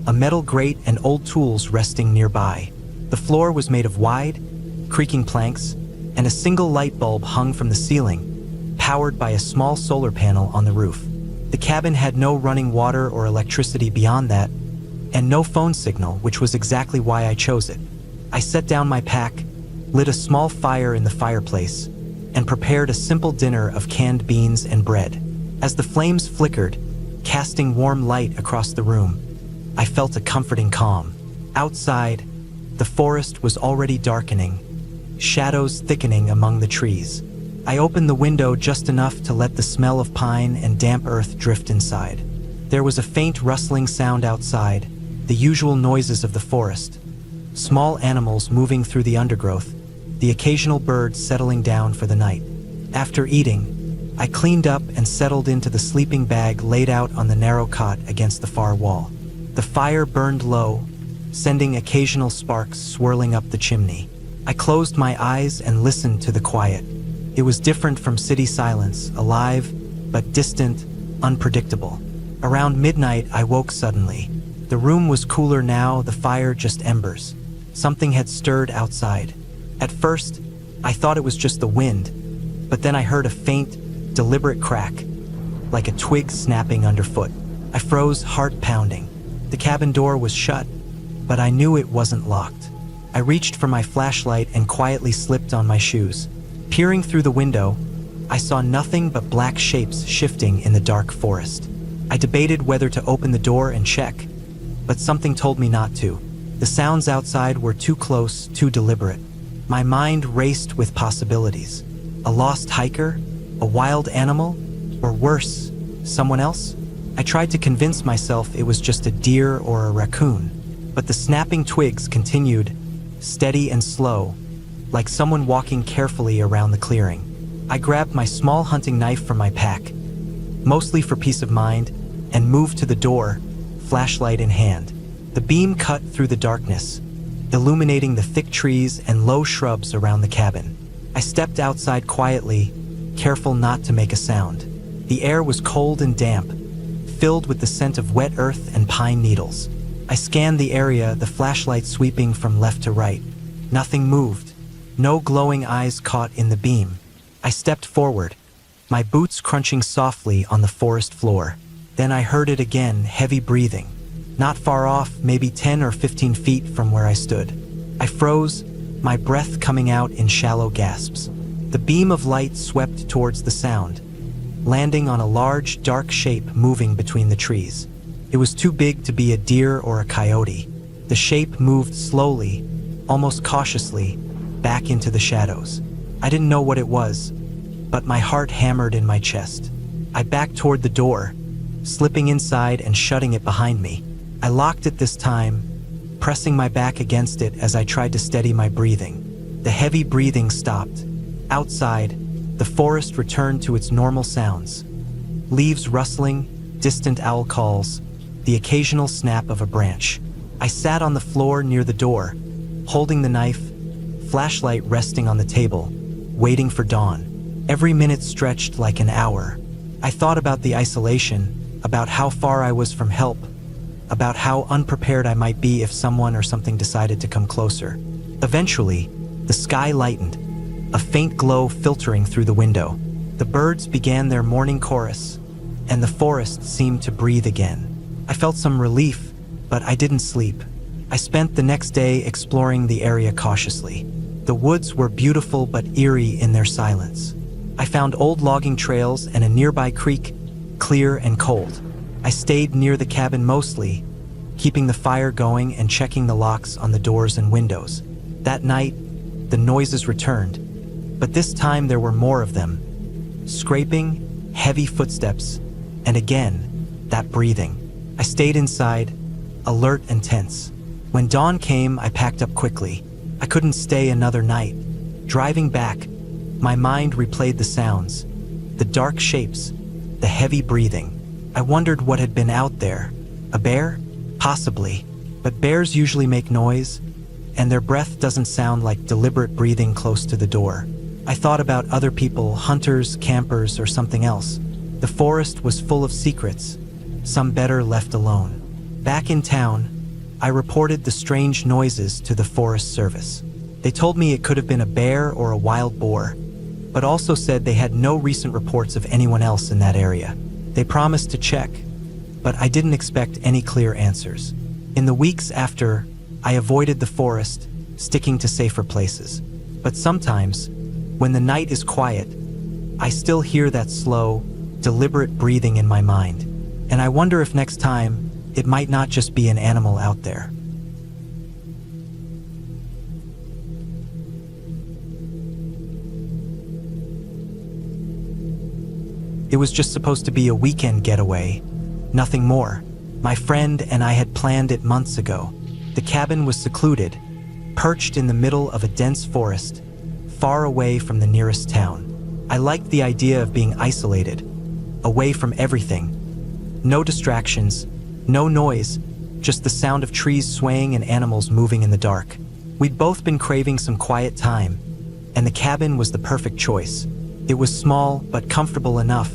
a metal grate and old tools resting nearby. The floor was made of wide, creaking planks, and a single light bulb hung from the ceiling, powered by a small solar panel on the roof. The cabin had no running water or electricity beyond that, and no phone signal, which was exactly why I chose it. I set down my pack, lit a small fire in the fireplace, and prepared a simple dinner of canned beans and bread. As the flames flickered, casting warm light across the room, I felt a comforting calm. Outside, the forest was already darkening, shadows thickening among the trees. I opened the window just enough to let the smell of pine and damp earth drift inside. There was a faint rustling sound outside, the usual noises of the forest. Small animals moving through the undergrowth, the occasional birds settling down for the night. After eating, I cleaned up and settled into the sleeping bag laid out on the narrow cot against the far wall. The fire burned low, sending occasional sparks swirling up the chimney. I closed my eyes and listened to the quiet. It was different from city silence, alive, but distant, unpredictable. Around midnight, I woke suddenly. The room was cooler now, the fire just embers. Something had stirred outside. At first, I thought it was just the wind, but then I heard a faint, deliberate crack, like a twig snapping underfoot. I froze, heart pounding. The cabin door was shut, but I knew it wasn't locked. I reached for my flashlight and quietly slipped on my shoes. Peering through the window, I saw nothing but black shapes shifting in the dark forest. I debated whether to open the door and check, but something told me not to. The sounds outside were too close, too deliberate. My mind raced with possibilities. A lost hiker? A wild animal? Or worse, someone else? I tried to convince myself it was just a deer or a raccoon, but the snapping twigs continued, steady and slow, like someone walking carefully around the clearing. I grabbed my small hunting knife from my pack, mostly for peace of mind, and moved to the door, flashlight in hand. The beam cut through the darkness, illuminating the thick trees and low shrubs around the cabin. I stepped outside quietly, careful not to make a sound. The air was cold and damp, filled with the scent of wet earth and pine needles. I scanned the area, the flashlight sweeping from left to right. Nothing moved. No glowing eyes caught in the beam. I stepped forward, my boots crunching softly on the forest floor. Then I heard it again, heavy breathing. Not far off, maybe 10 or 15 feet from where I stood. I froze, my breath coming out in shallow gasps. The beam of light swept towards the sound, landing on a large, dark shape moving between the trees. It was too big to be a deer or a coyote. The shape moved slowly, almost cautiously, back into the shadows. I didn't know what it was, but my heart hammered in my chest. I backed toward the door, slipping inside and shutting it behind me. I locked it this time, pressing my back against it as I tried to steady my breathing. The heavy breathing stopped. Outside, the forest returned to its normal sounds. Leaves rustling, distant owl calls, the occasional snap of a branch. I sat on the floor near the door, holding the knife, flashlight resting on the table, waiting for dawn. Every minute stretched like an hour. I thought about the isolation, about how far I was from help, about how unprepared I might be if someone or something decided to come closer. Eventually, the sky lightened, a faint glow filtering through the window. The birds began their morning chorus, and the forest seemed to breathe again. I felt some relief, but I didn't sleep. I spent the next day exploring the area cautiously. The woods were beautiful but eerie in their silence. I found old logging trails and a nearby creek, clear and cold. I stayed near the cabin mostly, keeping the fire going and checking the locks on the doors and windows. That night, the noises returned, but this time there were more of them. Scraping, heavy footsteps, and again, that breathing. I stayed inside, alert and tense. When dawn came, I packed up quickly. I couldn't stay another night. Driving back, my mind replayed the sounds, the dark shapes, the heavy breathing. I wondered what had been out there. A bear? Possibly. But bears usually make noise, and their breath doesn't sound like deliberate breathing close to the door. I thought about other people, hunters, campers, or something else. The forest was full of secrets, some better left alone. Back in town, I reported the strange noises to the Forest Service. They told me it could have been a bear or a wild boar, but also said they had no recent reports of anyone else in that area. They promised to check, but I didn't expect any clear answers. In the weeks after, I avoided the forest, sticking to safer places. But sometimes, when the night is quiet, I still hear that slow, deliberate breathing in my mind, and I wonder if next time, it might not just be an animal out there. It was just supposed to be a weekend getaway, nothing more. My friend and I had planned it months ago. The cabin was secluded, perched in the middle of a dense forest, far away from the nearest town. I liked the idea of being isolated, away from everything. No distractions, no noise, just the sound of trees swaying and animals moving in the dark. We'd both been craving some quiet time, and the cabin was the perfect choice. It was small but comfortable enough,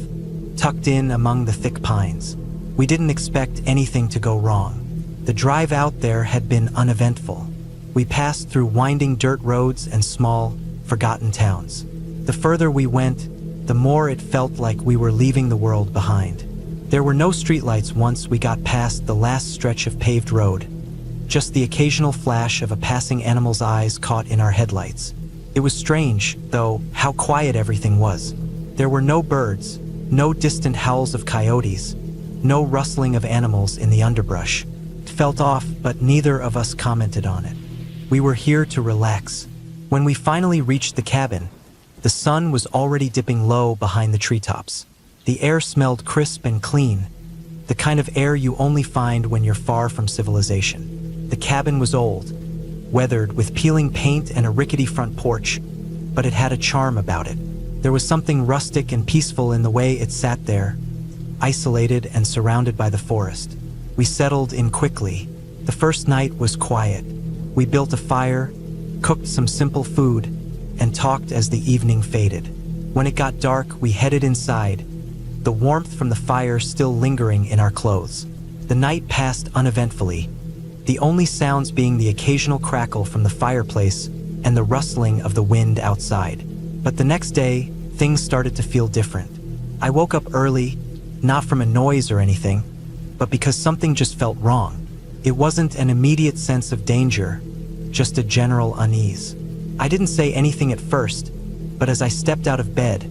tucked in among the thick pines. We didn't expect anything to go wrong. The drive out there had been uneventful. We passed through winding dirt roads and small, forgotten towns. The further we went, the more it felt like we were leaving the world behind. There were no streetlights once we got past the last stretch of paved road, just the occasional flash of a passing animal's eyes caught in our headlights. It was strange, though, how quiet everything was. There were no birds, no distant howls of coyotes, no rustling of animals in the underbrush. It felt off, but neither of us commented on it. We were here to relax. When we finally reached the cabin, the sun was already dipping low behind the treetops. The air smelled crisp and clean, the kind of air you only find when you're far from civilization. The cabin was old, weathered, with peeling paint and a rickety front porch, but it had a charm about it. There was something rustic and peaceful in the way it sat there, isolated and surrounded by the forest. We settled in quickly. The first night was quiet. We built a fire, cooked some simple food, and talked as the evening faded. When it got dark, we headed inside, the warmth from the fire still lingering in our clothes. The night passed uneventfully, the only sounds being the occasional crackle from the fireplace and the rustling of the wind outside. But the next day, things started to feel different. I woke up early, not from a noise or anything, but because something just felt wrong. It wasn't an immediate sense of danger, just a general unease. I didn't say anything at first, but as I stepped out of bed,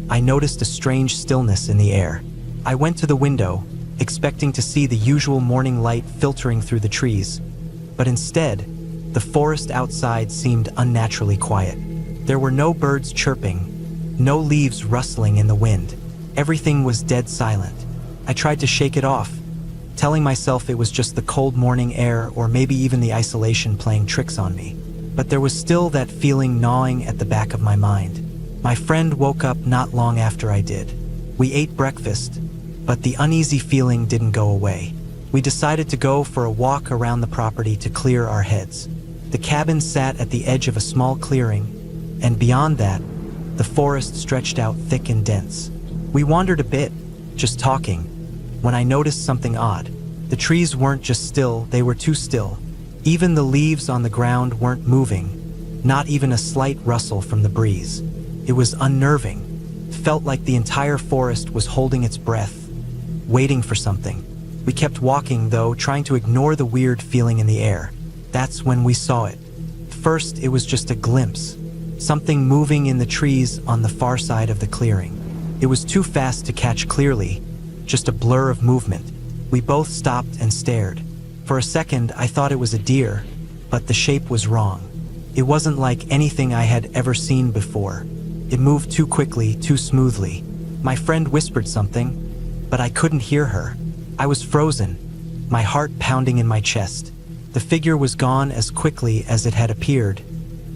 I noticed a strange stillness in the air. I went to the window, expecting to see the usual morning light filtering through the trees, but instead, the forest outside seemed unnaturally quiet. There were no birds chirping, no leaves rustling in the wind. Everything was dead silent. I tried to shake it off, telling myself it was just the cold morning air or maybe even the isolation playing tricks on me. But there was still that feeling gnawing at the back of my mind. My friend woke up not long after I did. We ate breakfast, but the uneasy feeling didn't go away. We decided to go for a walk around the property to clear our heads. The cabin sat at the edge of a small clearing, and beyond that, the forest stretched out thick and dense. We wandered a bit, just talking, when I noticed something odd. The trees weren't just still, they were too still. Even the leaves on the ground weren't moving, not even a slight rustle from the breeze. It was unnerving. It felt like the entire forest was holding its breath, waiting for something. We kept walking, though, trying to ignore the weird feeling in the air. That's when we saw it. First, it was just a glimpse, something moving in the trees on the far side of the clearing. It was too fast to catch clearly, just a blur of movement. We both stopped and stared. For a second, I thought it was a deer, but the shape was wrong. It wasn't like anything I had ever seen before. It moved too quickly, too smoothly. My friend whispered something, but I couldn't hear her. I was frozen, my heart pounding in my chest. The figure was gone as quickly as it had appeared,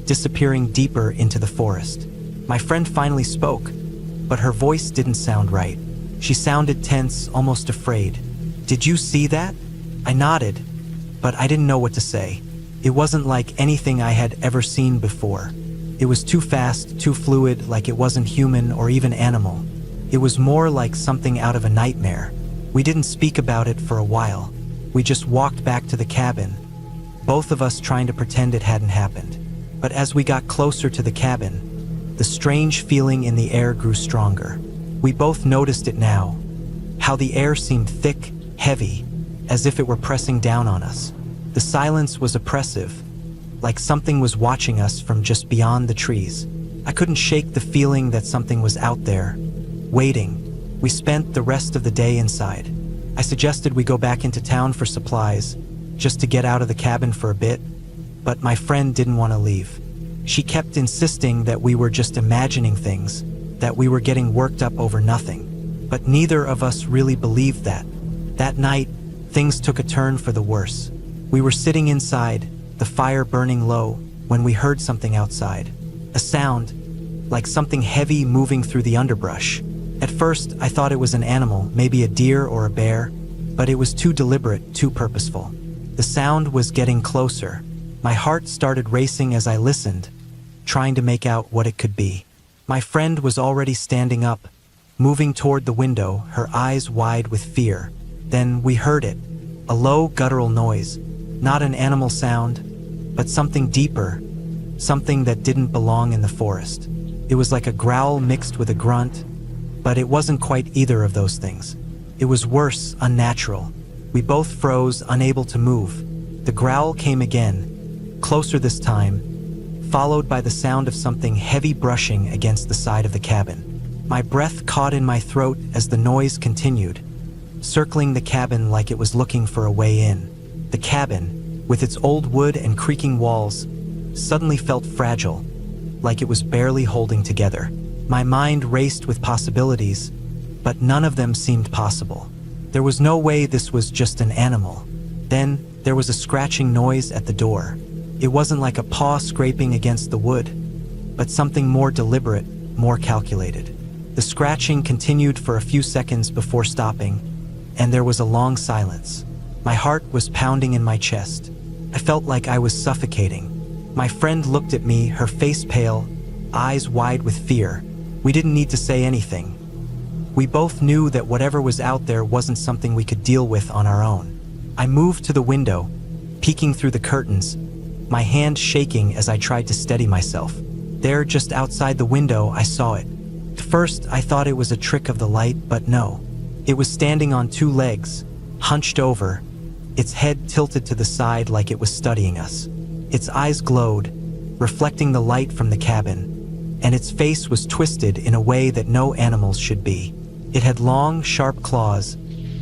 disappearing deeper into the forest. My friend finally spoke, but her voice didn't sound right. She sounded tense, almost afraid. "Did you see that?" I nodded, but I didn't know what to say. It wasn't like anything I had ever seen before. It was too fast, too fluid, like it wasn't human or even animal. It was more like something out of a nightmare. We didn't speak about it for a while. We just walked back to the cabin, both of us trying to pretend it hadn't happened. But as we got closer to the cabin, the strange feeling in the air grew stronger. We both noticed it now, how the air seemed thick, heavy, as if it were pressing down on us. The silence was oppressive, like something was watching us from just beyond the trees. I couldn't shake the feeling that something was out there, waiting. We spent the rest of the day inside. I suggested we go back into town for supplies, just to get out of the cabin for a bit, but my friend didn't want to leave. She kept insisting that we were just imagining things, that we were getting worked up over nothing. But neither of us really believed that. That night, things took a turn for the worse. We were sitting inside, the fire burning low, when we heard something outside. A sound, like something heavy moving through the underbrush. At first, I thought it was an animal, maybe a deer or a bear, but it was too deliberate, too purposeful. The sound was getting closer. My heart started racing as I listened, trying to make out what it could be. My friend was already standing up, moving toward the window, her eyes wide with fear. Then we heard it, a low guttural noise, not an animal sound, but something deeper, something that didn't belong in the forest. It was like a growl mixed with a grunt, but it wasn't quite either of those things. It was worse, unnatural. We both froze, unable to move. The growl came again, closer this time, followed by the sound of something heavy brushing against the side of the cabin. My breath caught in my throat as the noise continued, circling the cabin like it was looking for a way in. The cabin, with its old wood and creaking walls, suddenly felt fragile, like it was barely holding together. My mind raced with possibilities, but none of them seemed possible. There was no way this was just an animal. Then, there was a scratching noise at the door. It wasn't like a paw scraping against the wood, but something more deliberate, more calculated. The scratching continued for a few seconds before stopping, and there was a long silence. My heart was pounding in my chest. I felt like I was suffocating. My friend looked at me, her face pale, eyes wide with fear. We didn't need to say anything. We both knew that whatever was out there wasn't something we could deal with on our own. I moved to the window, peeking through the curtains, my hand shaking as I tried to steady myself. There, just outside the window, I saw it. At first, I thought it was a trick of the light, but no. It was standing on two legs, hunched over, its head tilted to the side like it was studying us. Its eyes glowed, reflecting the light from the cabin, and its face was twisted in a way that no animal's should be. It had long, sharp claws,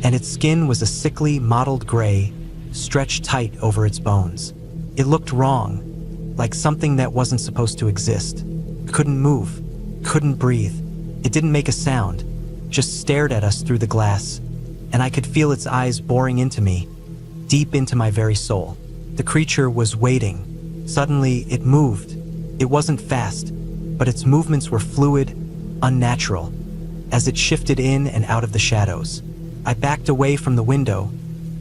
and its skin was a sickly, mottled gray, stretched tight over its bones. It looked wrong, like something that wasn't supposed to exist. It couldn't move, couldn't breathe. It didn't make a sound, just stared at us through the glass, and I could feel its eyes boring into me, deep into my very soul. The creature was waiting. Suddenly, it moved. It wasn't fast, but its movements were fluid, unnatural, as it shifted in and out of the shadows. I backed away from the window,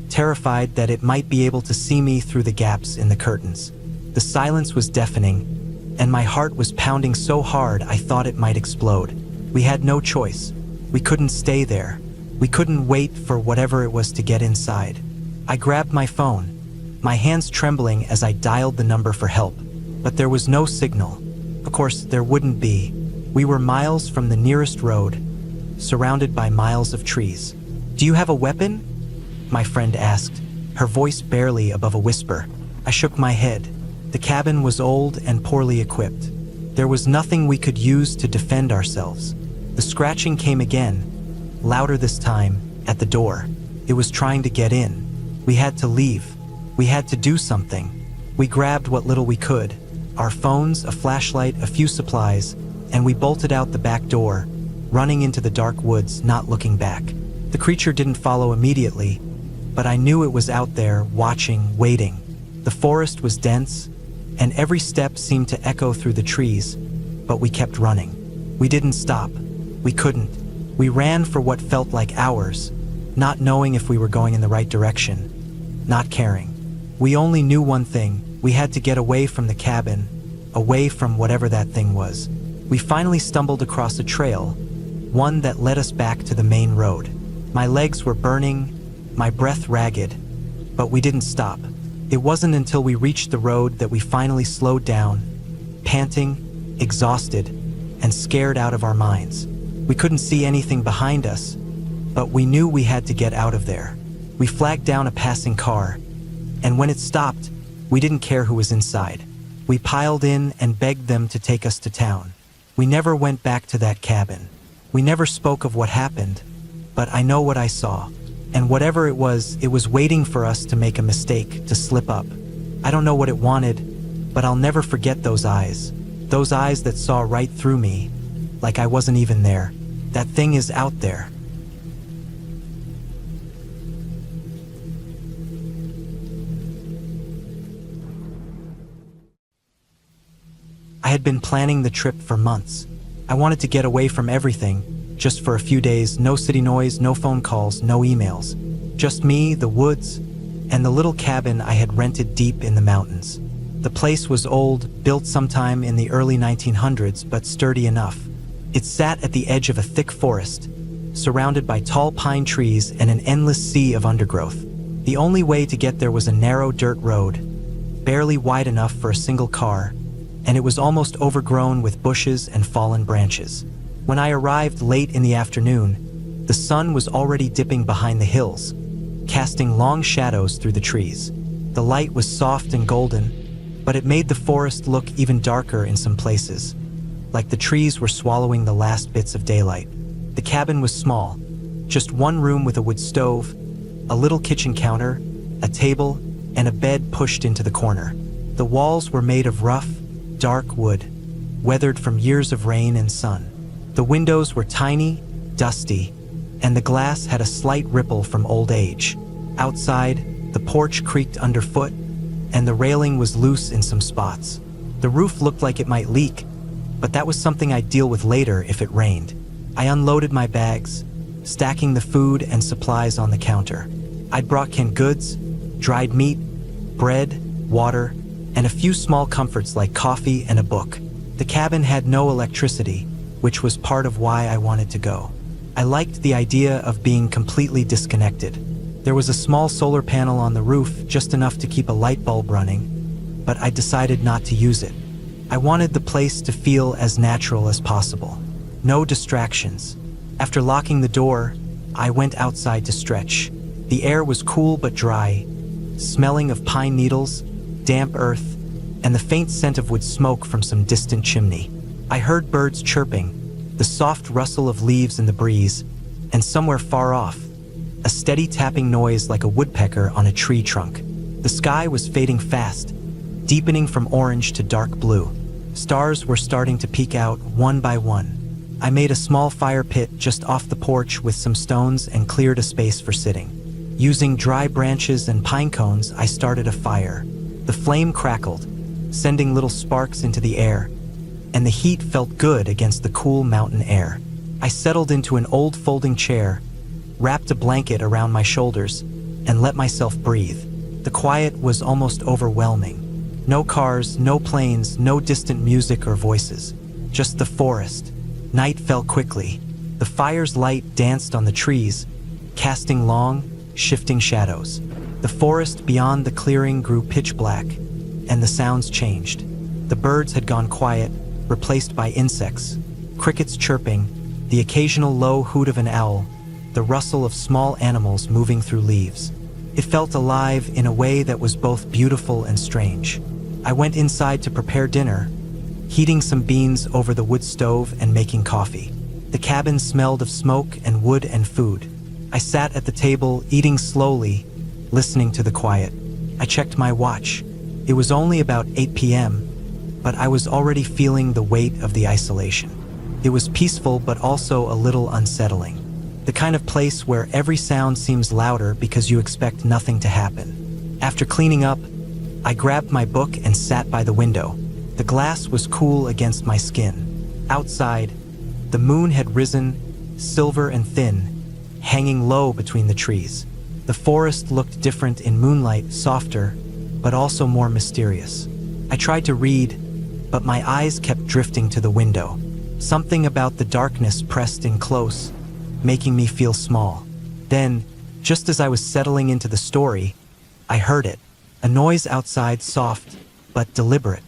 terrified that it might be able to see me through the gaps in the curtains. The silence was deafening, and my heart was pounding so hard I thought it might explode. We had no choice. We couldn't stay there. We couldn't wait for whatever it was to get inside. I grabbed my phone, my hands trembling as I dialed the number for help, but there was no signal. Of course, there wouldn't be. We were miles from the nearest road, surrounded by miles of trees. "Do you have a weapon?" my friend asked, her voice barely above a whisper. I shook my head. The cabin was old and poorly equipped. There was nothing we could use to defend ourselves. The scratching came again, louder this time, at the door. It was trying to get in. We had to leave. We had to do something. We grabbed what little we could, our phones, a flashlight, a few supplies, and we bolted out the back door, running into the dark woods, not looking back. The creature didn't follow immediately, but I knew it was out there, watching, waiting. The forest was dense, and every step seemed to echo through the trees, but we kept running. We didn't stop. We couldn't. We ran for what felt like hours, not knowing if we were going in the right direction, not caring. We only knew one thing: we had to get away from the cabin, away from whatever that thing was. We finally stumbled across a trail, one that led us back to the main road. My legs were burning, my breath ragged, but we didn't stop. It wasn't until we reached the road that we finally slowed down, panting, exhausted, and scared out of our minds. We couldn't see anything behind us, but we knew we had to get out of there. We flagged down a passing car, and when it stopped, we didn't care who was inside. We piled in and begged them to take us to town. We never went back to that cabin. We never spoke of what happened, but I know what I saw. And whatever it was waiting for us to make a mistake, to slip up. I don't know what it wanted, but I'll never forget those eyes that saw right through me, like I wasn't even there. That thing is out there. I had been planning the trip for months. I wanted to get away from everything, just for a few days, no city noise, no phone calls, no emails. Just me, the woods, and the little cabin I had rented deep in the mountains. The place was old, built sometime in the early 1900s, but sturdy enough. It sat at the edge of a thick forest, surrounded by tall pine trees and an endless sea of undergrowth. The only way to get there was a narrow dirt road, barely wide enough for a single car, and it was almost overgrown with bushes and fallen branches. When I arrived late in the afternoon, the sun was already dipping behind the hills, casting long shadows through the trees. The light was soft and golden, but it made the forest look even darker in some places, like the trees were swallowing the last bits of daylight. The cabin was small, just one room with a wood stove, a little kitchen counter, a table, and a bed pushed into the corner. The walls were made of rough, dark wood, weathered from years of rain and sun. The windows were tiny, dusty, and the glass had a slight ripple from old age. Outside, the porch creaked underfoot, and the railing was loose in some spots. The roof looked like it might leak, but that was something I'd deal with later if it rained. I unloaded my bags, stacking the food and supplies on the counter. I'd brought canned goods, dried meat, bread, water, and a few small comforts like coffee and a book. The cabin had no electricity, which was part of why I wanted to go. I liked the idea of being completely disconnected. There was a small solar panel on the roof, just enough to keep a light bulb running, but I decided not to use it. I wanted the place to feel as natural as possible. No distractions. After locking the door, I went outside to stretch. The air was cool but dry, smelling of pine needles, damp earth, and the faint scent of wood smoke from some distant chimney. I heard birds chirping, the soft rustle of leaves in the breeze, and somewhere far off, a steady tapping noise like a woodpecker on a tree trunk. The sky was fading fast, deepening from orange to dark blue. Stars were starting to peek out one by one. I made a small fire pit just off the porch with some stones and cleared a space for sitting. Using dry branches and pine cones, I started a fire. The flame crackled, sending little sparks into the air, and the heat felt good against the cool mountain air. I settled into an old folding chair, wrapped a blanket around my shoulders, and let myself breathe. The quiet was almost overwhelming. No cars, no planes, no distant music or voices. Just the forest. Night fell quickly. The fire's light danced on the trees, casting long, shifting shadows. The forest beyond the clearing grew pitch black, and the sounds changed. The birds had gone quiet, replaced by insects, crickets chirping, the occasional low hoot of an owl, the rustle of small animals moving through leaves. It felt alive in a way that was both beautiful and strange. I went inside to prepare dinner, heating some beans over the wood stove and making coffee. The cabin smelled of smoke and wood and food. I sat at the table, eating slowly, listening to the quiet. I checked my watch. It was only about 8 p.m., but I was already feeling the weight of the isolation. It was peaceful but also a little unsettling. The kind of place where every sound seems louder because you expect nothing to happen. After cleaning up, I grabbed my book and sat by the window. The glass was cool against my skin. Outside, the moon had risen, silver and thin, hanging low between the trees. The forest looked different in moonlight, softer, but also more mysterious. I tried to read, but my eyes kept drifting to the window. Something about the darkness pressed in close, making me feel small. Then, just as I was settling into the story, I heard it. A noise outside, soft, but deliberate.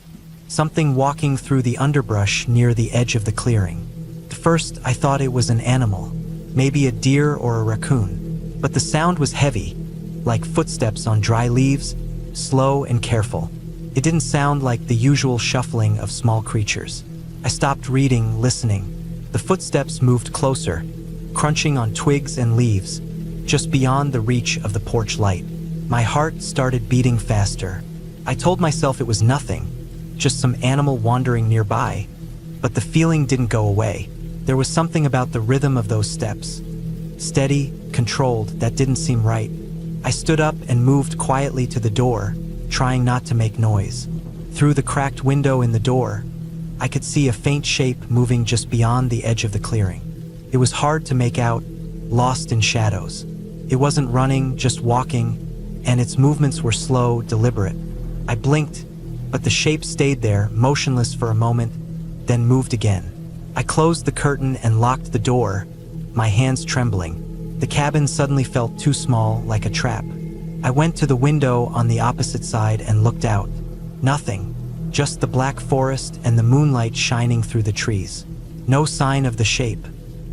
Something walking through the underbrush near the edge of the clearing. At first, I thought it was an animal, maybe a deer or a raccoon. But the sound was heavy, like footsteps on dry leaves, slow and careful. It didn't sound like the usual shuffling of small creatures. I stopped reading, listening. The footsteps moved closer, crunching on twigs and leaves, just beyond the reach of the porch light. My heart started beating faster. I told myself it was nothing, just some animal wandering nearby, but the feeling didn't go away. There was something about the rhythm of those steps, steady, controlled, that didn't seem right. I stood up and moved quietly to the door, trying not to make noise. Through the cracked window in the door, I could see a faint shape moving just beyond the edge of the clearing. It was hard to make out, lost in shadows. It wasn't running, just walking, and its movements were slow, deliberate. I blinked, but the shape stayed there, motionless for a moment, then moved again. I closed the curtain and locked the door, my hands trembling. The cabin suddenly felt too small, like a trap. I went to the window on the opposite side and looked out. Nothing, just the black forest and the moonlight shining through the trees. No sign of the shape.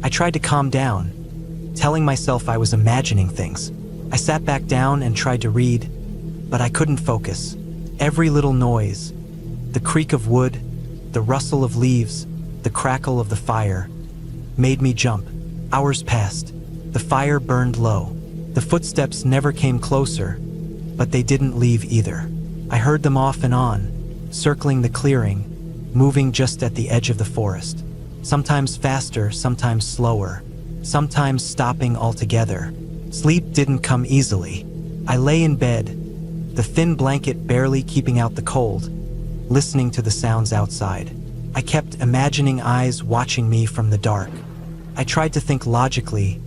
I tried to calm down, telling myself I was imagining things. I sat back down and tried to read, but I couldn't focus. Every little noise, the creak of wood, the rustle of leaves, the crackle of the fire, made me jump. Hours passed. The fire burned low. The footsteps never came closer, but they didn't leave either. I heard them off and on, circling the clearing, moving just at the edge of the forest. Sometimes faster, sometimes slower, sometimes stopping altogether. Sleep didn't come easily. I lay in bed, the thin blanket barely keeping out the cold, listening to the sounds outside. I kept imagining eyes watching me from the dark. I tried to think logically.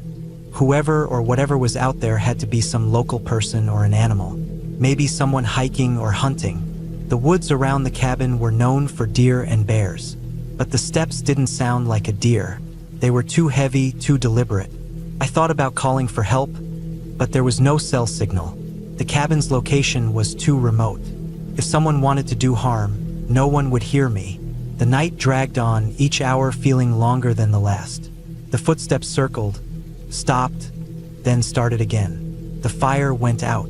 Whoever or whatever was out there had to be some local person or an animal, maybe someone hiking or hunting. The woods around the cabin were known for deer and bears, but the steps didn't sound like a deer. They were too heavy, too deliberate. I thought about calling for help, but there was no cell signal. The cabin's location was too remote. If someone wanted to do harm, no one would hear me. The night dragged on, each hour feeling longer than the last. The footsteps circled, stopped, then started again. The fire went out.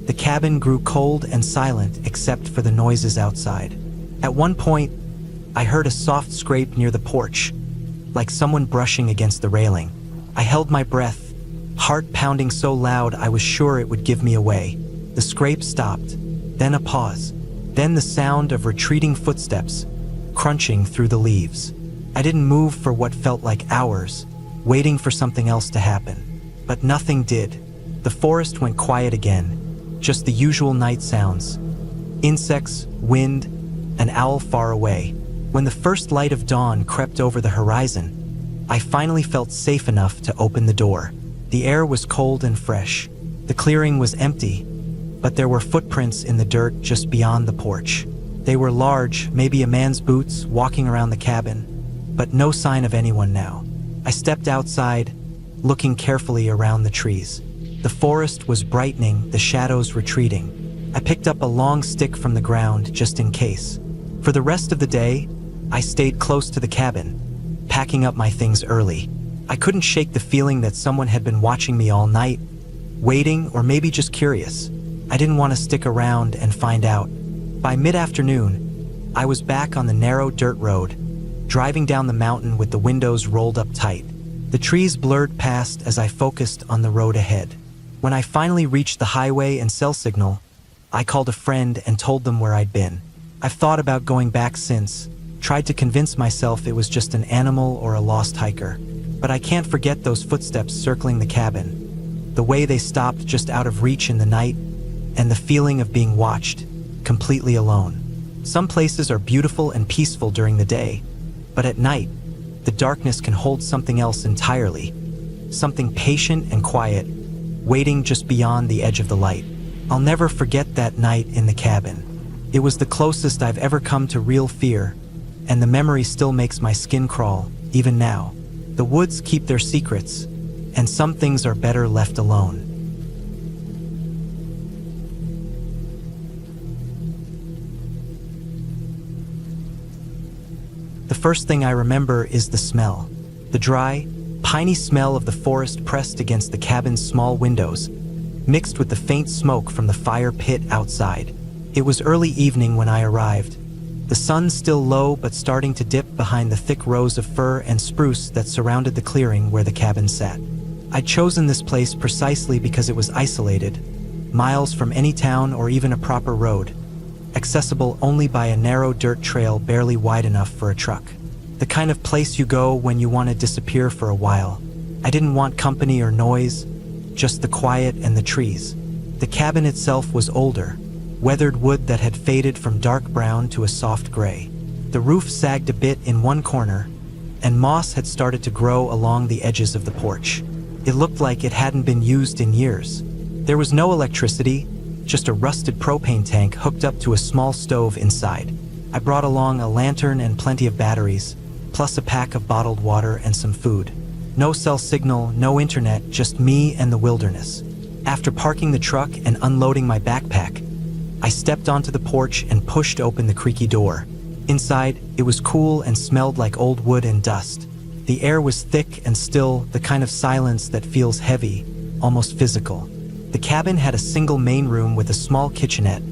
The cabin grew cold and silent except for the noises outside. At one point, I heard a soft scrape near the porch, like someone brushing against the railing. I held my breath, heart pounding so loud I was sure it would give me away. The scrape stopped, then a pause, then the sound of retreating footsteps, crunching through the leaves. I didn't move for what felt like hours, waiting for something else to happen. But nothing did. The forest went quiet again, just the usual night sounds. Insects, wind, an owl far away. When the first light of dawn crept over the horizon, I finally felt safe enough to open the door. The air was cold and fresh. The clearing was empty, but there were footprints in the dirt just beyond the porch. They were large, maybe a man's boots, walking around the cabin, but no sign of anyone now. I stepped outside, looking carefully around the trees. The forest was brightening, the shadows retreating. I picked up a long stick from the ground just in case. For the rest of the day, I stayed close to the cabin, packing up my things early. I couldn't shake the feeling that someone had been watching me all night, waiting or maybe just curious. I didn't want to stick around and find out. By mid-afternoon, I was back on the narrow dirt road, driving down the mountain with the windows rolled up tight. The trees blurred past as I focused on the road ahead. When I finally reached the highway and cell signal, I called a friend and told them where I'd been. I've thought about going back since, tried to convince myself it was just an animal or a lost hiker. But I can't forget those footsteps circling the cabin, the way they stopped just out of reach in the night, and the feeling of being watched, completely alone. Some places are beautiful and peaceful during the day, but at night, the darkness can hold something else entirely, something patient and quiet, waiting just beyond the edge of the light. I'll never forget that night in the cabin. It was the closest I've ever come to real fear, and the memory still makes my skin crawl, even now. The woods keep their secrets, and some things are better left alone. The first thing I remember is the smell. The dry, piney smell of the forest pressed against the cabin's small windows, mixed with the faint smoke from the fire pit outside. It was early evening when I arrived. The sun still low but starting to dip behind the thick rows of fir and spruce that surrounded the clearing where the cabin sat. I'd chosen this place precisely because it was isolated, miles from any town or even a proper road, accessible only by a narrow dirt trail barely wide enough for a truck. The kind of place you go when you want to disappear for a while. I didn't want company or noise, just the quiet and the trees. The cabin itself was older, weathered wood that had faded from dark brown to a soft gray. The roof sagged a bit in one corner, and moss had started to grow along the edges of the porch. It looked like it hadn't been used in years. There was no electricity, just a rusted propane tank hooked up to a small stove inside. I brought along a lantern and plenty of batteries, plus a pack of bottled water and some food. No cell signal, no internet, just me and the wilderness. After parking the truck and unloading my backpack, I stepped onto the porch and pushed open the creaky door. Inside, it was cool and smelled like old wood and dust. The air was thick and still, the kind of silence that feels heavy, almost physical. The cabin had a single main room with a small kitchenette,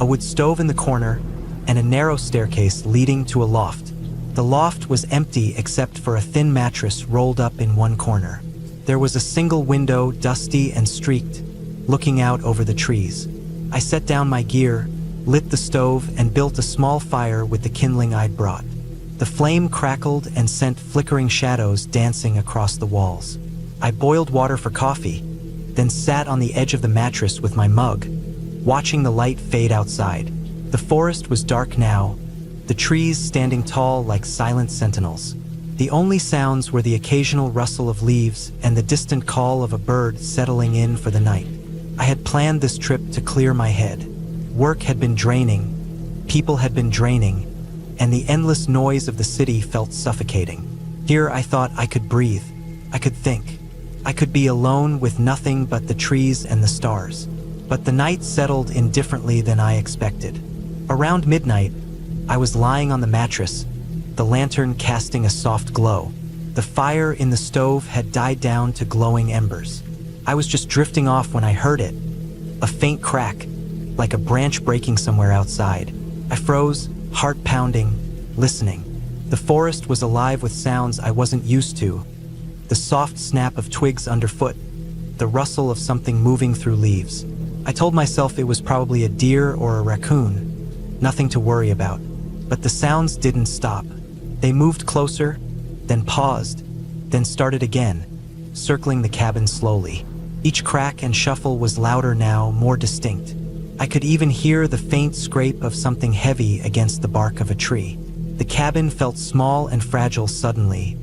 a wood stove in the corner, and a narrow staircase leading to a loft. The loft was empty except for a thin mattress rolled up in one corner. There was a single window, dusty and streaked, looking out over the trees. I set down my gear, lit the stove, and built a small fire with the kindling I'd brought. The flame crackled and sent flickering shadows dancing across the walls. I boiled water for coffee, then sat on the edge of the mattress with my mug, watching the light fade outside. The forest was dark now, the trees standing tall like silent sentinels. The only sounds were the occasional rustle of leaves and the distant call of a bird settling in for the night. I had planned this trip to clear my head. Work had been draining, people had been draining, and the endless noise of the city felt suffocating. Here I thought I could breathe, I could think. I could be alone with nothing but the trees and the stars. But the night settled in differently than I expected. Around midnight, I was lying on the mattress, the lantern casting a soft glow. The fire in the stove had died down to glowing embers. I was just drifting off when I heard it, a faint crack, like a branch breaking somewhere outside. I froze, heart pounding, listening. The forest was alive with sounds I wasn't used to. The soft snap of twigs underfoot, the rustle of something moving through leaves. I told myself it was probably a deer or a raccoon, nothing to worry about. But the sounds didn't stop. They moved closer, then paused, then started again, circling the cabin slowly. Each crack and shuffle was louder now, more distinct. I could even hear the faint scrape of something heavy against the bark of a tree. The cabin felt small and fragile suddenly,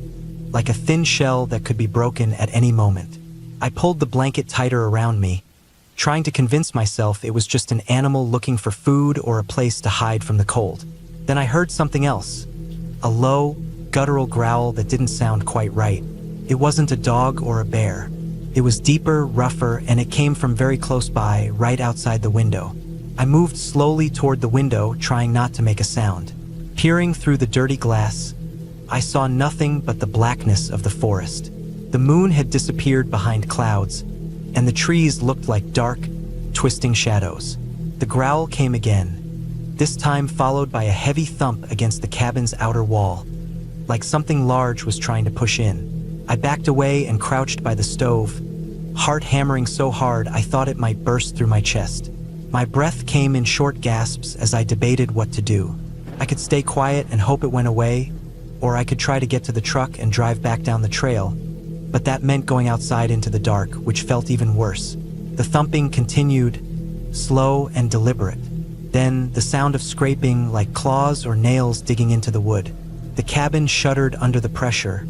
like a thin shell that could be broken at any moment. I pulled the blanket tighter around me, trying to convince myself it was just an animal looking for food or a place to hide from the cold. Then I heard something else, a low, guttural growl that didn't sound quite right. It wasn't a dog or a bear. It was deeper, rougher, and it came from very close by, right outside the window. I moved slowly toward the window, trying not to make a sound. Peering through the dirty glass, I saw nothing but the blackness of the forest. The moon had disappeared behind clouds, and the trees looked like dark, twisting shadows. The growl came again, this time followed by a heavy thump against the cabin's outer wall, like something large was trying to push in. I backed away and crouched by the stove, heart hammering so hard I thought it might burst through my chest. My breath came in short gasps as I debated what to do. I could stay quiet and hope it went away, or I could try to get to the truck and drive back down the trail, but that meant going outside into the dark, which felt even worse. The thumping continued, slow and deliberate. Then the sound of scraping, like claws or nails digging into the wood. The cabin shuddered under the pressure,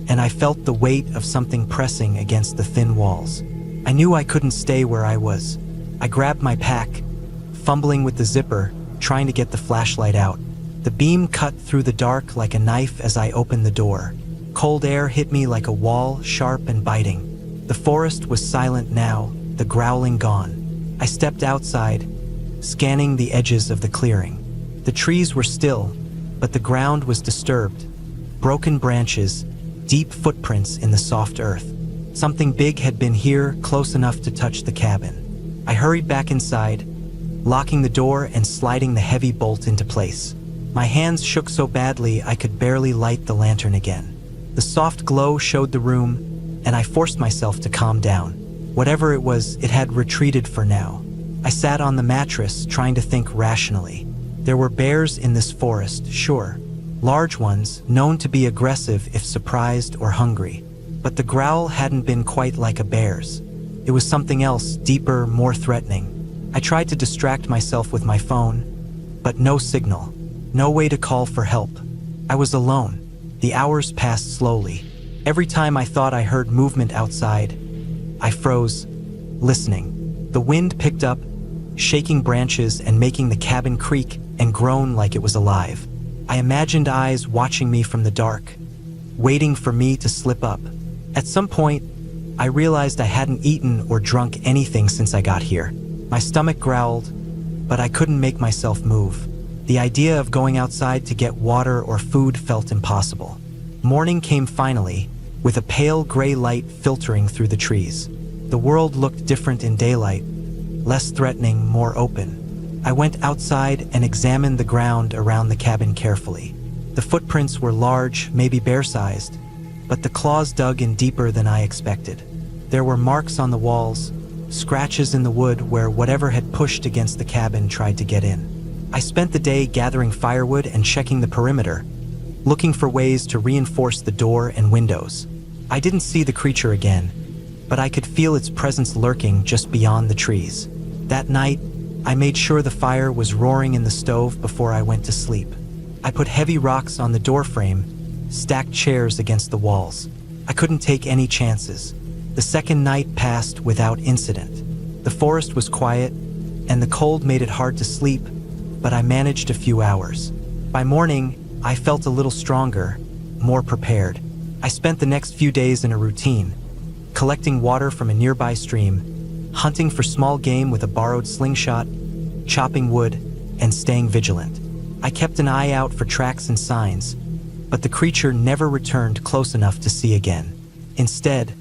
and I felt the weight of something pressing against the thin walls. I knew I couldn't stay where I was. I grabbed my pack, fumbling with the zipper, trying to get the flashlight out. The beam cut through the dark like a knife as I opened the door. Cold air hit me like a wall, sharp and biting. The forest was silent now, the growling gone. I stepped outside, scanning the edges of the clearing. The trees were still, but the ground was disturbed. Broken branches, deep footprints in the soft earth. Something big had been here, close enough to touch the cabin. I hurried back inside, locking the door and sliding the heavy bolt into place. My hands shook so badly I could barely light the lantern again. The soft glow showed the room, and I forced myself to calm down. Whatever it was, it had retreated for now. I sat on the mattress, trying to think rationally. There were bears in this forest, sure. Large ones, known to be aggressive if surprised or hungry. But the growl hadn't been quite like a bear's. It was something else, deeper, more threatening. I tried to distract myself with my phone, but no signal. No way to call for help. I was alone. The hours passed slowly. Every time I thought I heard movement outside, I froze, listening. The wind picked up, shaking branches and making the cabin creak and groan like it was alive. I imagined eyes watching me from the dark, waiting for me to slip up. At some point, I realized I hadn't eaten or drunk anything since I got here. My stomach growled, but I couldn't make myself move. The idea of going outside to get water or food felt impossible. Morning came finally, with a pale gray light filtering through the trees. The world looked different in daylight, less threatening, more open. I went outside and examined the ground around the cabin carefully. The footprints were large, maybe bear-sized, but the claws dug in deeper than I expected. There were marks on the walls, scratches in the wood where whatever had pushed against the cabin tried to get in. I spent the day gathering firewood and checking the perimeter, looking for ways to reinforce the door and windows. I didn't see the creature again, but I could feel its presence lurking just beyond the trees. That night, I made sure the fire was roaring in the stove before I went to sleep. I put heavy rocks on the doorframe, stacked chairs against the walls. I couldn't take any chances. The second night passed without incident. The forest was quiet, and the cold made it hard to sleep, but I managed a few hours. By morning, I felt a little stronger, more prepared. I spent the next few days in a routine, collecting water from a nearby stream, hunting for small game with a borrowed slingshot, chopping wood, and staying vigilant. I kept an eye out for tracks and signs, but the creature never returned close enough to see again. Instead,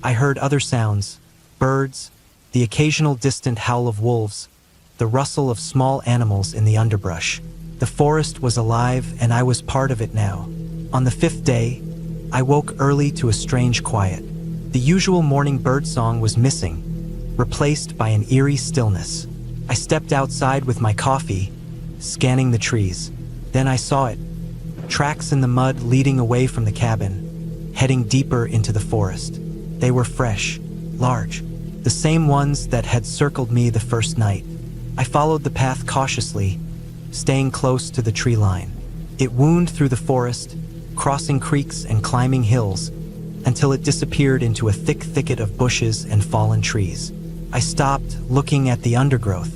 I heard other sounds: birds, the occasional distant howl of wolves, the rustle of small animals in the underbrush. The forest was alive, and I was part of it now. On the fifth day, I woke early to a strange quiet. The usual morning birdsong was missing, replaced by an eerie stillness. I stepped outside with my coffee, scanning the trees. Then I saw it. Tracks in the mud leading away from the cabin, heading deeper into the forest. They were fresh, large, the same ones that had circled me the first night. I followed the path cautiously, staying close to the tree line. It wound through the forest, crossing creeks and climbing hills, until it disappeared into a thick thicket of bushes and fallen trees. I stopped, looking at the undergrowth.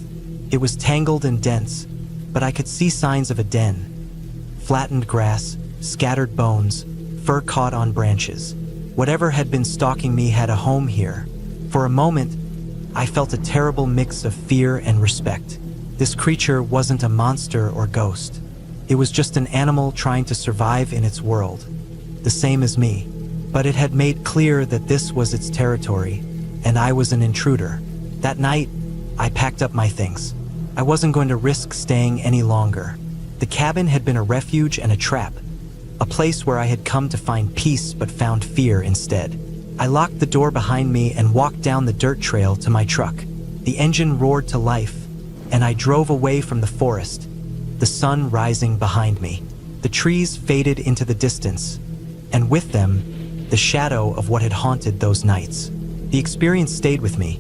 It was tangled and dense, but I could see signs of a den. Flattened grass, scattered bones, fur caught on branches. Whatever had been stalking me had a home here. For a moment, I felt a terrible mix of fear and respect. This creature wasn't a monster or ghost. It was just an animal trying to survive in its world, the same as me. But it had made clear that this was its territory, and I was an intruder. That night, I packed up my things. I wasn't going to risk staying any longer. The cabin had been a refuge and a trap, a place where I had come to find peace but found fear instead. I locked the door behind me and walked down the dirt trail to my truck. The engine roared to life, and I drove away from the forest, the sun rising behind me. The trees faded into the distance, and with them, the shadow of what had haunted those nights. The experience stayed with me,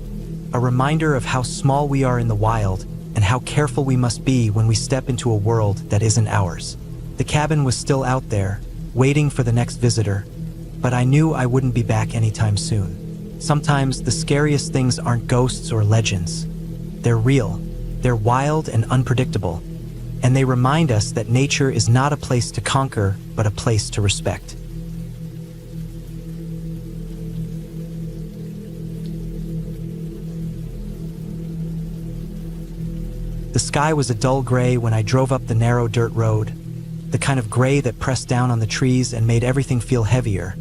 a reminder of how small we are in the wild and how careful we must be when we step into a world that isn't ours. The cabin was still out there, waiting for the next visitor, but I knew I wouldn't be back anytime soon. Sometimes the scariest things aren't ghosts or legends. They're real, they're wild and unpredictable, and they remind us that nature is not a place to conquer, but a place to respect. The sky was a dull gray when I drove up the narrow dirt road, the kind of gray that pressed down on the trees and made everything feel heavier,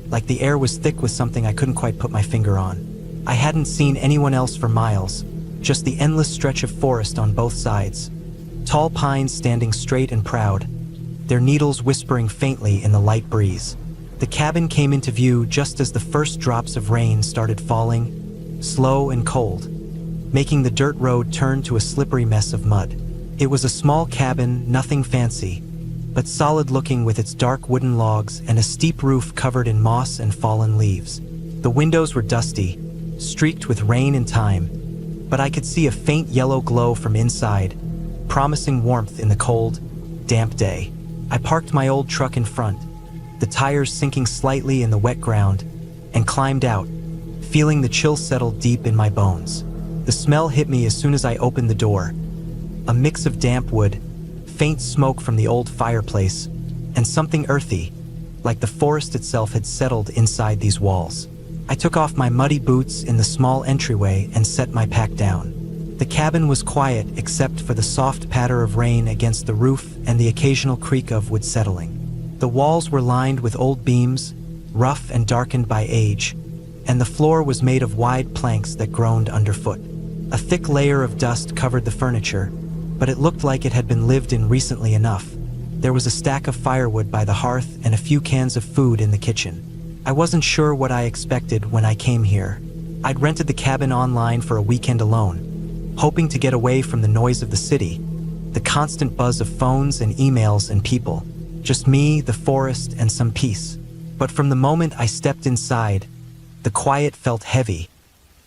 like the air was thick with something I couldn't quite put my finger on. I hadn't seen anyone else for miles, just the endless stretch of forest on both sides. Tall pines standing straight and proud, their needles whispering faintly in the light breeze. The cabin came into view just as the first drops of rain started falling, slow and cold, making the dirt road turn to a slippery mess of mud. It was a small cabin, nothing fancy, but solid-looking with its dark wooden logs and a steep roof covered in moss and fallen leaves. The windows were dusty, streaked with rain and time, but I could see a faint yellow glow from inside, promising warmth in the cold, damp day. I parked my old truck in front, the tires sinking slightly in the wet ground, and climbed out, feeling the chill settle deep in my bones. The smell hit me as soon as I opened the door, a mix of damp wood, faint smoke from the old fireplace, and something earthy, like the forest itself had settled inside these walls. I took off my muddy boots in the small entryway and set my pack down. The cabin was quiet except for the soft patter of rain against the roof and the occasional creak of wood settling. The walls were lined with old beams, rough and darkened by age, and the floor was made of wide planks that groaned underfoot. A thick layer of dust covered the furniture, but it looked like it had been lived in recently enough. There was a stack of firewood by the hearth and a few cans of food in the kitchen. I wasn't sure what I expected when I came here, I'd rented the cabin online for a weekend alone, hoping to get away from the noise of the city, the constant buzz of phones and emails and people. Just me, the forest, and some peace. But from the moment I stepped inside, the quiet felt heavy,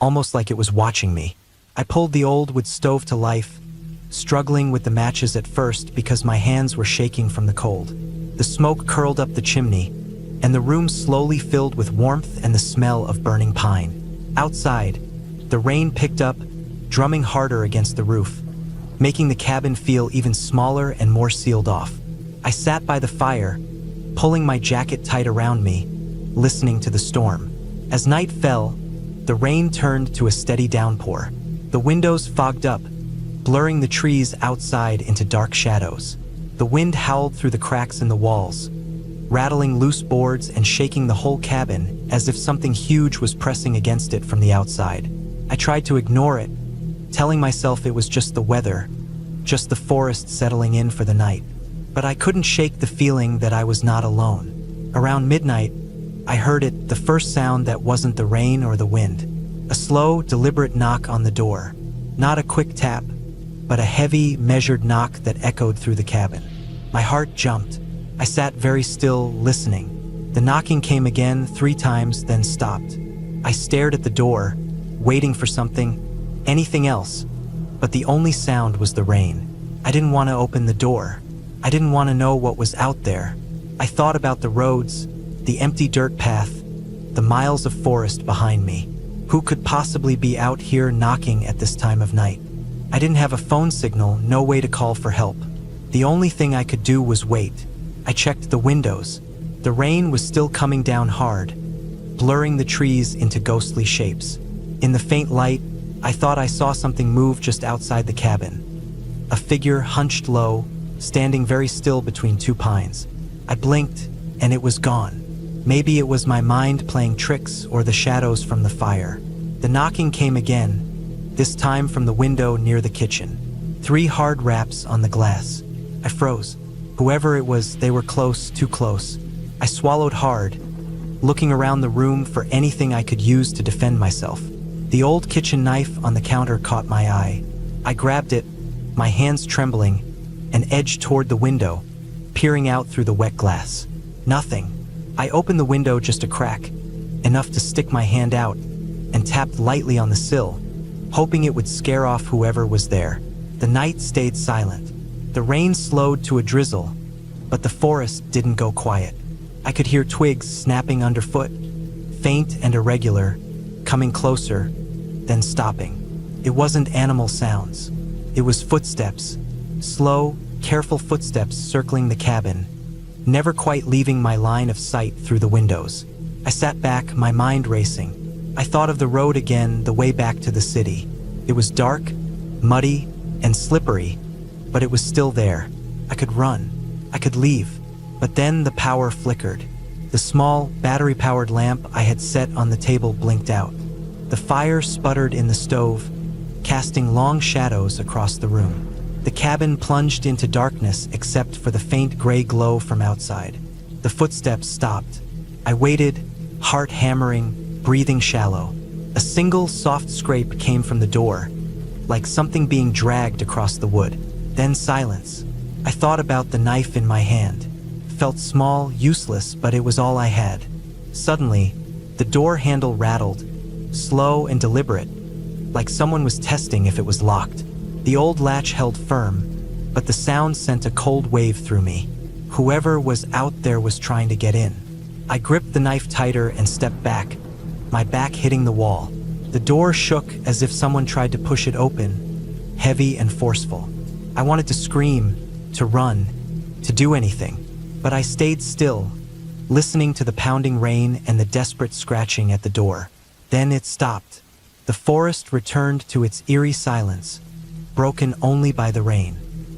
almost like it was watching me. I pulled the old wood stove to life, struggling with the matches at first because my hands were shaking from the cold. The smoke curled up the chimney, and the room slowly filled with warmth and the smell of burning pine. Outside, the rain picked up, drumming harder against the roof, making the cabin feel even smaller and more sealed off. I sat by the fire, pulling my jacket tight around me, listening to the storm. As night fell, the rain turned to a steady downpour. The windows fogged up, blurring the trees outside into dark shadows. The wind howled through the cracks in the walls, rattling loose boards and shaking the whole cabin as if something huge was pressing against it from the outside. I tried to ignore it, telling myself it was just the weather, just the forest settling in for the night. But I couldn't shake the feeling that I was not alone. Around midnight, I heard it, the first sound that wasn't the rain or the wind. A slow, deliberate knock on the door. Not a quick tap, but a heavy, measured knock that echoed through the cabin. My heart jumped. I sat very still, listening. The knocking came again 3 times, then stopped. I stared at the door, waiting for something, anything else, but the only sound was the rain. I didn't want to open the door. I didn't want to know what was out there. I thought about the roads, the empty dirt path, the miles of forest behind me. Who could possibly be out here knocking at this time of night? I didn't have a phone signal, no way to call for help. The only thing I could do was wait. I checked the windows. The rain was still coming down hard, blurring the trees into ghostly shapes. In the faint light, I thought I saw something move just outside the cabin. A figure hunched low, standing very still between 2 pines. I blinked, and it was gone. Maybe it was my mind playing tricks or the shadows from the fire. The knocking came again, this time from the window near the kitchen. 3 hard raps on the glass. I froze. Whoever it was, they were close, too close. I swallowed hard, looking around the room for anything I could use to defend myself. The old kitchen knife on the counter caught my eye. I grabbed it, my hands trembling, and edged toward the window, peering out through the wet glass. Nothing. I opened the window just a crack, enough to stick my hand out, and tapped lightly on the sill, hoping it would scare off whoever was there. The night stayed silent. The rain slowed to a drizzle, but the forest didn't go quiet. I could hear twigs snapping underfoot, faint and irregular, coming closer, then stopping. It wasn't animal sounds. It was footsteps. Slow, careful footsteps circling the cabin, never quite leaving my line of sight through the windows. I sat back, my mind racing. I thought of the road again, the way back to the city. It was dark, muddy, and slippery, but it was still there. I could run. I could leave. But then the power flickered. The small, battery-powered lamp I had set on the table blinked out. The fire sputtered in the stove, casting long shadows across the room. The cabin plunged into darkness except for the faint gray glow from outside. The footsteps stopped. I waited, heart hammering, breathing shallow. A single soft scrape came from the door, like something being dragged across the wood. Then silence. I thought about the knife in my hand. Felt small, useless, but it was all I had. Suddenly, the door handle rattled, slow and deliberate, like someone was testing if it was locked. The old latch held firm, but the sound sent a cold wave through me. Whoever was out there was trying to get in. I gripped the knife tighter and stepped back, my back hitting the wall. The door shook as if someone tried to push it open, heavy and forceful. I wanted to scream, to run, to do anything, but I stayed still, listening to the pounding rain and the desperate scratching at the door. Then it stopped. The forest returned to its eerie silence, broken only by the rain.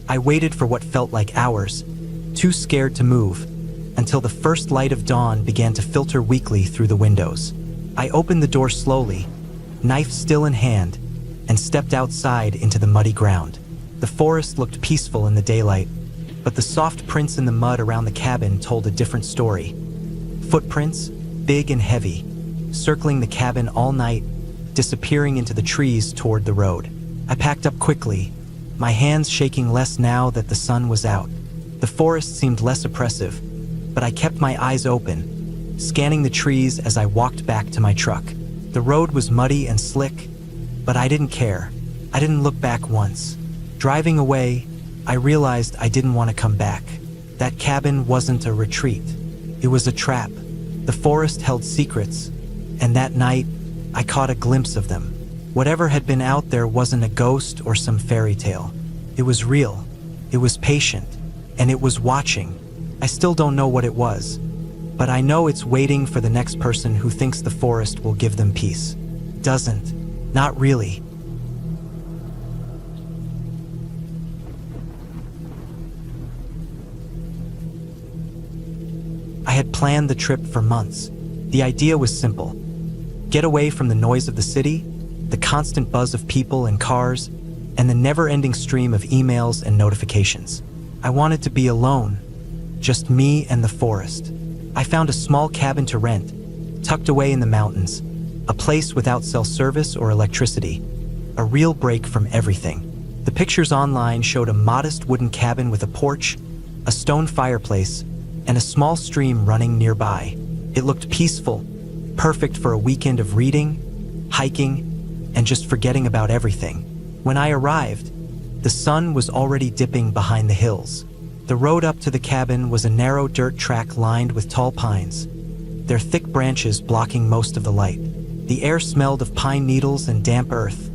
I waited for what felt like hours, too scared to move, until the first light of dawn began to filter weakly through the windows. I opened the door slowly, knife still in hand, and stepped outside into the muddy ground. The forest looked peaceful in the daylight, but the soft prints in the mud around the cabin told a different story. Footprints, big and heavy, circling the cabin all night, disappearing into the trees toward the road. I packed up quickly, my hands shaking less now that the sun was out. The forest seemed less oppressive, but I kept my eyes open, scanning the trees as I walked back to my truck. The road was muddy and slick, but I didn't care. I didn't look back once. Driving away, I realized I didn't want to come back. That cabin wasn't a retreat. It was a trap. The forest held secrets, and that night, I caught a glimpse of them. Whatever had been out there wasn't a ghost or some fairy tale. It was real, it was patient, and it was watching. I still don't know what it was, but I know it's waiting for the next person who thinks the forest will give them peace. Doesn't. Not really. I had planned the trip for months. The idea was simple. Get away from the noise of the city, the constant buzz of people and cars, and the never-ending stream of emails and notifications. I wanted to be alone, just me and the forest. I found a small cabin to rent, tucked away in the mountains, a place without cell service or electricity, a real break from everything. The pictures online showed a modest wooden cabin with a porch, a stone fireplace, and a small stream running nearby. It looked peaceful, perfect for a weekend of reading, hiking, and just forgetting about everything. When I arrived, the sun was already dipping behind the hills. The road up to the cabin was a narrow dirt track lined with tall pines, their thick branches blocking most of the light. The air smelled of pine needles and damp earth,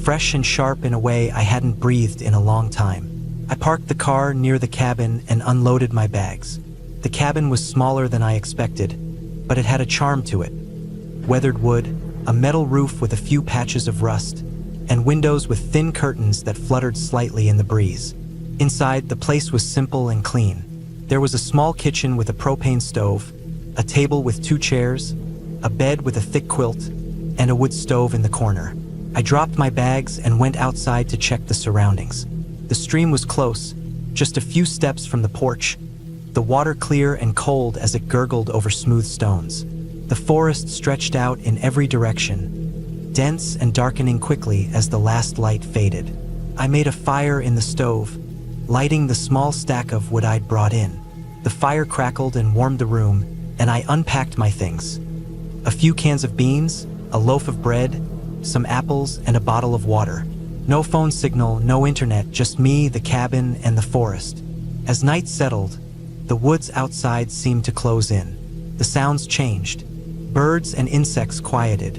fresh and sharp in a way I hadn't breathed in a long time. I parked the car near the cabin and unloaded my bags. The cabin was smaller than I expected, but it had a charm to it. Weathered wood, a metal roof with a few patches of rust, and windows with thin curtains that fluttered slightly in the breeze. Inside, the place was simple and clean. There was a small kitchen with a propane stove, a table with 2 chairs, a bed with a thick quilt, and a wood stove in the corner. I dropped my bags and went outside to check the surroundings. The stream was close, just a few steps from the porch, the water clear and cold as it gurgled over smooth stones. The forest stretched out in every direction, dense and darkening quickly as the last light faded. I made a fire in the stove, lighting the small stack of wood I'd brought in. The fire crackled and warmed the room, and I unpacked my things. A few cans of beans, a loaf of bread, some apples, and a bottle of water. No phone signal, no internet, just me, the cabin, and the forest. As night settled, the woods outside seemed to close in. The sounds changed. Birds and insects quieted,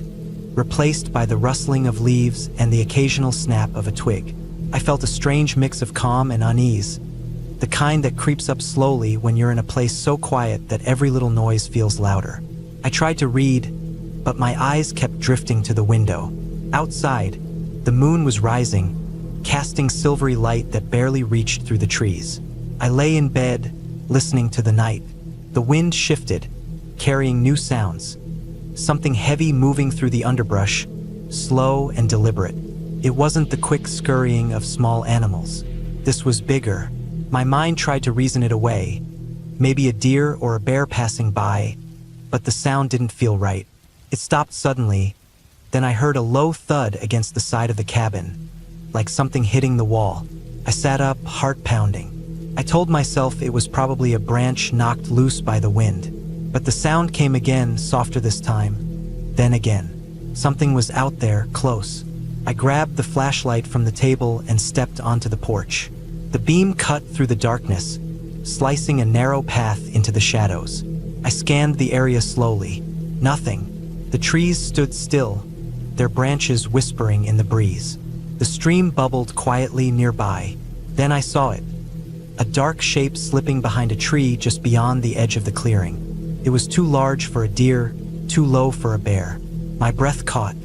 replaced by the rustling of leaves and the occasional snap of a twig. I felt a strange mix of calm and unease, the kind that creeps up slowly when you're in a place so quiet that every little noise feels louder. I tried to read, but my eyes kept drifting to the window. Outside, the moon was rising, casting silvery light that barely reached through the trees. I lay in bed, listening to the night. The wind shifted, carrying new sounds. Something heavy moving through the underbrush, slow and deliberate. It wasn't the quick scurrying of small animals. This was bigger. My mind tried to reason it away. Maybe a deer or a bear passing by, but the sound didn't feel right. It stopped suddenly. Then I heard a low thud against the side of the cabin, like something hitting the wall. I sat up, heart pounding. I told myself it was probably a branch knocked loose by the wind. But the sound came again, softer this time. Then again. Something was out there, close. I grabbed the flashlight from the table and stepped onto the porch. The beam cut through the darkness, slicing a narrow path into the shadows. I scanned the area slowly. Nothing. The trees stood still, their branches whispering in the breeze. The stream bubbled quietly nearby. Then I saw it. A dark shape slipping behind a tree just beyond the edge of the clearing. It was too large for a deer, too low for a bear. My breath caught.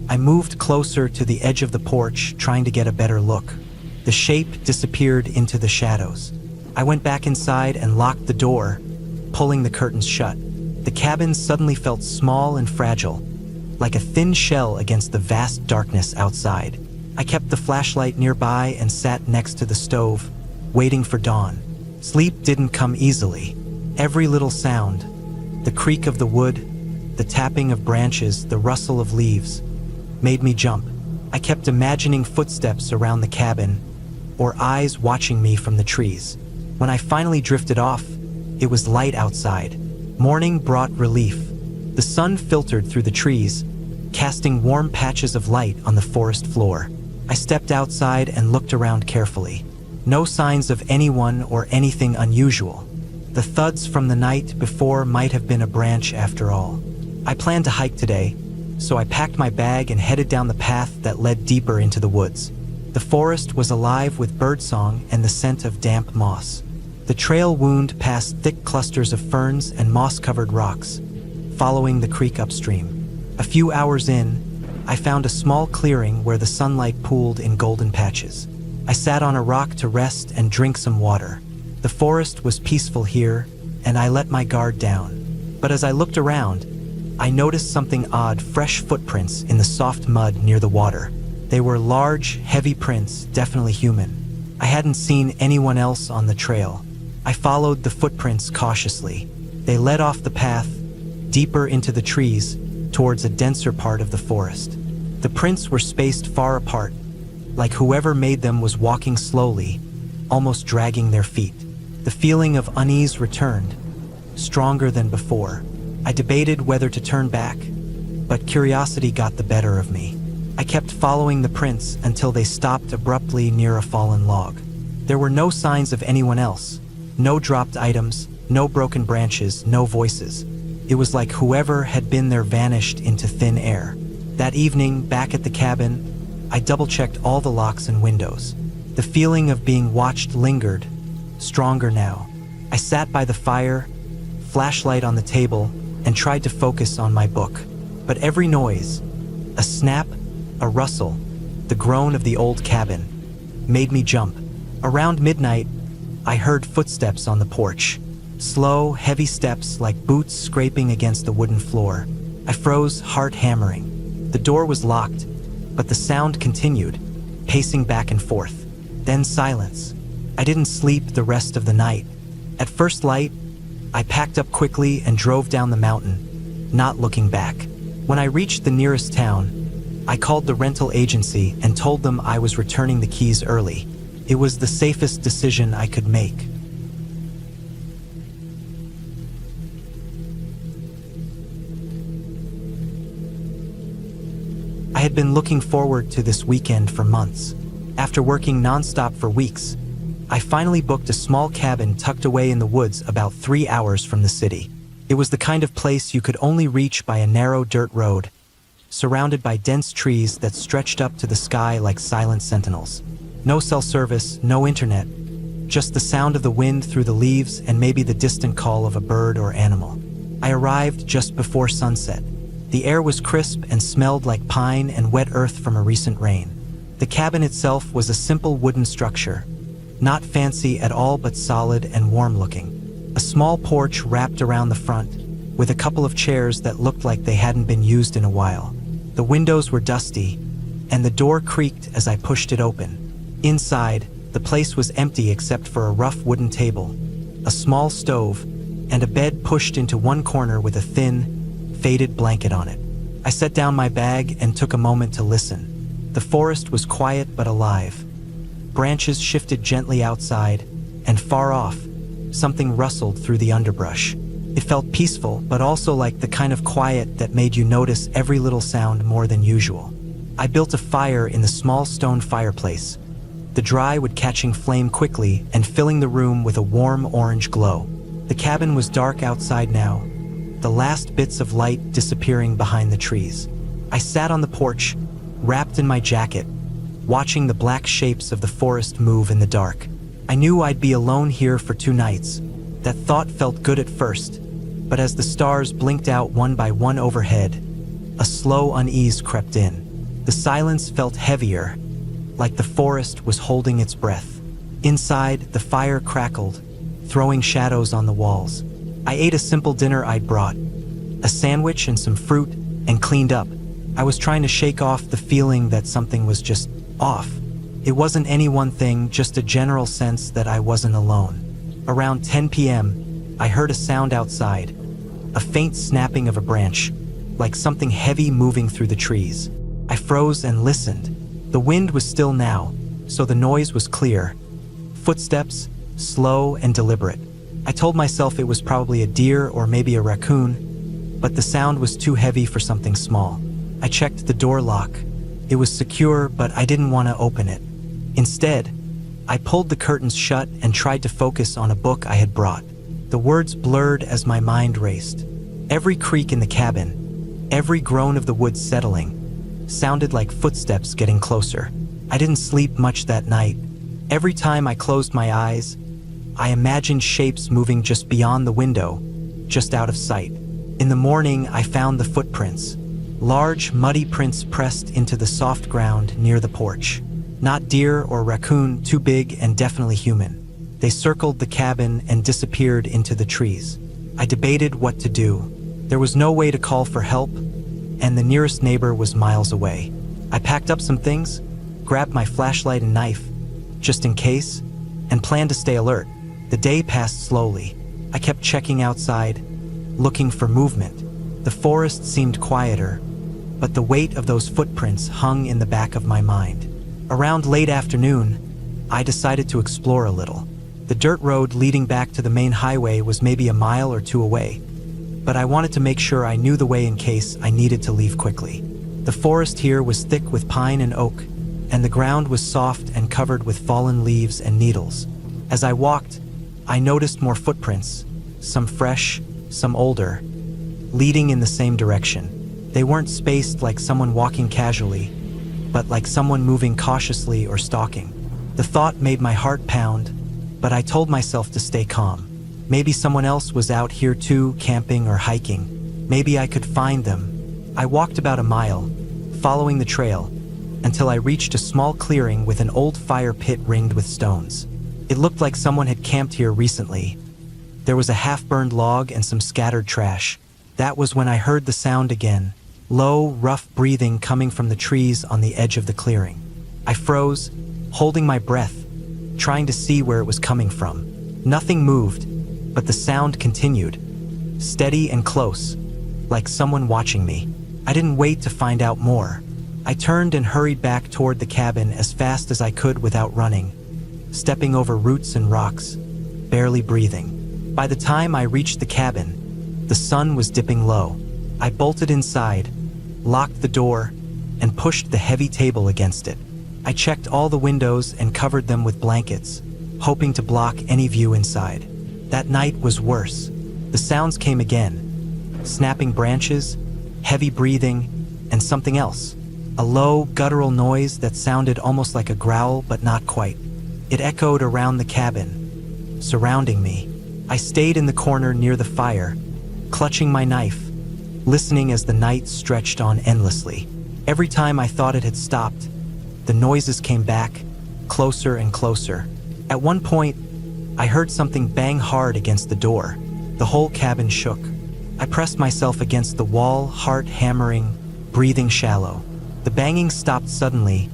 I moved closer to the edge of the porch, trying to get a better look. The shape disappeared into the shadows. I went back inside and locked the door, pulling the curtains shut. The cabin suddenly felt small and fragile, like a thin shell against the vast darkness outside. I kept the flashlight nearby and sat next to the stove, waiting for dawn. Sleep didn't come easily. Every little sound, the creak of the wood, the tapping of branches, the rustle of leaves, made me jump. I kept imagining footsteps around the cabin, or eyes watching me from the trees. When I finally drifted off, it was light outside. Morning brought relief. The sun filtered through the trees, casting warm patches of light on the forest floor. I stepped outside and looked around carefully. No signs of anyone or anything unusual. The thuds from the night before might have been a branch after all. I planned to hike today, so I packed my bag and headed down the path that led deeper into the woods. The forest was alive with birdsong and the scent of damp moss. The trail wound past thick clusters of ferns and moss-covered rocks, following the creek upstream. A few hours in, I found a small clearing where the sunlight pooled in golden patches. I sat on a rock to rest and drink some water. The forest was peaceful here, and I let my guard down. But as I looked around, I noticed something odd: fresh footprints in the soft mud near the water. They were large, heavy prints, definitely human. I hadn't seen anyone else on the trail. I followed the footprints cautiously. They led off the path, deeper into the trees, towards a denser part of the forest. The prints were spaced far apart, like whoever made them was walking slowly, almost dragging their feet. The feeling of unease returned, stronger than before. I debated whether to turn back, but curiosity got the better of me. I kept following the prints until they stopped abruptly near a fallen log. There were no signs of anyone else, no dropped items, no broken branches, no voices. It was like whoever had been there vanished into thin air. That evening, back at the cabin, I double-checked all the locks and windows. The feeling of being watched lingered, stronger now. I sat by the fire, flashlight on the table, and tried to focus on my book. But every noise, a snap, a rustle, the groan of the old cabin, made me jump. Around midnight, I heard footsteps on the porch. Slow, heavy steps like boots scraping against the wooden floor. I froze, heart hammering. The door was locked, but the sound continued, pacing back and forth. Then silence. I didn't sleep the rest of the night. At first light, I packed up quickly and drove down the mountain, not looking back. When I reached the nearest town, I called the rental agency and told them I was returning the keys early. It was the safest decision I could make. I had been looking forward to this weekend for months. After working nonstop for weeks, I finally booked a small cabin tucked away in the woods about 3 hours from the city. It was the kind of place you could only reach by a narrow dirt road, surrounded by dense trees that stretched up to the sky like silent sentinels. No cell service, no internet, just the sound of the wind through the leaves and maybe the distant call of a bird or animal. I arrived just before sunset. The air was crisp and smelled like pine and wet earth from a recent rain. The cabin itself was a simple wooden structure, not fancy at all but solid and warm-looking. A small porch wrapped around the front, with a couple of chairs that looked like they hadn't been used in a while. The windows were dusty, and the door creaked as I pushed it open. Inside, the place was empty except for a rough wooden table, a small stove, and a bed pushed into one corner with a thin, faded blanket on it. I set down my bag and took a moment to listen. The forest was quiet but alive. Branches shifted gently outside, and far off, something rustled through the underbrush. It felt peaceful, but also like the kind of quiet that made you notice every little sound more than usual. I built a fire in the small stone fireplace, the dry wood catching flame quickly and filling the room with a warm orange glow. The cabin was dark outside now, the last bits of light disappearing behind the trees. I sat on the porch, wrapped in my jacket, watching the black shapes of the forest move in the dark. I knew I'd be alone here for 2 nights. That thought felt good at first, but as the stars blinked out one by one overhead, a slow unease crept in. The silence felt heavier, like the forest was holding its breath. Inside, the fire crackled, throwing shadows on the walls. I ate a simple dinner I'd brought, a sandwich and some fruit, and cleaned up. I was trying to shake off the feeling that something was just off. It wasn't any one thing, just a general sense that I wasn't alone. Around 10 p.m., I heard a sound outside, a faint snapping of a branch, like something heavy moving through the trees. I froze and listened. The wind was still now, so the noise was clear. Footsteps, slow and deliberate. I told myself it was probably a deer or maybe a raccoon, but the sound was too heavy for something small. I checked the door lock. It was secure, but I didn't want to open it. Instead, I pulled the curtains shut and tried to focus on a book I had brought. The words blurred as my mind raced. Every creak in the cabin, every groan of the woods settling, sounded like footsteps getting closer. I didn't sleep much that night. Every time I closed my eyes, I imagined shapes moving just beyond the window, just out of sight. In the morning, I found the footprints. Large, muddy prints pressed into the soft ground near the porch. Not deer or raccoon, too big and definitely human. They circled the cabin and disappeared into the trees. I debated what to do. There was no way to call for help, and the nearest neighbor was miles away. I packed up some things, grabbed my flashlight and knife, just in case, and planned to stay alert. The day passed slowly. I kept checking outside, looking for movement. The forest seemed quieter, but the weight of those footprints hung in the back of my mind. Around late afternoon, I decided to explore a little. The dirt road leading back to the main highway was maybe a mile or two away, but I wanted to make sure I knew the way in case I needed to leave quickly. The forest here was thick with pine and oak, and the ground was soft and covered with fallen leaves and needles. As I walked, I noticed more footprints, some fresh, some older, leading in the same direction. They weren't spaced like someone walking casually, but like someone moving cautiously or stalking. The thought made my heart pound, but I told myself to stay calm. Maybe someone else was out here too, camping or hiking. Maybe I could find them. I walked about a mile, following the trail, until I reached a small clearing with an old fire pit ringed with stones. It looked like someone had camped here recently. There was a half-burned log and some scattered trash. That was when I heard the sound again. Low, rough breathing coming from the trees on the edge of the clearing. I froze, holding my breath, trying to see where it was coming from. Nothing moved, but the sound continued, steady and close, like someone watching me. I didn't wait to find out more. I turned and hurried back toward the cabin as fast as I could without running, stepping over roots and rocks, barely breathing. By the time I reached the cabin, the sun was dipping low. I bolted inside, locked the door, and pushed the heavy table against it. I checked all the windows and covered them with blankets, hoping to block any view inside. That night was worse. The sounds came again. Snapping branches, heavy breathing, and something else. A low, guttural noise that sounded almost like a growl, but not quite. It echoed around the cabin, surrounding me. I stayed in the corner near the fire, clutching my knife, listening as the night stretched on endlessly. Every time I thought it had stopped, the noises came back, closer and closer. At one point, I heard something bang hard against the door. The whole cabin shook. I pressed myself against the wall, heart hammering, breathing shallow. The banging stopped suddenly,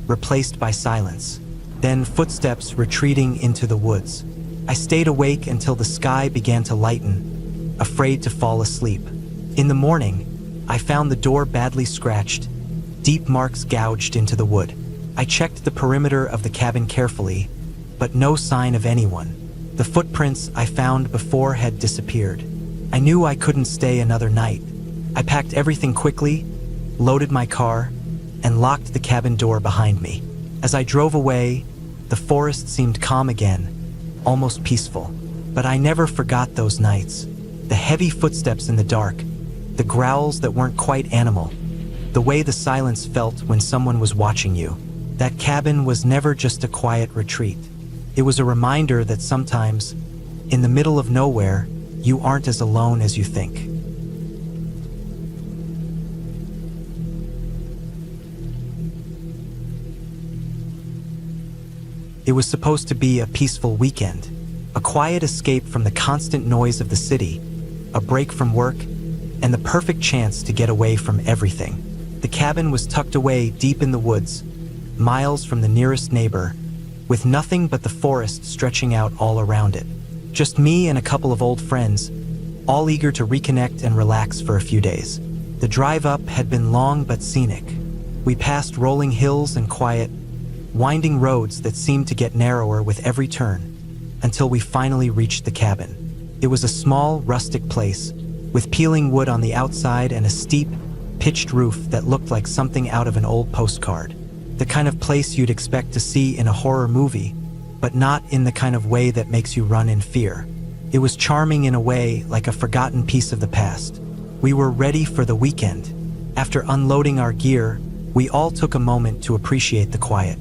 replaced by silence. Then footsteps retreating into the woods. I stayed awake until the sky began to lighten, afraid to fall asleep. In the morning, I found the door badly scratched, deep marks gouged into the wood. I checked the perimeter of the cabin carefully, but no sign of anyone. The footprints I found before had disappeared. I knew I couldn't stay another night. I packed everything quickly, loaded my car, and locked the cabin door behind me. As I drove away, the forest seemed calm again, almost peaceful. But I never forgot those nights. The heavy footsteps in the dark, the growls that weren't quite animal, the way the silence felt when someone was watching you. That cabin was never just a quiet retreat. It was a reminder that sometimes, in the middle of nowhere, you aren't as alone as you think. It was supposed to be a peaceful weekend, a quiet escape from the constant noise of the city, a break from work, and the perfect chance to get away from everything. The cabin was tucked away deep in the woods, miles from the nearest neighbor, with nothing but the forest stretching out all around it. Just me and a couple of old friends, all eager to reconnect and relax for a few days. The drive up had been long but scenic. We passed rolling hills and quiet, winding roads that seemed to get narrower with every turn, until we finally reached the cabin. It was a small, rustic place, with peeling wood on the outside and a steep, pitched roof that looked like something out of an old postcard. The kind of place you'd expect to see in a horror movie, but not in the kind of way that makes you run in fear. It was charming in a way, like a forgotten piece of the past. We were ready for the weekend. After unloading our gear, we all took a moment to appreciate the quiet.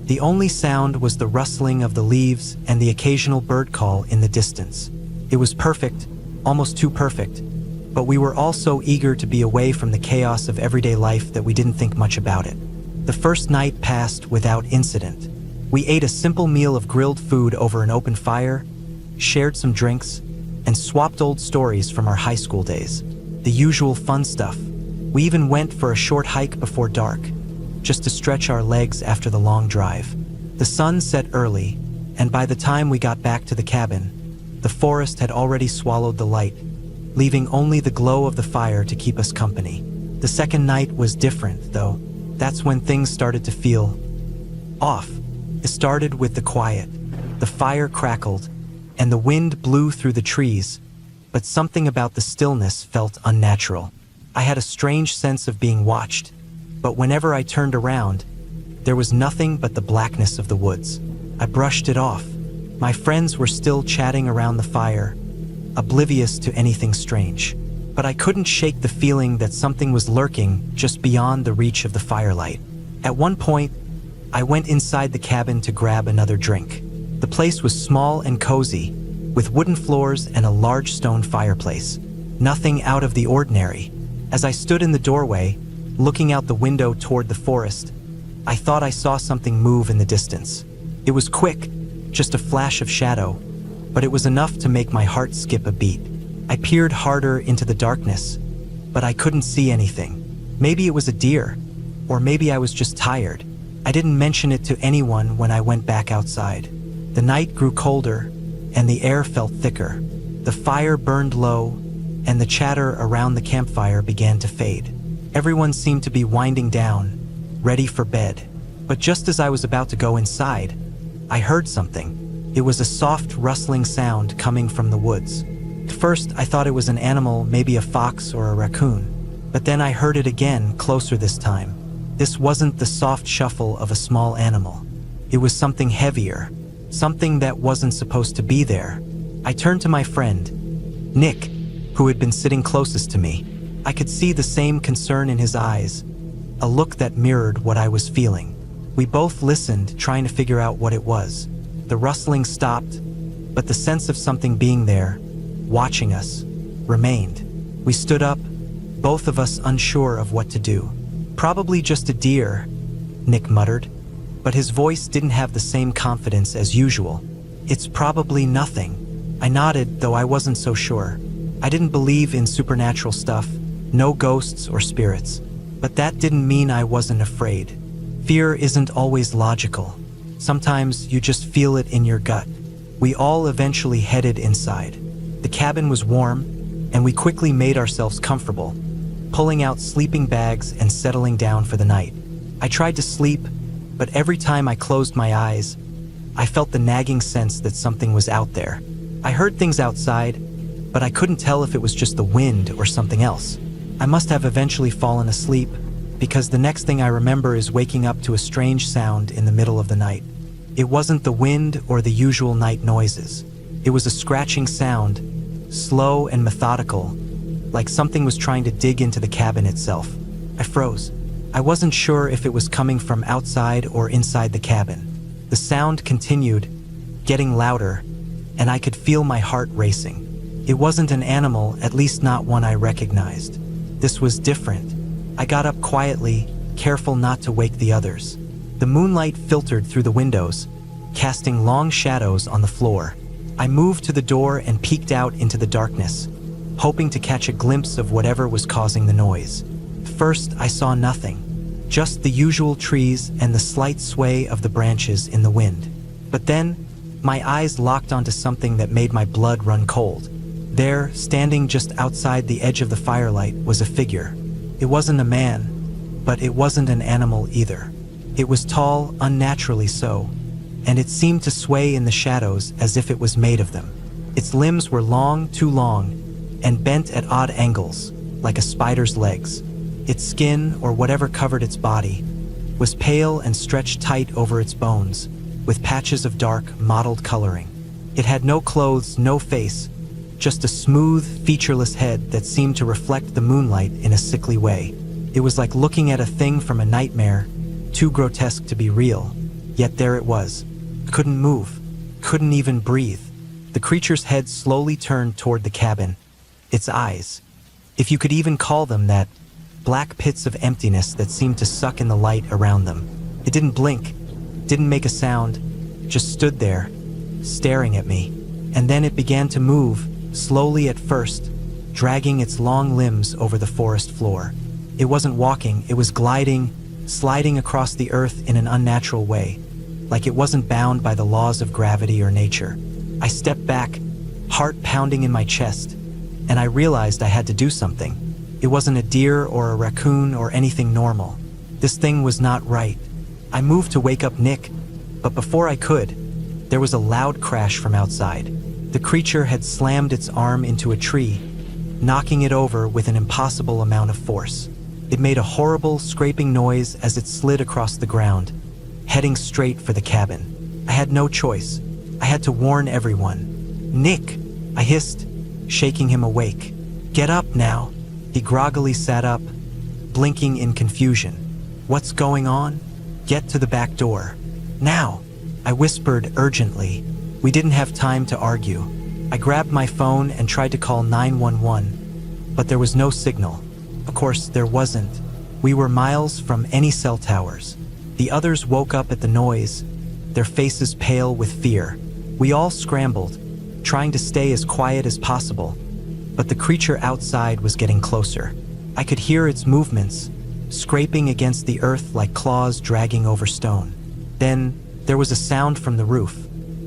The only sound was the rustling of the leaves and the occasional bird call in the distance. It was perfect, almost too perfect, but we were all so eager to be away from the chaos of everyday life that we didn't think much about it. The first night passed without incident. We ate a simple meal of grilled food over an open fire, shared some drinks, and swapped old stories from our high school days. The usual fun stuff. We even went for a short hike before dark, just to stretch our legs after the long drive. The sun set early, and by the time we got back to the cabin, the forest had already swallowed the light, leaving only the glow of the fire to keep us company. The second night was different, though. That's when things started to feel off. It started with the quiet. The fire crackled, and the wind blew through the trees, but something about the stillness felt unnatural. I had a strange sense of being watched, but whenever I turned around, there was nothing but the blackness of the woods. I brushed it off. My friends were still chatting around the fire, oblivious to anything strange. But I couldn't shake the feeling that something was lurking just beyond the reach of the firelight. At one point, I went inside the cabin to grab another drink. The place was small and cozy, with wooden floors and a large stone fireplace. Nothing out of the ordinary. As I stood in the doorway, looking out the window toward the forest, I thought I saw something move in the distance. It was quick, just a flash of shadow, but it was enough to make my heart skip a beat. I peered harder into the darkness, but I couldn't see anything. Maybe it was a deer, or maybe I was just tired. I didn't mention it to anyone when I went back outside. The night grew colder, and the air felt thicker. The fire burned low, and the chatter around the campfire began to fade. Everyone seemed to be winding down, ready for bed. But just as I was about to go inside, I heard something. It was a soft, rustling sound coming from the woods. At first, I thought it was an animal, maybe a fox or a raccoon. But then I heard it again, closer this time. This wasn't the soft shuffle of a small animal. It was something heavier, something that wasn't supposed to be there. I turned to my friend, Nick, who had been sitting closest to me. I could see the same concern in his eyes, a look that mirrored what I was feeling. We both listened, trying to figure out what it was. The rustling stopped, but the sense of something being there, watching us, remained. We stood up, both of us unsure of what to do. "Probably just a deer," Nick muttered, but his voice didn't have the same confidence as usual. "It's probably nothing." I nodded, though I wasn't so sure. I didn't believe in supernatural stuff, no ghosts or spirits. But that didn't mean I wasn't afraid. Fear isn't always logical. Sometimes you just feel it in your gut. We all eventually headed inside. The cabin was warm, and we quickly made ourselves comfortable, pulling out sleeping bags and settling down for the night. I tried to sleep, but every time I closed my eyes, I felt the nagging sense that something was out there. I heard things outside, but I couldn't tell if it was just the wind or something else. I must have eventually fallen asleep, because the next thing I remember is waking up to a strange sound in the middle of the night. It wasn't the wind or the usual night noises. It was a scratching sound, slow and methodical, like something was trying to dig into the cabin itself. I froze. I wasn't sure if it was coming from outside or inside the cabin. The sound continued, getting louder, and I could feel my heart racing. It wasn't an animal, at least not one I recognized. This was different. I got up quietly, careful not to wake the others. The moonlight filtered through the windows, casting long shadows on the floor. I moved to the door and peeked out into the darkness, hoping to catch a glimpse of whatever was causing the noise. First, I saw nothing, just the usual trees and the slight sway of the branches in the wind. But then, my eyes locked onto something that made my blood run cold. There, standing just outside the edge of the firelight, was a figure. It wasn't a man, But it wasn't an animal either. It was tall, unnaturally so, and it seemed to sway in the shadows as if it was made of them. Its limbs were long, too long, and bent at odd angles, like a spider's legs. Its skin, or whatever covered its body, was pale and stretched tight over its bones, with patches of dark, mottled coloring. It had no clothes, no face, just a smooth, featureless head that seemed to reflect the moonlight in a sickly way. It was like looking at a thing from a nightmare, too grotesque to be real. Yet there it was. Couldn't move, couldn't even breathe. The creature's head slowly turned toward the cabin. Its eyes, if you could even call them that, black pits of emptiness that seemed to suck in the light around them. It didn't blink, didn't make a sound, just stood there, staring at me. And then it began to move, slowly at first, dragging its long limbs over the forest floor. It wasn't walking, it was gliding, sliding across the earth in an unnatural way, like it wasn't bound by the laws of gravity or nature. I stepped back, heart pounding in my chest, and I realized I had to do something. It wasn't a deer or a raccoon or anything normal. This thing was not right. I moved to wake up Nick, but before I could, there was a loud crash from outside. The creature had slammed its arm into a tree, knocking it over with an impossible amount of force. It made a horrible, scraping noise as it slid across the ground, heading straight for the cabin. I had no choice. I had to warn everyone. "Nick," I hissed, shaking him awake. "Get up now." He groggily sat up, blinking in confusion. "What's going on?" "Get to the back door. Now," I whispered urgently. We didn't have time to argue. I grabbed my phone and tried to call 911, but there was no signal. Of course, there wasn't. We were miles from any cell towers. The others woke up at the noise, their faces pale with fear. We all scrambled, trying to stay as quiet as possible, but the creature outside was getting closer. I could hear its movements, scraping against the earth like claws dragging over stone. Then there was a sound from the roof,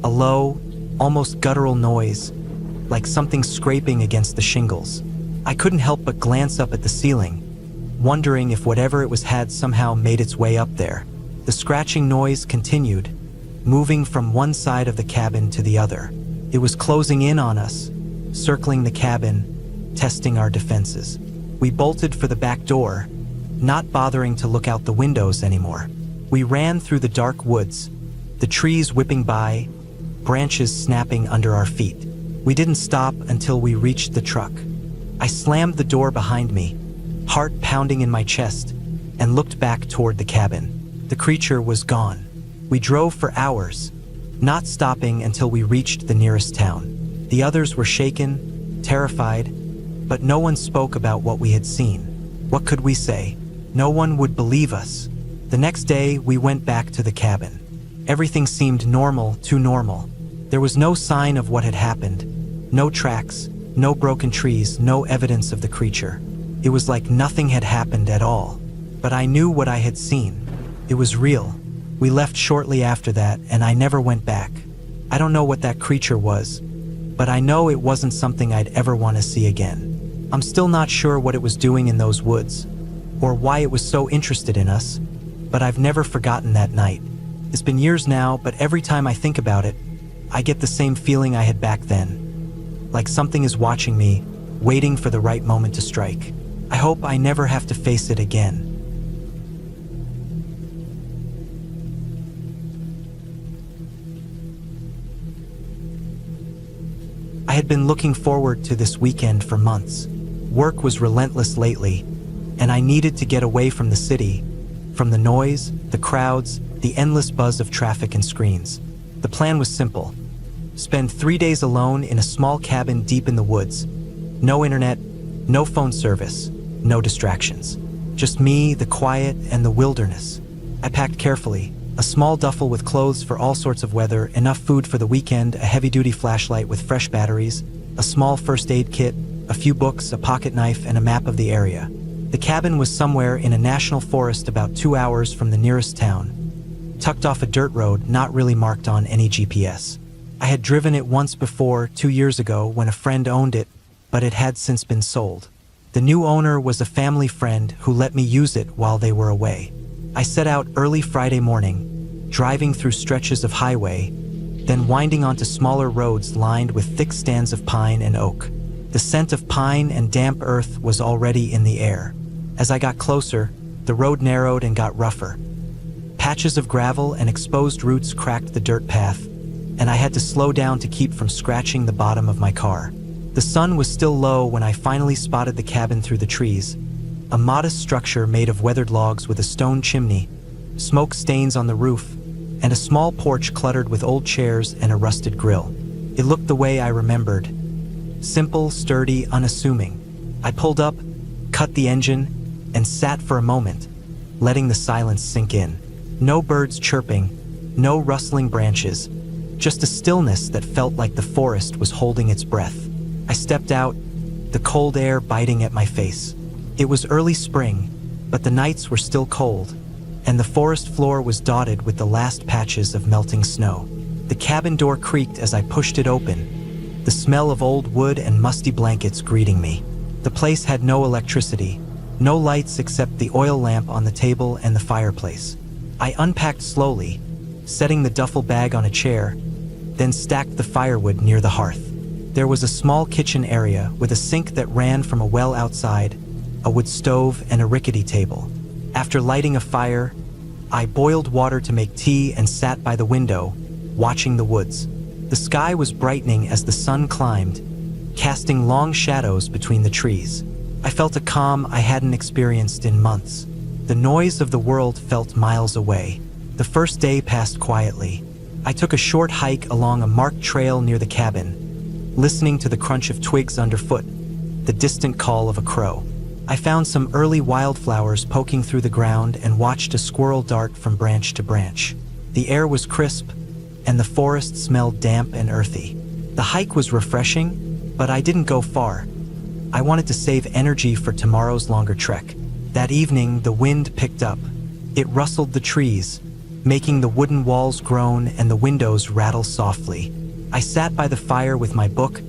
a low, almost guttural noise, like something scraping against the shingles. I couldn't help but glance up at the ceiling, wondering if whatever it was had somehow made its way up there. The scratching noise continued, moving from one side of the cabin to the other. It was closing in on us, circling the cabin, testing our defenses. We bolted for the back door, not bothering to look out the windows anymore. We ran through the dark woods, the trees whipping by, branches snapping under our feet. We didn't stop until we reached the truck. I slammed the door behind me, heart pounding in my chest, and looked back toward the cabin. The creature was gone. We drove for hours, not stopping until we reached the nearest town. The others were shaken, terrified, but no one spoke about what we had seen. What could we say? No one would believe us. The next day, we went back to the cabin. Everything seemed normal, too normal. There was no sign of what had happened, no tracks, no broken trees, no evidence of the creature. It was like nothing had happened at all. But I knew what I had seen. It was real. We left shortly after that, and I never went back. I don't know what that creature was, but I know it wasn't something I'd ever want to see again. I'm still not sure what it was doing in those woods, or why it was so interested in us, but I've never forgotten that night. It's been years now, but every time I think about it, I get the same feeling I had back then. Like something is watching me, waiting for the right moment to strike. I hope I never have to face it again. I had been looking forward to this weekend for months. Work was relentless lately, and I needed to get away from the city, from the noise, the crowds, the endless buzz of traffic and screens. The plan was simple. Spend 3 days alone in a small cabin deep in the woods. No internet, no phone service, no distractions. Just me, the quiet, and the wilderness. I packed carefully. A small duffel with clothes for all sorts of weather, enough food for the weekend, a heavy-duty flashlight with fresh batteries, a small first aid kit, a few books, a pocket knife, and a map of the area. The cabin was somewhere in a national forest about 2 hours from the nearest town, tucked off a dirt road not really marked on any GPS. I had driven it once before, 2 years ago, when a friend owned it, but it had since been sold. The new owner was a family friend who let me use it while they were away. I set out early Friday morning, driving through stretches of highway, then winding onto smaller roads lined with thick stands of pine and oak. The scent of pine and damp earth was already in the air. As I got closer, the road narrowed and got rougher. Patches of gravel and exposed roots cracked the dirt path, and I had to slow down to keep from scratching the bottom of my car. The sun was still low when I finally spotted the cabin through the trees, a modest structure made of weathered logs with a stone chimney, smoke stains on the roof, and a small porch cluttered with old chairs and a rusted grill. It looked the way I remembered. Simple, sturdy, unassuming. I pulled up, cut the engine, and sat for a moment, letting the silence sink in. No birds chirping, no rustling branches, just a stillness that felt like the forest was holding its breath. I stepped out, the cold air biting at my face. It was early spring, but the nights were still cold, and the forest floor was dotted with the last patches of melting snow. The cabin door creaked as I pushed it open, the smell of old wood and musty blankets greeting me. The place had no electricity, no lights except the oil lamp on the table and the fireplace. I unpacked slowly, setting the duffel bag on a chair, then stacked the firewood near the hearth. There was a small kitchen area with a sink that ran from a well outside, a wood stove, and a rickety table. After lighting a fire, I boiled water to make tea and sat by the window, watching the woods. The sky was brightening as the sun climbed, casting long shadows between the trees. I felt a calm I hadn't experienced in months. The noise of the world felt miles away. The first day passed quietly. I took a short hike along a marked trail near the cabin, listening to the crunch of twigs underfoot, the distant call of a crow. I found some early wildflowers poking through the ground and watched a squirrel dart from branch to branch. The air was crisp, and the forest smelled damp and earthy. The hike was refreshing, but I didn't go far. I wanted to save energy for tomorrow's longer trek. That evening, the wind picked up. It rustled the trees, making the wooden walls groan and the windows rattle softly. I sat by the fire with my book,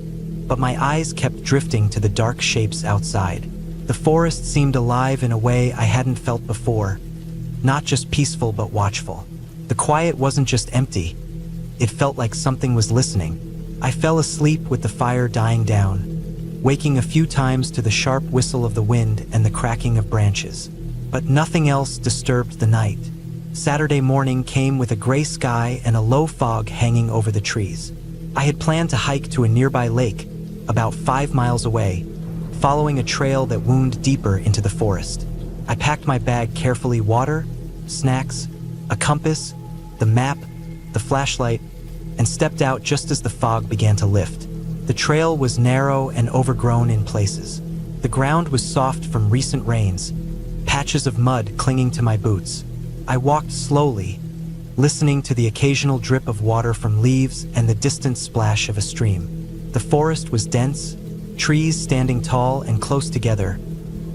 but my eyes kept drifting to the dark shapes outside. The forest seemed alive in a way I hadn't felt before, not just peaceful but watchful. The quiet wasn't just empty, it felt like something was listening. I fell asleep with the fire dying down, waking a few times to the sharp whistle of the wind and the cracking of branches. But nothing else disturbed the night. Saturday morning came with a gray sky and a low fog hanging over the trees. I had planned to hike to a nearby lake, about 5 miles away, following a trail that wound deeper into the forest. I packed my bag carefully: water, snacks, a compass, the map, the flashlight, and stepped out just as the fog began to lift. The trail was narrow and overgrown in places. The ground was soft from recent rains, patches of mud clinging to my boots. I walked slowly, listening to the occasional drip of water from leaves and the distant splash of a stream. The forest was dense, trees standing tall and close together,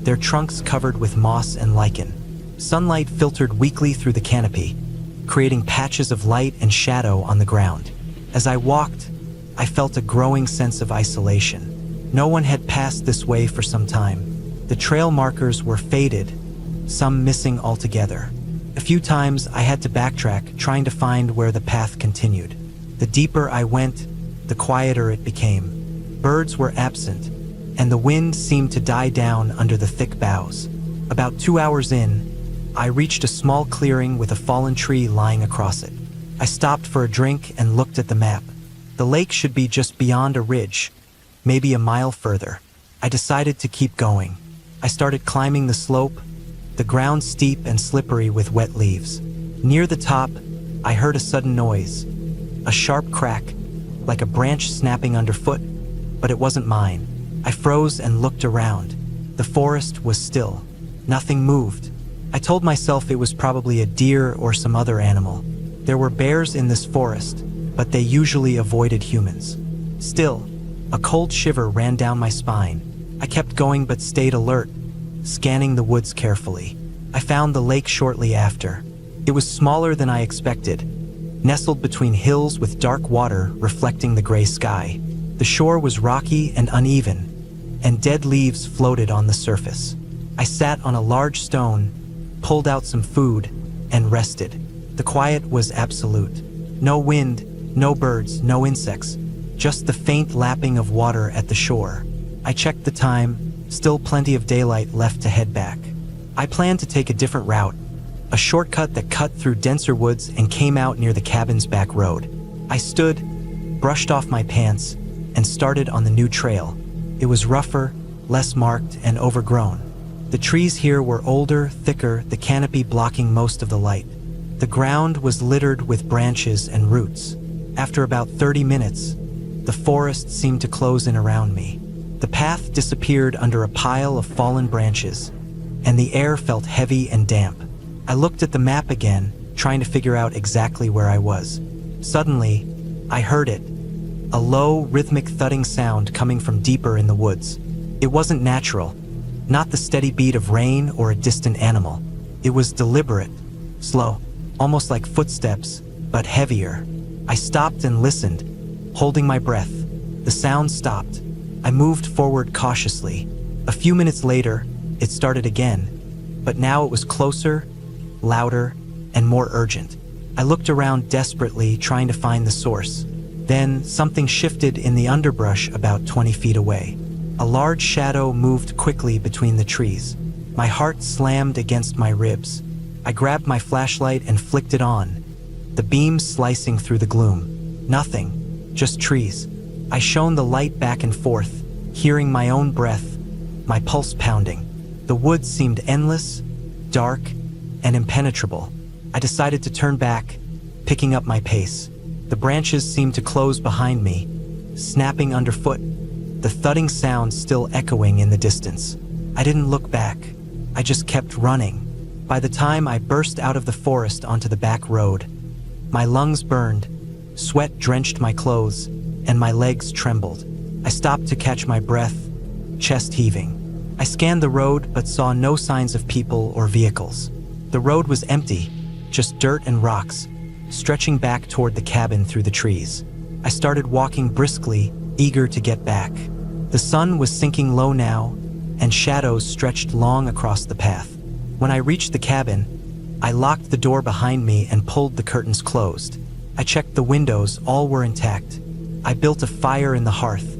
their trunks covered with moss and lichen. Sunlight filtered weakly through the canopy, creating patches of light and shadow on the ground. As I walked, I felt a growing sense of isolation. No one had passed this way for some time. The trail markers were faded, some missing altogether. A few times I had to backtrack, trying to find where the path continued. The deeper I went, the quieter it became. Birds were absent, and the wind seemed to die down under the thick boughs. About 2 hours in, I reached a small clearing with a fallen tree lying across it. I stopped for a drink and looked at the map. The lake should be just beyond a ridge, maybe a mile further. I decided to keep going. I started climbing the slope, the ground steep and slippery with wet leaves. Near the top, I heard a sudden noise, a sharp crack, like a branch snapping underfoot, but it wasn't mine. I froze and looked around. The forest was still. Nothing moved. I told myself it was probably a deer or some other animal. There were bears in this forest, but they usually avoided humans. Still, a cold shiver ran down my spine. I kept going but stayed alert, scanning the woods carefully. I found the lake shortly after. It was smaller than I expected, nestled between hills with dark water reflecting the gray sky. The shore was rocky and uneven, and dead leaves floated on the surface. I sat on a large stone, pulled out some food, and rested. The quiet was absolute. No wind, no birds, no insects, just the faint lapping of water at the shore. I checked the time, still plenty of daylight left to head back. I planned to take a different route, a shortcut that cut through denser woods and came out near the cabin's back road. I stood, brushed off my pants, and started on the new trail. It was rougher, less marked, and overgrown. The trees here were older, thicker, the canopy blocking most of the light. The ground was littered with branches and roots. After about 30 minutes, the forest seemed to close in around me. The path disappeared under a pile of fallen branches, and the air felt heavy and damp. I looked at the map again, trying to figure out exactly where I was. Suddenly, I heard it, a low, rhythmic thudding sound coming from deeper in the woods. It wasn't natural, not the steady beat of rain or a distant animal. It was deliberate, slow, almost like footsteps, but heavier. I stopped and listened, holding my breath. The sound stopped. I moved forward cautiously. A few minutes later, it started again, but now it was closer, louder, and more urgent. I looked around desperately, trying to find the source. Then something shifted in the underbrush about 20 feet away. A large shadow moved quickly between the trees. My heart slammed against my ribs. I grabbed my flashlight and flicked it on, the beam slicing through the gloom. Nothing, just trees. I shone the light back and forth, hearing my own breath, my pulse pounding. The woods seemed endless, dark, and impenetrable. I decided to turn back, picking up my pace. The branches seemed to close behind me, snapping underfoot, the thudding sound still echoing in the distance. I didn't look back. I just kept running. By the time I burst out of the forest onto the back road, my lungs burned, sweat drenched my clothes, and my legs trembled. I stopped to catch my breath, chest heaving. I scanned the road but saw no signs of people or vehicles. The road was empty, just dirt and rocks, stretching back toward the cabin through the trees. I started walking briskly, eager to get back. The sun was sinking low now, and shadows stretched long across the path. When I reached the cabin, I locked the door behind me and pulled the curtains closed. I checked the windows, all were intact. I built a fire in the hearth,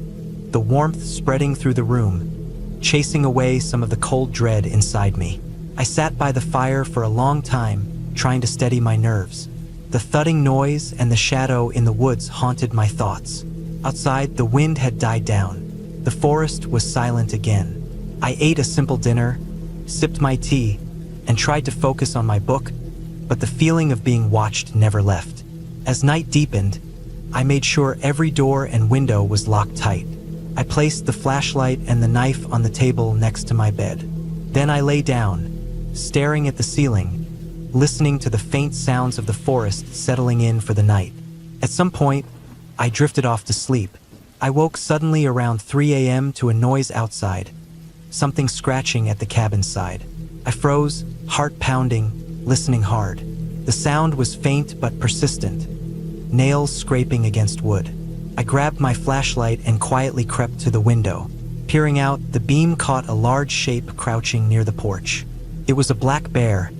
the warmth spreading through the room, chasing away some of the cold dread inside me. I sat by the fire for a long time, trying to steady my nerves. The thudding noise and the shadow in the woods haunted my thoughts. Outside, the wind had died down. The forest was silent again. I ate a simple dinner, sipped my tea, and tried to focus on my book, but the feeling of being watched never left. As night deepened, I made sure every door and window was locked tight. I placed the flashlight and the knife on the table next to my bed. Then I lay down, staring at the ceiling, listening to the faint sounds of the forest settling in for the night. At some point, I drifted off to sleep. I woke suddenly around 3 a.m. to a noise outside, something scratching at the cabin side. I froze, heart pounding, listening hard. The sound was faint but persistent, nails scraping against wood. I grabbed my flashlight and quietly crept to the window. Peering out, the beam caught a large shape crouching near the porch. It was a black bear,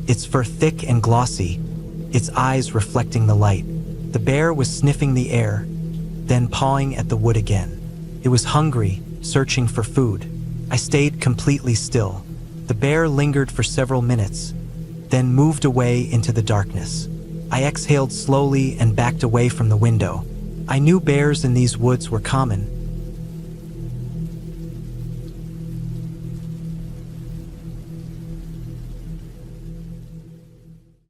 its fur thick and glossy, its eyes reflecting the light. The bear was sniffing the air, then pawing at the wood again. It was hungry, searching for food. I stayed completely still. The bear lingered for several minutes, then moved away into the darkness. I exhaled slowly and backed away from the window. I knew bears in these woods were common,